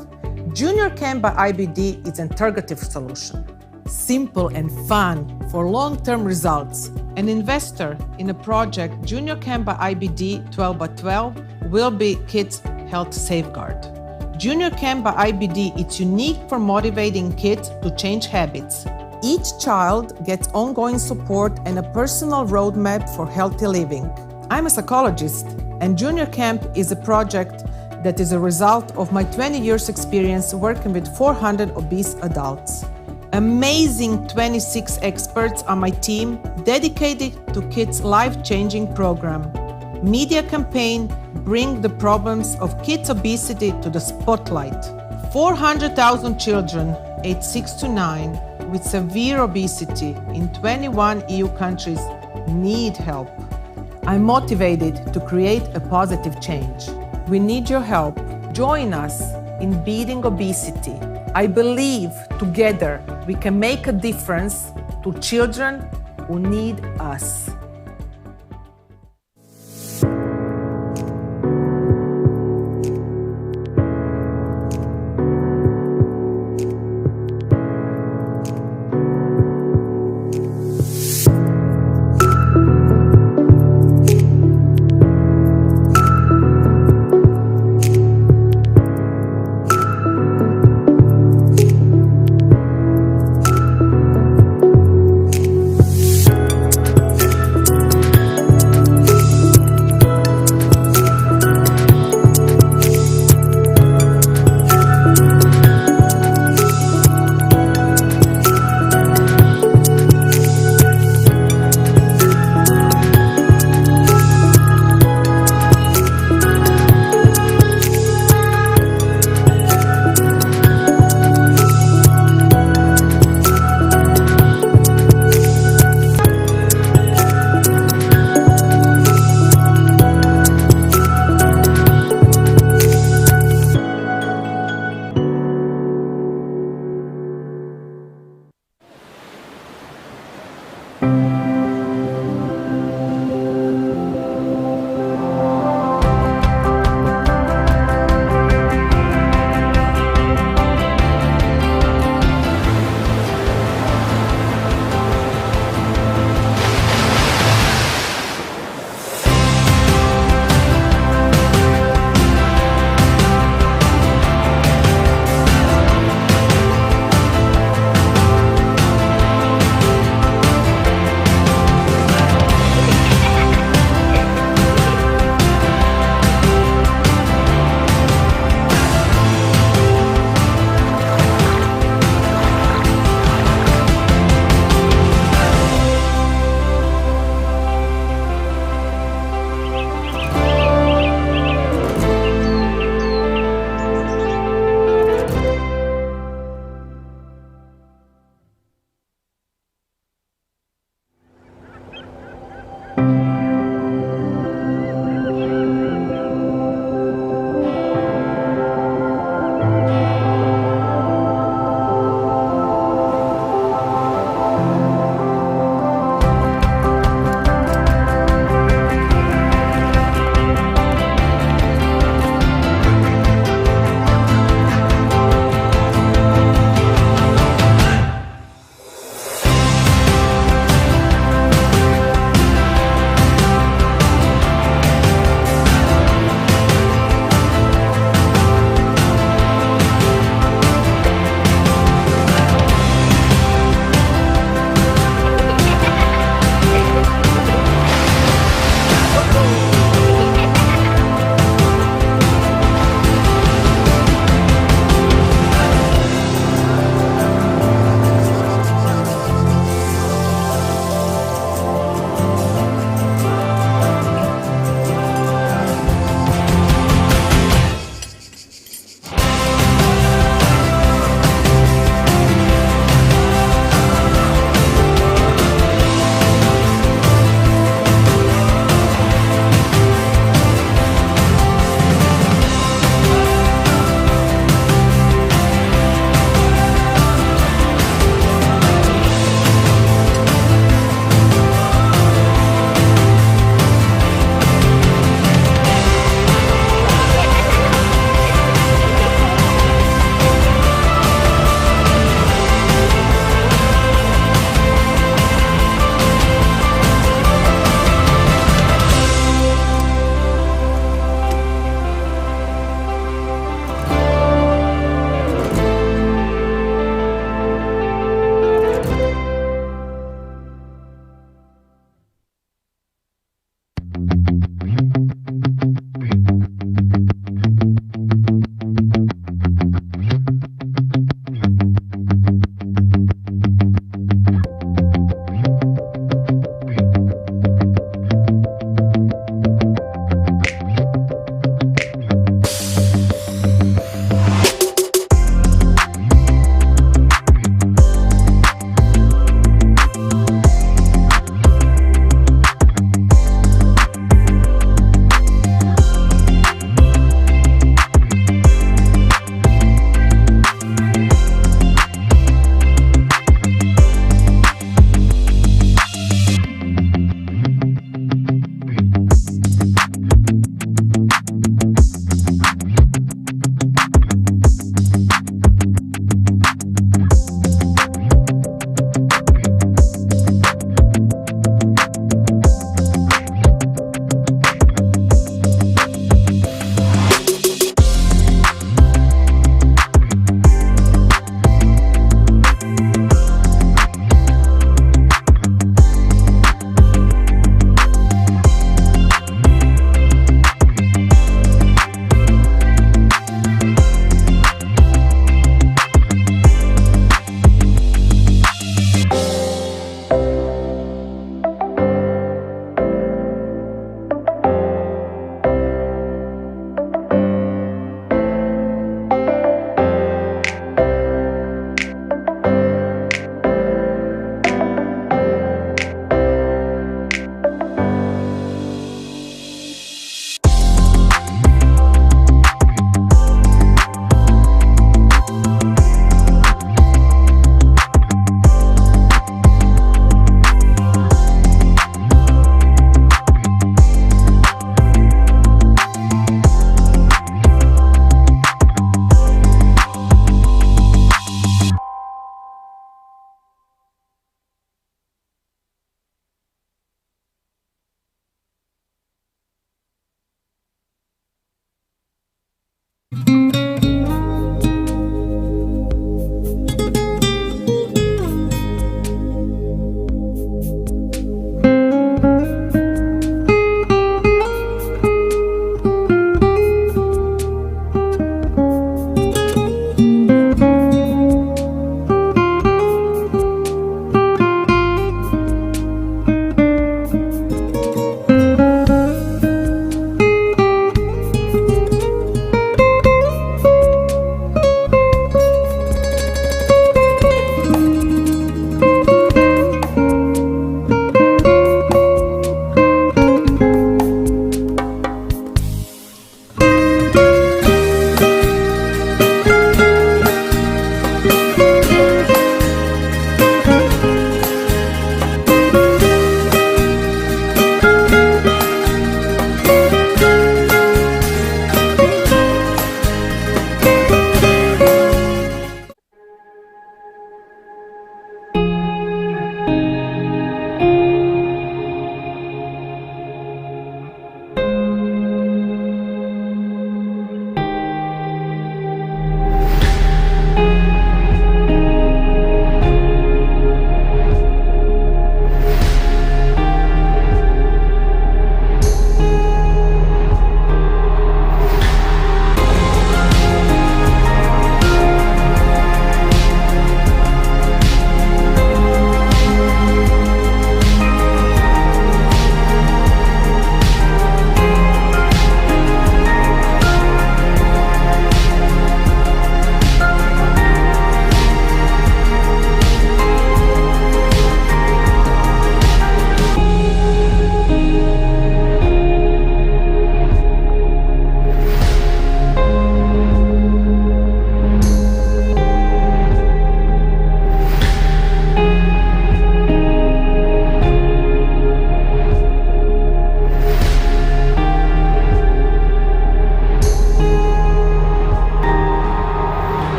Junior Camp by IBD is an integrative solution. Simple and fun for long-term results. An investor in a project Junior Camp by IBD 12 by 12 will be Kids Health Safeguard. Junior Camp by IBD is unique for motivating kids to change habits. Each child gets ongoing support and a personal roadmap for healthy living. I'm a psychologist, and Junior Camp is a project that is a result of my 20 years experience working with 400 obese adults. Amazing 26 experts on my team dedicated to kids' life-changing program. Media campaign bring the problems of kids' obesity to the spotlight. 400,000 children aged 6 to 9 with severe obesity in 21 EU countries need help. I'm motivated to create a positive change. We need your help. Join us in beating obesity. I believe together we can make a difference to children who need us.